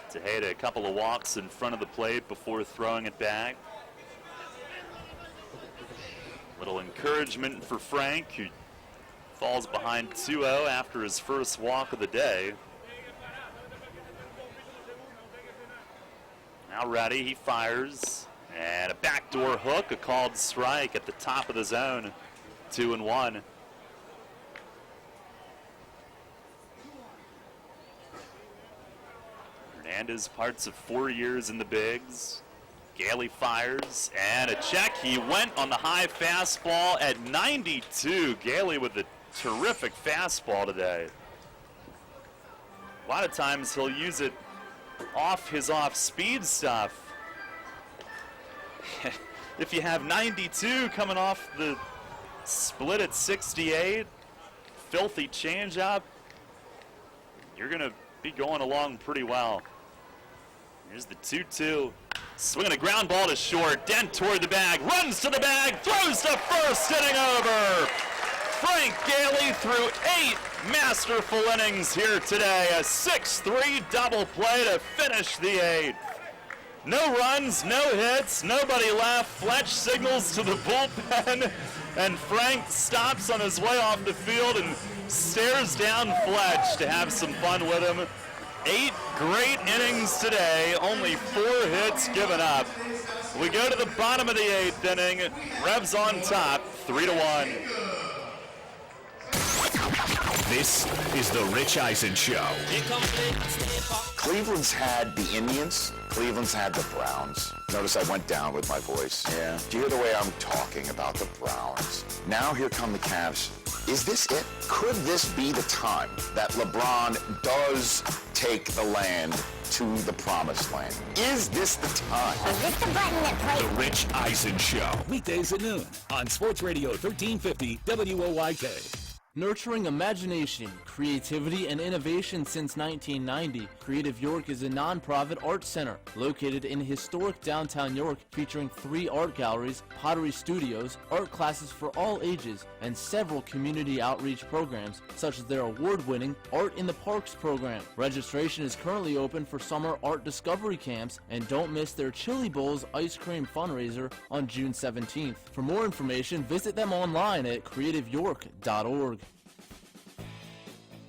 Speaker 2: Tejeda a couple of walks in front of the plate before throwing it back. Little encouragement for Frank, who falls behind 2-0 after his first walk of the day. Now ready, he fires. And a backdoor hook, a called strike at the top of the zone. 2-1. Hernandez parts of 4 years in the bigs. Gailey fires, and a check. He went on the high fastball at 92. Gailey with a terrific fastball today. A lot of times he'll use it off his off-speed stuff. If you have 92 coming off the split at 68, filthy changeup, you're going to be going along pretty well. Here's the 2-2. Swinging a ground ball to short. Dent toward the bag. Runs to the bag. Throws to first. Inning over. Frank Gailey threw 8 masterful innings here today. A 6-3 double play to finish the 8th. No runs, no hits, nobody left. Fletch signals to the bullpen, and Frank stops on his way off the field and stares down Fletch to have some fun with him. 8 great innings today, only 4 hits given up. We go to the bottom of the 8th inning. Revs on top, 3-1.
Speaker 4: This is the Rich Eisen Show.
Speaker 6: Cleveland's had the Indians. Cleveland's had the Browns. Notice I went down with my voice. Yeah. Do you hear the way I'm talking about the Browns? Now here come the Cavs. Is this it? Could this be the time that LeBron does take the land to the promised land? Is this the time?
Speaker 4: Is this the button that plays? The Rich Eisen Show. Weekdays at noon on Sports Radio 1350 WOYK.
Speaker 3: Nurturing imagination, creativity, and innovation since 1990, Creative York is a non-profit art center located in historic downtown York, featuring 3 art galleries, pottery studios, art classes for all ages, and several community outreach programs, such as their award-winning Art in the Parks program. Registration is currently open for summer art discovery camps, and don't miss their Chili Bowls ice cream fundraiser on June 17th. For more information, visit them online at creativeyork.org.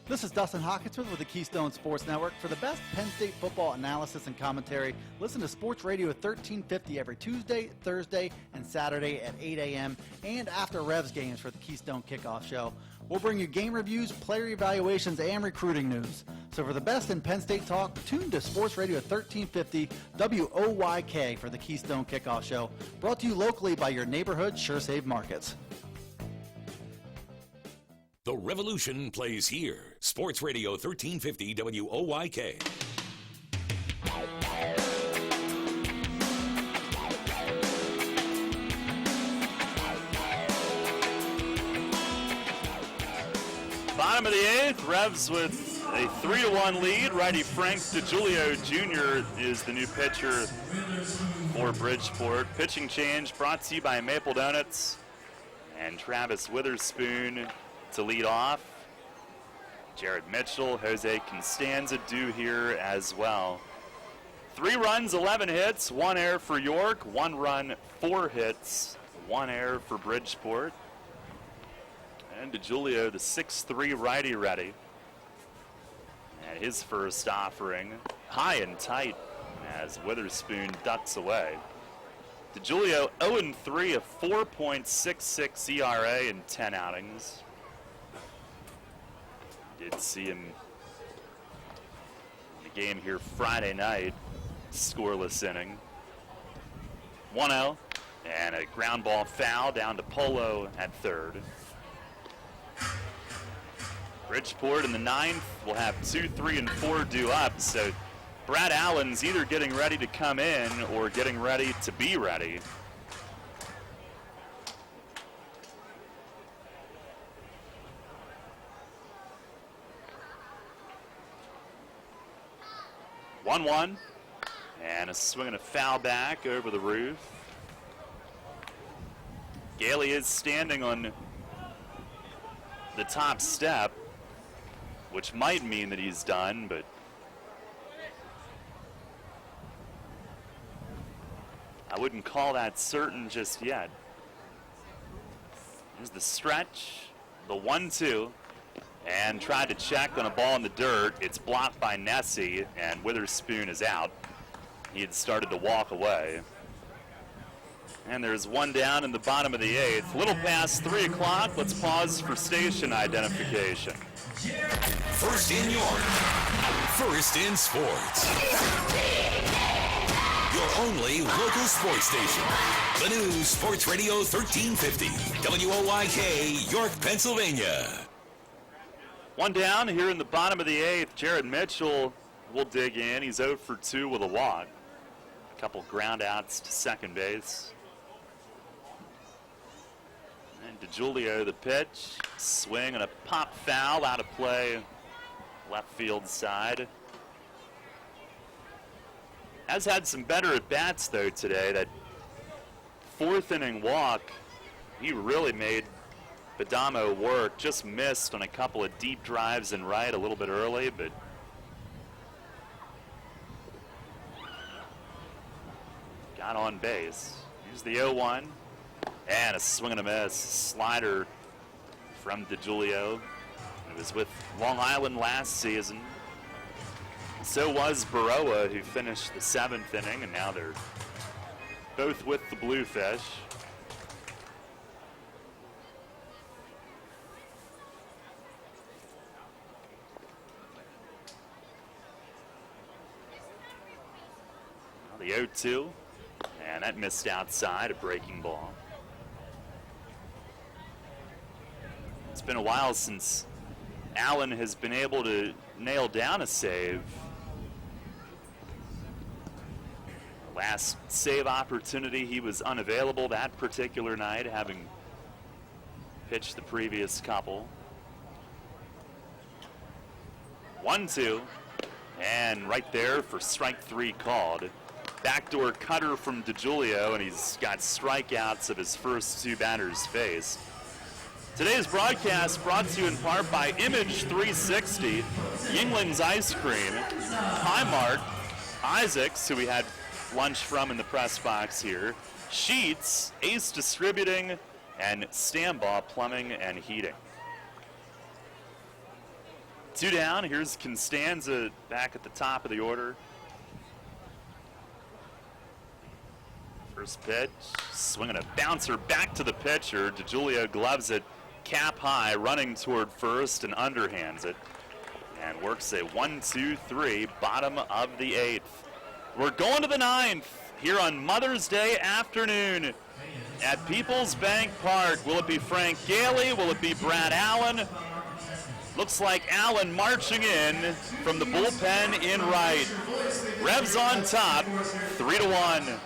Speaker 17: This is Dustin Hawkinsworth with the Keystone Sports Network. For the best Penn State football analysis and commentary, listen to Sports Radio 1350 every Tuesday, Thursday, and Saturday at 8 a.m. and after Revs games for the Keystone Kickoff Show. We'll bring you game reviews, player evaluations, and recruiting news. So for the best in Penn State talk, tune to Sports Radio 1350 WOYK for the Keystone Kickoff Show. Brought to you locally by your neighborhood SureSave Markets.
Speaker 13: The Revolution plays here. Sports Radio 1350 WOYK.
Speaker 2: Bottom of the 8th, Revs with a 3-1 lead. Righty Frank DeGiulio Jr. is the new pitcher for Bridgeport. Pitching change brought to you by Maple Donuts and Travis Witherspoon to lead off. Jared Mitchell, Jose Constanza due here as well. 3 runs, 11 hits, 1 error for York, 1 run, 4 hits, 1 error for Bridgeport. And DeGiulio, the 6'3 righty ready. And his first offering, high and tight as Witherspoon ducks away. DeGiulio 0-3, a 4.66 ERA in 10 outings. Did see him in the game here Friday night, scoreless inning. 1-0, and a ground ball foul down to Polo at third. Bridgeport in the 9th will have 2, 3, and 4 due up, so Brad Allen's either getting ready to come in or getting ready to be ready. One, and a swing and a foul back over the roof. Gailey is standing on the top step, which might mean that he's done, but I wouldn't call that certain just yet. Here's the stretch, the 1-2. And tried to check on a ball in the dirt. It's blocked by Nessie, and Witherspoon is out. he had started to walk away. And there's one down in the bottom of the 8th. Little past 3 o'clock. Let's pause for station identification.
Speaker 13: First in York. First in sports. Your only local sports station. The new Sports Radio 1350. WOYK, York, Pennsylvania.
Speaker 2: One down here in the bottom of the 8th. Jared Mitchell will dig in. He's 0 for 2 with a walk. A couple ground outs to second base. And DeJulio the pitch. Swing and a pop foul out of play. Left field side. Has had some better at-bats, though, today. That 4th inning walk, he really made Badamo work. Just missed on a couple of deep drives and right a little bit early, but got on base. Here's the 0-1, and a swing and a miss. Slider from DeJulio. He was with Long Island last season. So was Baroa, who finished the 7th inning, and now they're both with the Bluefish. Now the 0-2, and that missed outside, a breaking ball. It's been a while since Allen has been able to nail down a save. Last save opportunity, he was unavailable that particular night, having pitched the previous couple. 1-2, and right there for strike 3 called. Backdoor cutter from DeJulio, and he's got strikeouts of his first 2 batters faced. Today's broadcast brought to you in part by Image 360, Yingling's Ice Cream, Highmark, Isaacs, who we had lunch from in the press box here, Sheets, Ace Distributing, and Stambaugh Plumbing and Heating. 2 down. Here's Constanza back at the top of the order. First pitch, swinging a bouncer back to the pitcher. DeJulio gloves it cap high, running toward first and underhands it. And works a 1-2-3, bottom of the 8th. We're going to the 9th here on Mother's Day afternoon at Peoples Bank Park. Will it be Frank Gailey? Will it be Brad Allen? Looks like Allen marching in from the bullpen in right. Revs on top, 3-1.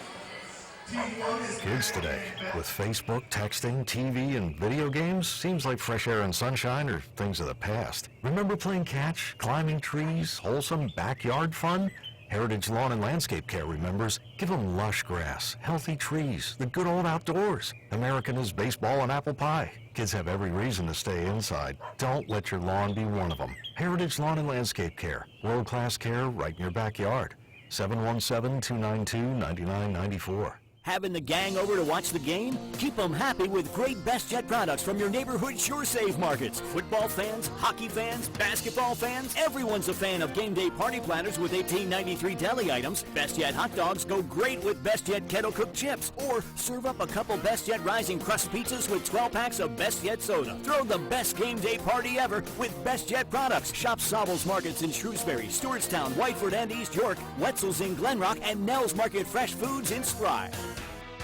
Speaker 16: Kids today, with Facebook, texting, TV, and video games, seems like fresh air and sunshine are things of the past. Remember playing catch, climbing trees, wholesome backyard fun? Heritage Lawn and Landscape Care remembers, give them lush grass, healthy trees, the good old outdoors. American is baseball and apple pie. Kids have every reason to stay inside. Don't let your lawn be one of them. Heritage Lawn and Landscape Care, world-class care right in your backyard. 717-292-9994.
Speaker 19: Having the gang over to watch the game? Keep them happy with great BestJet products from your neighborhood SureSave markets. Football fans, hockey fans, basketball fans, everyone's a fan of game day party planners with $18.93 deli items. BestJet hot dogs go great with BestJet kettle cooked chips. Or serve up a couple BestJet Rising Crust pizzas with 12 packs of BestJet soda. Throw the best game day party ever with BestJet products. Shop Sobel's Markets in Shrewsbury, Stewartstown, Whiteford, and East York, Wetzel's in Glenrock, and Nell's Market Fresh Foods in Spry.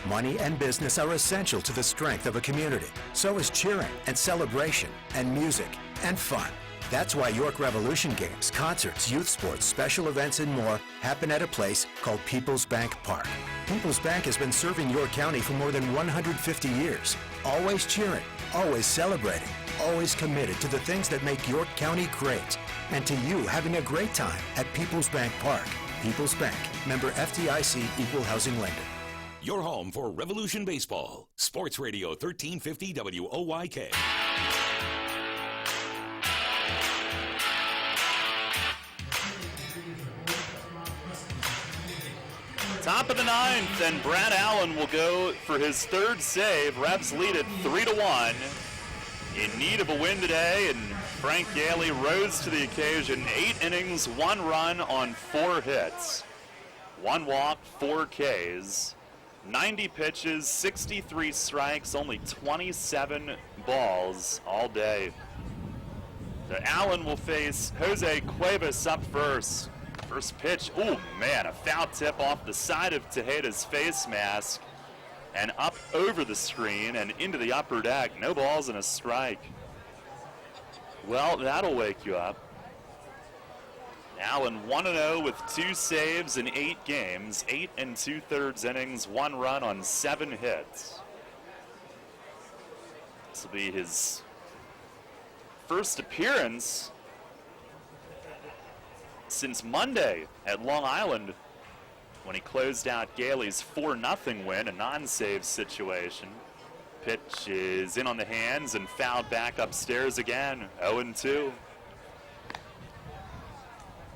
Speaker 11: Money and business are essential to the strength of a community. So is cheering and celebration and music and fun. That's why York Revolution games, concerts, youth sports, special events, and more happen at a place called Peoples Bank Park. Peoples Bank has been serving York County for more than 150 years. Always cheering, always celebrating, always committed to the things that make York County great. And to you having a great time at Peoples Bank Park. Peoples Bank, member FDIC, equal housing lender.
Speaker 13: Your home for Revolution Baseball. Sports Radio 1350 WOYK.
Speaker 2: Top of the 9th, and Brad Allen will go for his 3rd save. Revs lead at 3-1. In need of a win today, and Frank Gailey rose to the occasion. 8 innings, 1 run on 4 hits. 1 walk, 4 Ks, 90 pitches, 63 strikes, only 27 balls all day. So Allen will face Jose Cuevas up first. First pitch, oh man, a foul tip off the side of Tejeda's face mask and up over the screen and into the upper deck. No balls and a strike. Well, that'll wake you up. Allen 1-0 with 2 saves in 8 games, 8 2/3 innings, 1 run on 7 hits. This will be his first appearance since Monday at Long Island when he closed out Gailey's 4-0 win, a non-save situation. Pitch is in on the hands and fouled back upstairs again, 0-2.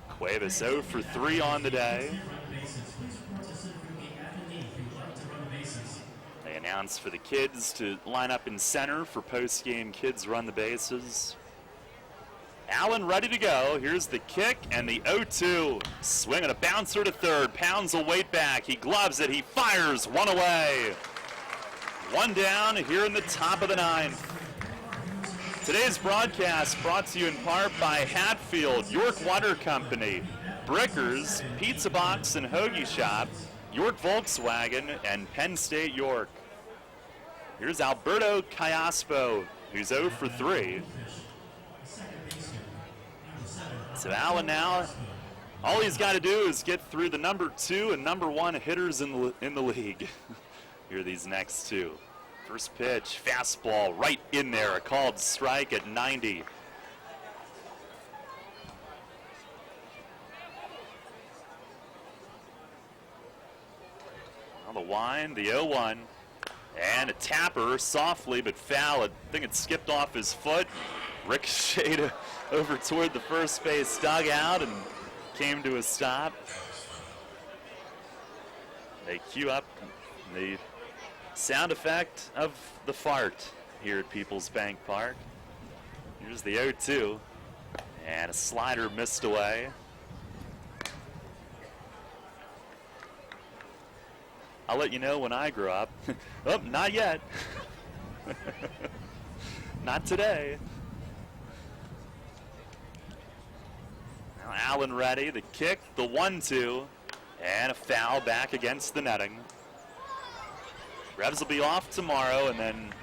Speaker 2: Cuevas 0 for 3 on the day. They announced for the kids to line up in center for post-game Kids Run the Bases. Allen ready to go. Here's the kick and the 0-2. Swing and a bouncer to third. Pounds will wait back. He gloves it. He fires. 1 away. 1 down here in the top of the 9th. Today's broadcast brought to you in part by Hatfield, York Water Company, Brickers, Pizza Box and Hoagie Shop, York Volkswagen, and Penn State York. Here's Alberto Callaspo, who's 0 for 3. So Allen now, all he's got to do is get through the number 2 and number 1 hitters in the league. Here are these next 2. First pitch, fastball right in there, a called strike at 90. Now the wind, the 0-1, and a tapper, softly but foul. I think it skipped off his foot, ricocheted over toward the first base dugout and came to a stop. They cue up the sound effect of the fart here at People's Bank Park. Here's the 0-2, and a slider missed away. I'll let you know when I grow up. Oh, not yet. Not today. Now Allen ready, the kick, the 1-2, and a foul back against the netting. Revs will be off tomorrow and then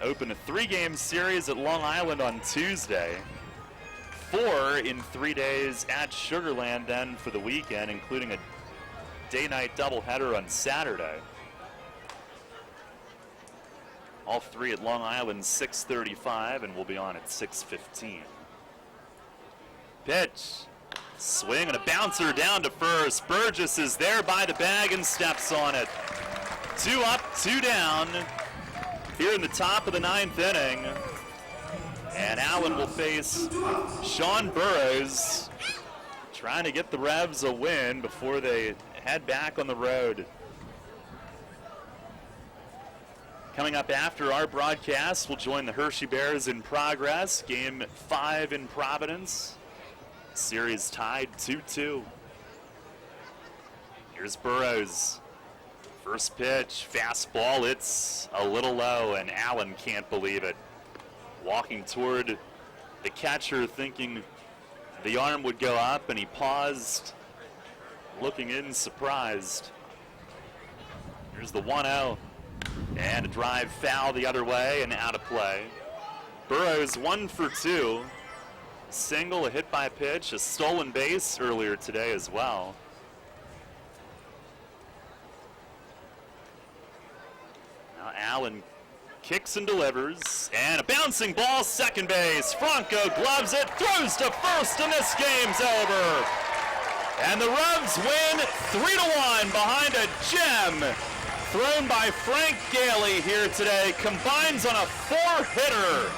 Speaker 2: open a 3-game series at Long Island on Tuesday. 4 in 3 days at Sugarland then for the weekend, including a day-night doubleheader on Saturday. All 3 at Long Island 6:35, and we'll be on at 6:15. Pitch, swing and a bouncer down to first. Burgess is there by the bag and steps on it. 2 up, 2 down here in the top of the 9th inning. And Allen will face Sean Burrows, trying to get the Revs a win before they head back on the road. Coming up after our broadcast, we'll join the Hershey Bears in progress. Game 5 in Providence. Series tied 2-2. Here's Burrows. First pitch, fastball, it's a little low, and Allen can't believe it. Walking toward the catcher thinking the arm would go up, and he paused, looking in surprised. Here's the 1-0, and a drive foul the other way and out of play. Burrows 1 for 2. Single, a hit by pitch, a stolen base earlier today as well. Now Allen kicks and delivers, and a bouncing ball, second base. Franco gloves it, throws to first, and this game's over. And the Revs win 3-1 behind a gem thrown by Frank Gailey here today. Combines on a 4-hitter.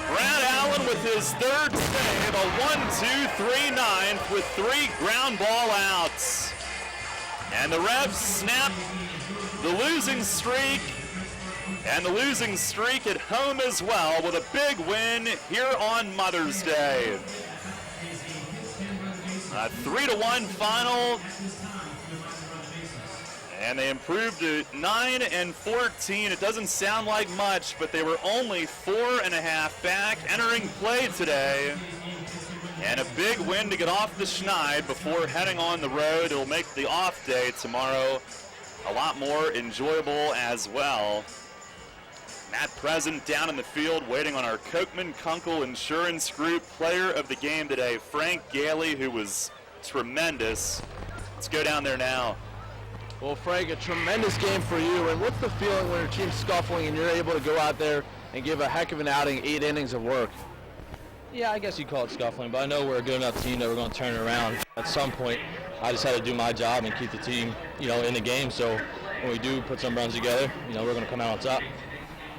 Speaker 2: Brad Allen with his 3rd save, a 1-2-3-9 with 3 ground ball outs. And the Revs snap the losing streak, and the losing streak at home as well with a big win here on Mother's Day. 3-1 final. And they improved to 9-14. It doesn't sound like much, but they were only 4.5 back entering play today. And a big win to get off the schneid before heading on the road. It'll make the off day tomorrow a lot more enjoyable as well. Matt Present down in the field waiting on our Kochman Kunkel Insurance Group player of the game today, Frank Gailey, who was tremendous. Let's go down there now.
Speaker 3: Well, Frank, a tremendous game for you. And what's the feeling when your team's scuffling and you're able to go out there and give a heck of an outing, 8 innings of work?
Speaker 1: Yeah, I guess you call it scuffling, but I know we're a good enough team that we're going to turn it around. At some point, I just had to do my job and keep the team, in the game. So when we do put some runs together, we're going to come out on top.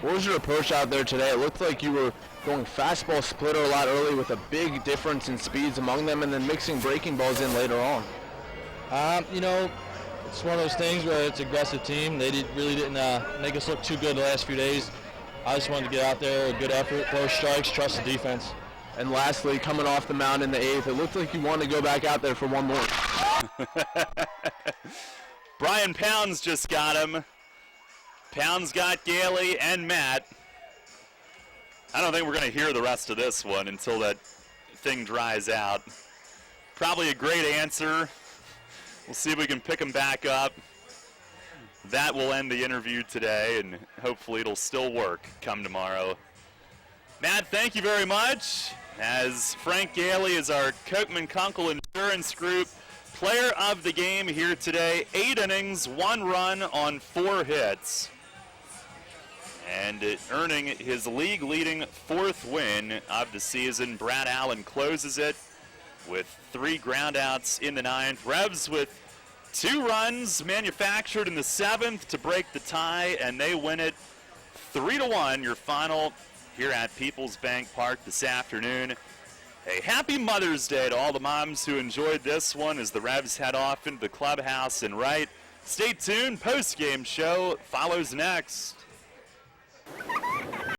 Speaker 3: What was your approach out there today? It looked like you were going fastball splitter a lot early with a big difference in speeds among them and then mixing breaking balls in later on.
Speaker 1: It's one of those things where it's an aggressive team. They really didn't make us look too good the last few days. I just wanted to get out there, a good effort, throw strikes, trust the defense.
Speaker 3: And lastly, coming off the mound in the 8th, it looked like you wanted to go back out there for one more.
Speaker 2: Brian Pounds just got him. Pounds got Gailey and Matt. I don't think we're going to hear the rest of this one until that thing dries out. Probably a great answer. We'll see if we can pick him back up. That will end the interview today, and hopefully it'll still work come tomorrow. Matt, thank you very much. As Frank Gailey is our Kochman Kunkel Insurance Group player of the game here today. 8 innings, 1 run on 4 hits. And earning his league-leading 4th win of the season. Brad Allen closes it with 3 groundouts in the 9th. Revs with 2 runs manufactured in the 7th to break the tie, and they win it 3-1, your final here at Peoples Bank Park this afternoon. A happy Mother's Day to all the moms who enjoyed this one as the Revs head off into the clubhouse and right. Stay tuned, post-game show follows next.